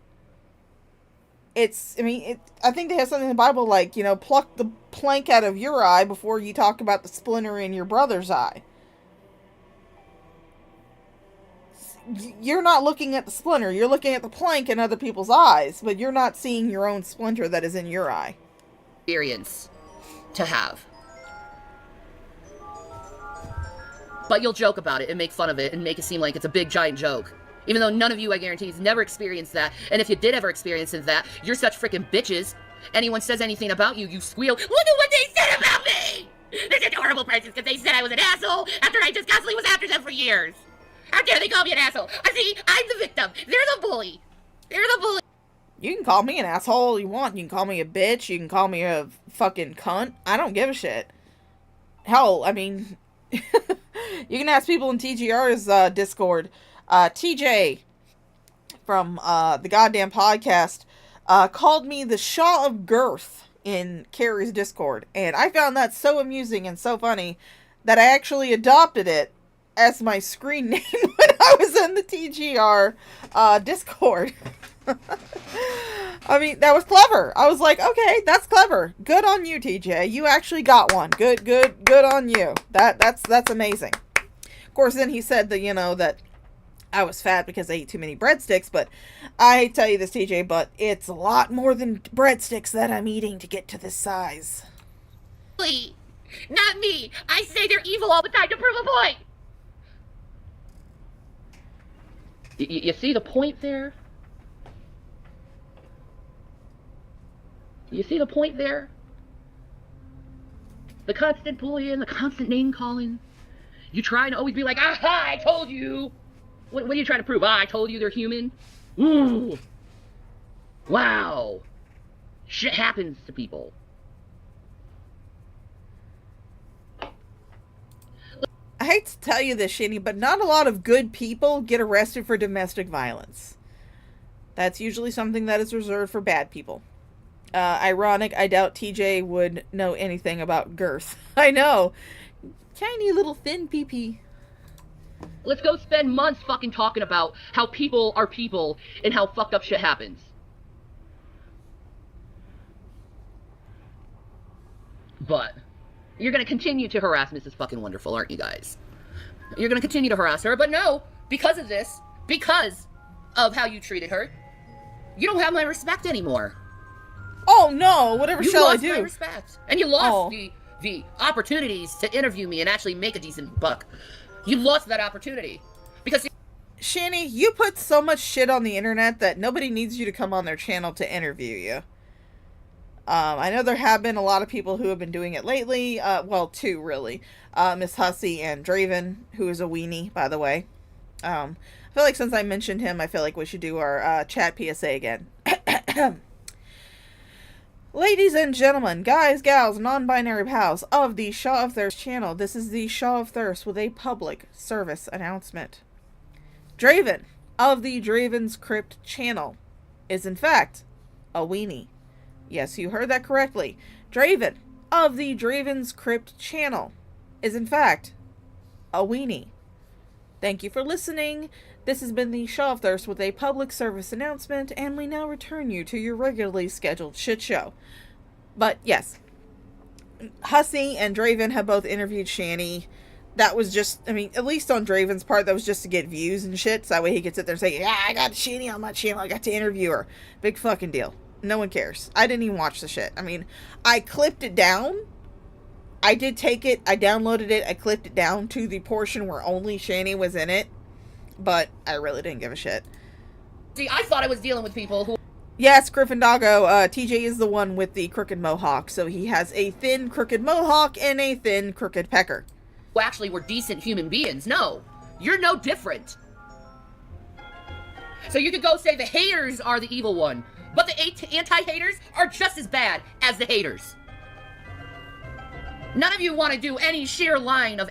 I think they have something in the Bible like, pluck the plank out of your eye before you talk about the splinter in your brother's eye. You're not looking at the splinter, you're looking at the plank in other people's eyes, but you're not seeing your own splinter that is in your eye. Experience to have. But you'll joke about it and make fun of it and make it seem like it's a big giant joke. Even though none of you, I guarantee, has never experienced that. And if you did ever experience that, you're such freaking bitches. Anyone says anything about you, you squeal, look at what they said about me! They're such horrible persons because they said I was an asshole after I just constantly was after them for years. How dare they call me an asshole? I see, I'm the victim. They're the bully. They're the bully. You can call me an asshole all you want. You can call me a bitch. You can call me a fucking cunt. I don't give a shit. Hell, I mean, you can ask people in TGR's Discord. TJ from the goddamn podcast called me the Shaw of Girth in Carrie's Discord, and I found that so amusing and so funny that I actually adopted it as my screen name when I was in the TGR Discord. I mean, that was clever. I was like, okay, that's clever. Good on you, TJ. You actually got one. Good on you. That's amazing. Of course, then he said that, that I was fat because I ate too many breadsticks, but I hate to tell you this, TJ, but it's a lot more than breadsticks that I'm eating to get to this size. Not me. I say they're evil all the time to prove a point. You see the point there? You see the point there? The constant bullying, the constant name calling. You try to always be like, aha, I told you. What are you trying to prove? I told you they're human? Ooh. Wow. Shit happens to people. I hate to tell you this, Shinny, but not a lot of good people get arrested for domestic violence. That's usually something that is reserved for bad people. Ironic, I doubt TJ would know anything about girth. I know. Tiny little thin pee-pee. Let's go spend months fucking talking about how people are people and how fucked up shit happens. But you're gonna continue to harass Mrs. fucking Wonderful, aren't you guys? You're gonna continue to harass her, but no, because of this, because of how you treated her, you don't have my respect anymore. Oh no, whatever shall I do? You lost my respect. And you lost the opportunities to interview me and actually make a decent buck. You lost that opportunity. Because Shanny, you put so much shit on the internet that nobody needs you to come on their channel to interview you. I know there have been a lot of people who have been doing it lately. Well, two, really. Miss Hussey and Draven, who is a weenie, by the way. I feel like since I mentioned him, I feel like we should do our chat PSA again. Ladies and gentlemen, guys, gals, non-binary pals of the Shaw of Thirst channel, this is the Shaw of Thirst with a public service announcement. Draven of the Draven's Crypt channel is in fact a weenie. Yes, you heard that correctly. Draven of the Draven's Crypt channel is in fact a weenie. Thank you for listening. This has been the Shaw of Thirst with a public service announcement, and we now return you to your regularly scheduled shit show. But yes, Hussey and Draven have both interviewed Shanny. That was just, I mean, at least on Draven's part, that was just to get views and shit, so that way he could sit there and say, yeah, I got Shanny on my channel, I got to interview her. Big fucking deal. No one cares. I didn't even watch the shit. I mean, I clipped it down. I did take it, I downloaded it, I clipped it down to the portion where only Shanny was in it. But I really didn't give a shit. See, I thought I was dealing with people who... Yes, Gryffindoggo, TJ is the one with the crooked mohawk. So he has a thin crooked mohawk and a thin crooked pecker. Who actually were decent human beings. No, you're no different. So you could go say the haters are the evil one. But the anti-haters are just as bad as the haters. None of you want to do any sheer line of...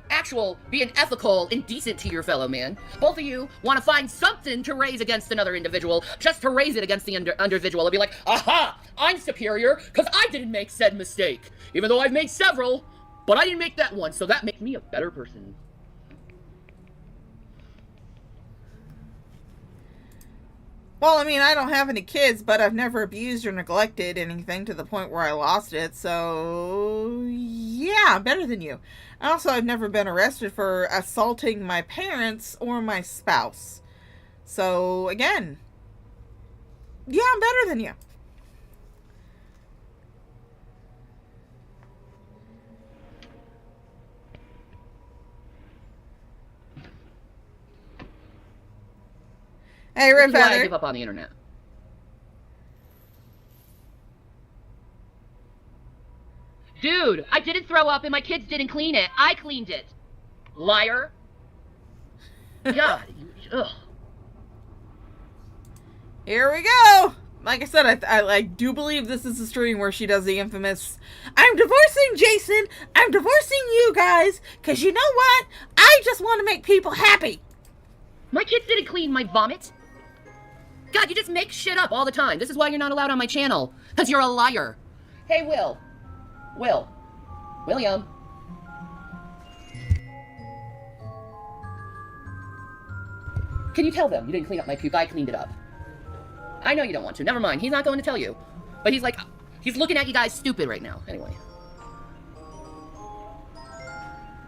actual being ethical and decent to your fellow man. Both of you want to find something to raise against another individual, just to raise it against the individual and be like, aha, I'm superior because I didn't make said mistake. Even though I've made several, but I didn't make that one, so that makes me a better person. Well, I mean, I don't have any kids, but I've never abused or neglected anything to the point where I lost it, so yeah, better than you. Also, I've never been arrested for assaulting my parents or my spouse. So, again, yeah, I'm better than you. Hey, This is why I Redfeather. give up on the internet. Dude, I didn't throw up and my kids didn't clean it. I cleaned it. Liar. God. Ugh. Here we go. Like I said, I do believe this is a stream where she does the infamous, I'm divorcing Jason, I'm divorcing you guys, because you know what? I just want to make people happy. My kids didn't clean my vomit. God, you just make shit up all the time. This is why you're not allowed on my channel. Because you're a liar. Hey, William. Can you tell them you didn't clean up my puke? I cleaned it up. I know you don't want to. Never mind. He's not going to tell you. But he's like, he's looking at you guys stupid right now. Anyway.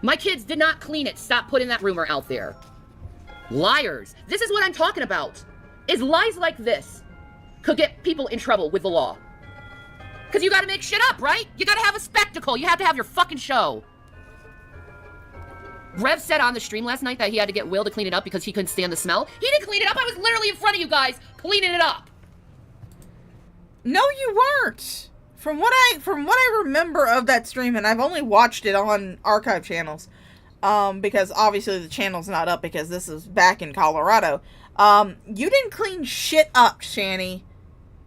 My kids did not clean it. Stop putting that rumor out there. Liars. This is what I'm talking about. Is lies like this could get people in trouble with the law. Because you gotta make shit up, right? You gotta have a spectacle. You have to have your fucking show. Rev said on the stream last night that he had to get Will to clean it up because he couldn't stand the smell. He didn't clean it up. I was literally in front of you guys cleaning it up. No, you weren't. From what I remember of that stream, and I've only watched it on archive channels, because obviously the channel's not up because this is back in Colorado. You didn't clean shit up, Shani.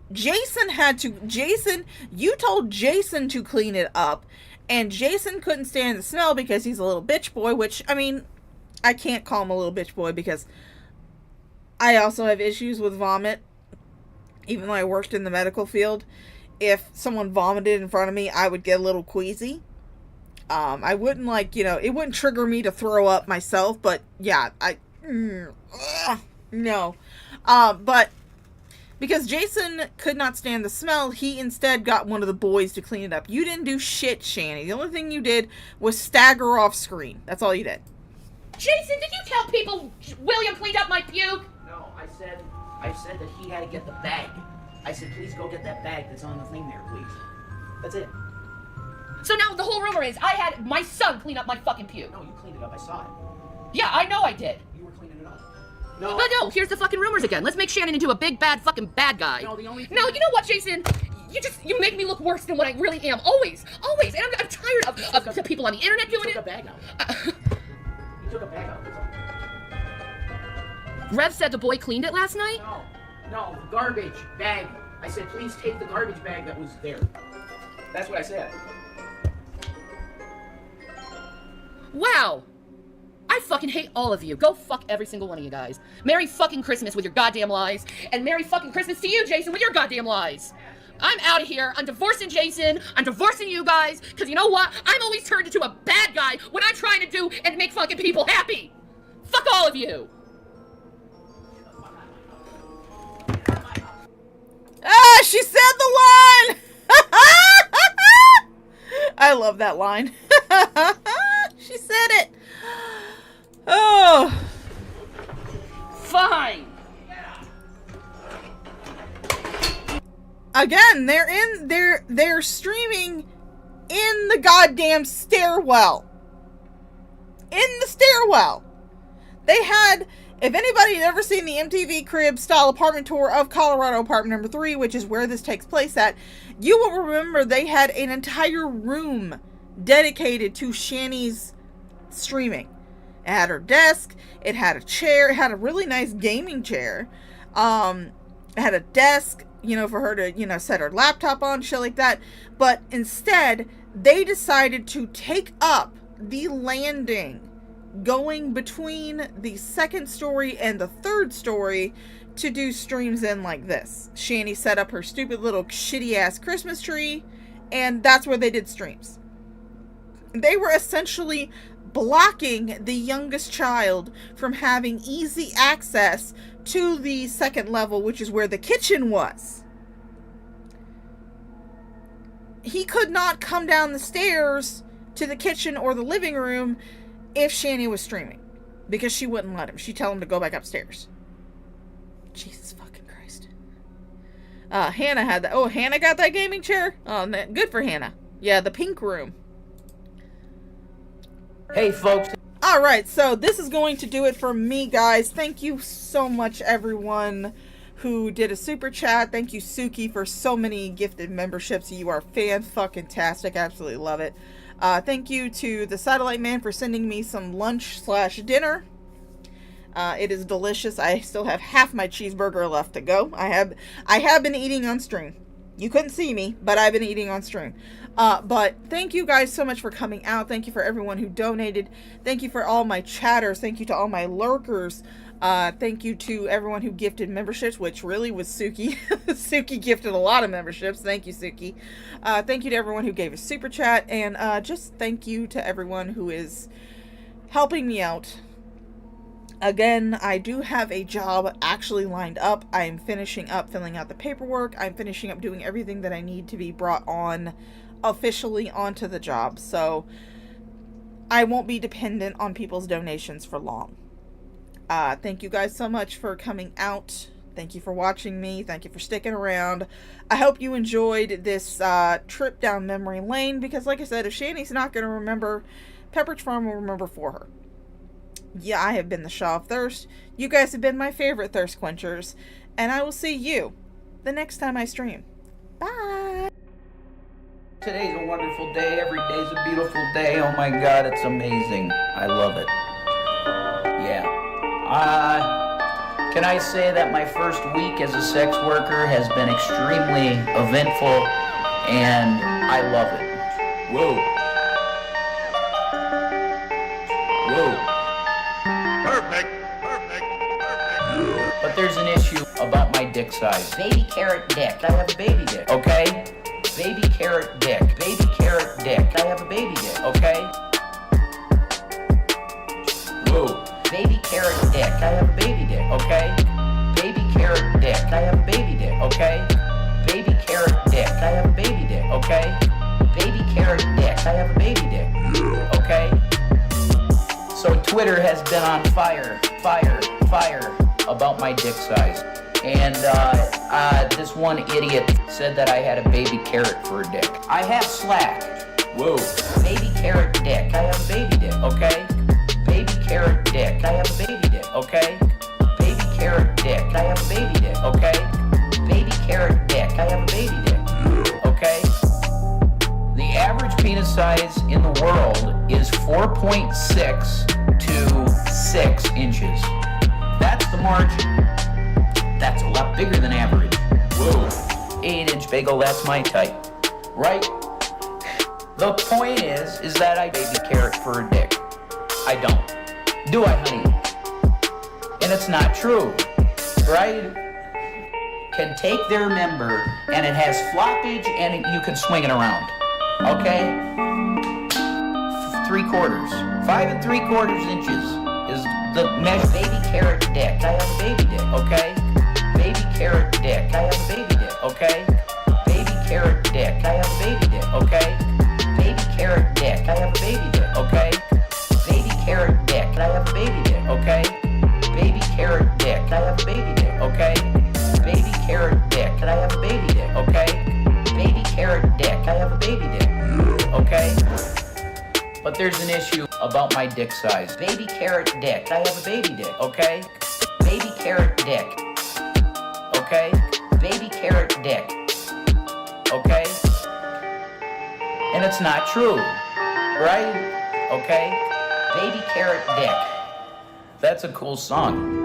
You told Jason to clean it up, and Jason couldn't stand the smell because he's a little bitch boy, which, I mean, I can't call him a little bitch boy because I also have issues with vomit, even though I worked in the medical field. If someone vomited in front of me, I would get a little queasy. I wouldn't it wouldn't trigger me to throw up myself, but yeah, no. But because Jason could not stand the smell, he instead got one of the boys to clean it up. You didn't do shit, Shani. The only thing you did was stagger off screen. That's all you did. Jason, did you tell people William cleaned up my puke? No, I said that he had to get the bag. I said, please go get that bag that's on the thing there, please. That's it. So now the whole rumor is I had my son clean up my fucking puke. No, you cleaned it up. I saw it. Yeah, I know I did. You were cleaning it up. No. But no, here's the fucking rumors again. Let's make Shannon into a big bad fucking bad guy. No, the only thing No, you know what, Jason? You make me look worse than what I really am. Always. And I'm tired of people on the internet doing it. You took a bag out. You took a bag out. Rev said the boy cleaned it last night? No, garbage bag. I said, please take the garbage bag that was there. That's what I said. Wow. I fucking hate all of you. Go fuck every single one of you guys. Merry fucking Christmas with your goddamn lies. And Merry fucking Christmas to you, Jason, with your goddamn lies. I'm out of here. I'm divorcing Jason. I'm divorcing you guys. Because you know what? I'm always turned into a bad guy when I'm trying to do and make fucking people happy. Fuck all of you. Ah, she said the line! I love that line. She said it. Oh. Fine. Again, they're streaming in the goddamn stairwell. In the stairwell. They had, if anybody had ever seen the MTV Crib style apartment tour of Colorado apartment number 3, which is where this takes place at, you will remember they had an entire room dedicated to Shani's streaming. It had her desk, it had a chair, it had a really nice gaming chair, it had a desk, for her to, set her laptop on, shit like that. But instead, they decided to take up the landing going between the second story and the third story to do streams in like this. Shani set up her stupid little shitty ass Christmas tree, and that's where they did streams. They were essentially blocking the youngest child from having easy access to the second level, which is where the kitchen was. He could not come down the stairs to the kitchen or the living room if Shani was streaming, because she wouldn't let him. She'd tell him to go back upstairs. Jesus fucking Christ. Hannah had that. Oh, Hannah got that gaming chair? Oh, good for Hannah. Yeah, the pink room. Hey, folks. Alright, so this is going to do it for me, guys. Thank you so much, everyone who did a super chat. Thank you, Suki, for so many gifted memberships. You are fan-fucking-tastic. Absolutely love it. Thank you to the Satellite Man for sending me some lunch/dinner. It is delicious. I still have half my cheeseburger left to go. I have been eating on stream. You couldn't see me, but I've been eating on stream. But thank you guys so much for coming out. Thank you for everyone who donated. Thank you for all my chatters. Thank you to all my lurkers. Thank you to everyone who gifted memberships, which really was Suki. Suki gifted a lot of memberships. Thank you, Suki. Thank you to everyone who gave a super chat. And just thank you to everyone who is helping me out. Again, I do have a job actually lined up. I'm finishing up filling out the paperwork. I'm finishing up doing everything that I need to be brought on officially onto the job. So I won't be dependent on people's donations for long. Thank you guys so much for coming out. Thank you for watching me. Thank you for sticking around. I hope you enjoyed this trip down memory lane, because like I said, if Shani's not going to remember, Pepperidge Farm will remember for her. Yeah, I have been the Shaw of Thirst. You guys have been my favorite thirst quenchers. And I will see you the next time I stream. Bye! Today's a wonderful day. Every day's a beautiful day. Oh my God, it's amazing. I love it. Yeah. Can I say that my first week as a sex worker has been extremely eventful, and I love it. Whoa. Whoa. Perfect. But there's an issue about my dick size. Baby carrot dick. I have a baby dick, okay? Baby carrot dick. Baby carrot dick. I have a baby dick, okay? Whoa. Baby carrot dick. I have a baby dick, okay? Baby carrot dick. I have a baby dick, okay? Baby carrot dick. I have a baby dick, okay? Baby carrot dick. I have a baby dick, okay? So Twitter has been on fire about my dick size. And this one idiot said that I had a baby carrot for a dick. I have Slack. Whoa. Baby carrot dick. I have a baby dick, okay? Baby carrot dick. I have a baby dick, okay? Baby carrot dick. I have a baby dick, okay? Baby carrot dick. I have a baby dick, okay? The average penis size in the world is 4.6 to 6 inches. That's the margin. That's a lot bigger than average. Whoa. 8-inch bagel, that's my type. Right? The point is that I baby carrot for a dick. I don't. Do I, honey? And it's not true. Right? Can take their member, and it has floppage, and you can swing it around. Okay? 3/4. 5 3/4 inches is the measure. Baby carrot dick. I have a baby dick, okay? Baby carrot dick. I have a baby dick, okay? Baby carrot dick. I have a baby dick, okay? Baby carrot dick. I have a baby dick, okay? Baby carrot dick. I have a baby dick, okay? Baby carrot dick. I have a baby dick, okay? Baby carrot dick. I have a baby dick, okay? Baby carrot dick. I have a baby dick, okay? But there's an issue about my dick size. Baby carrot dick. I have a baby dick, okay? Baby carrot dick. Okay? Baby carrot dick. Okay? And it's not true. Right? Okay? Baby carrot dick. That's a cool song.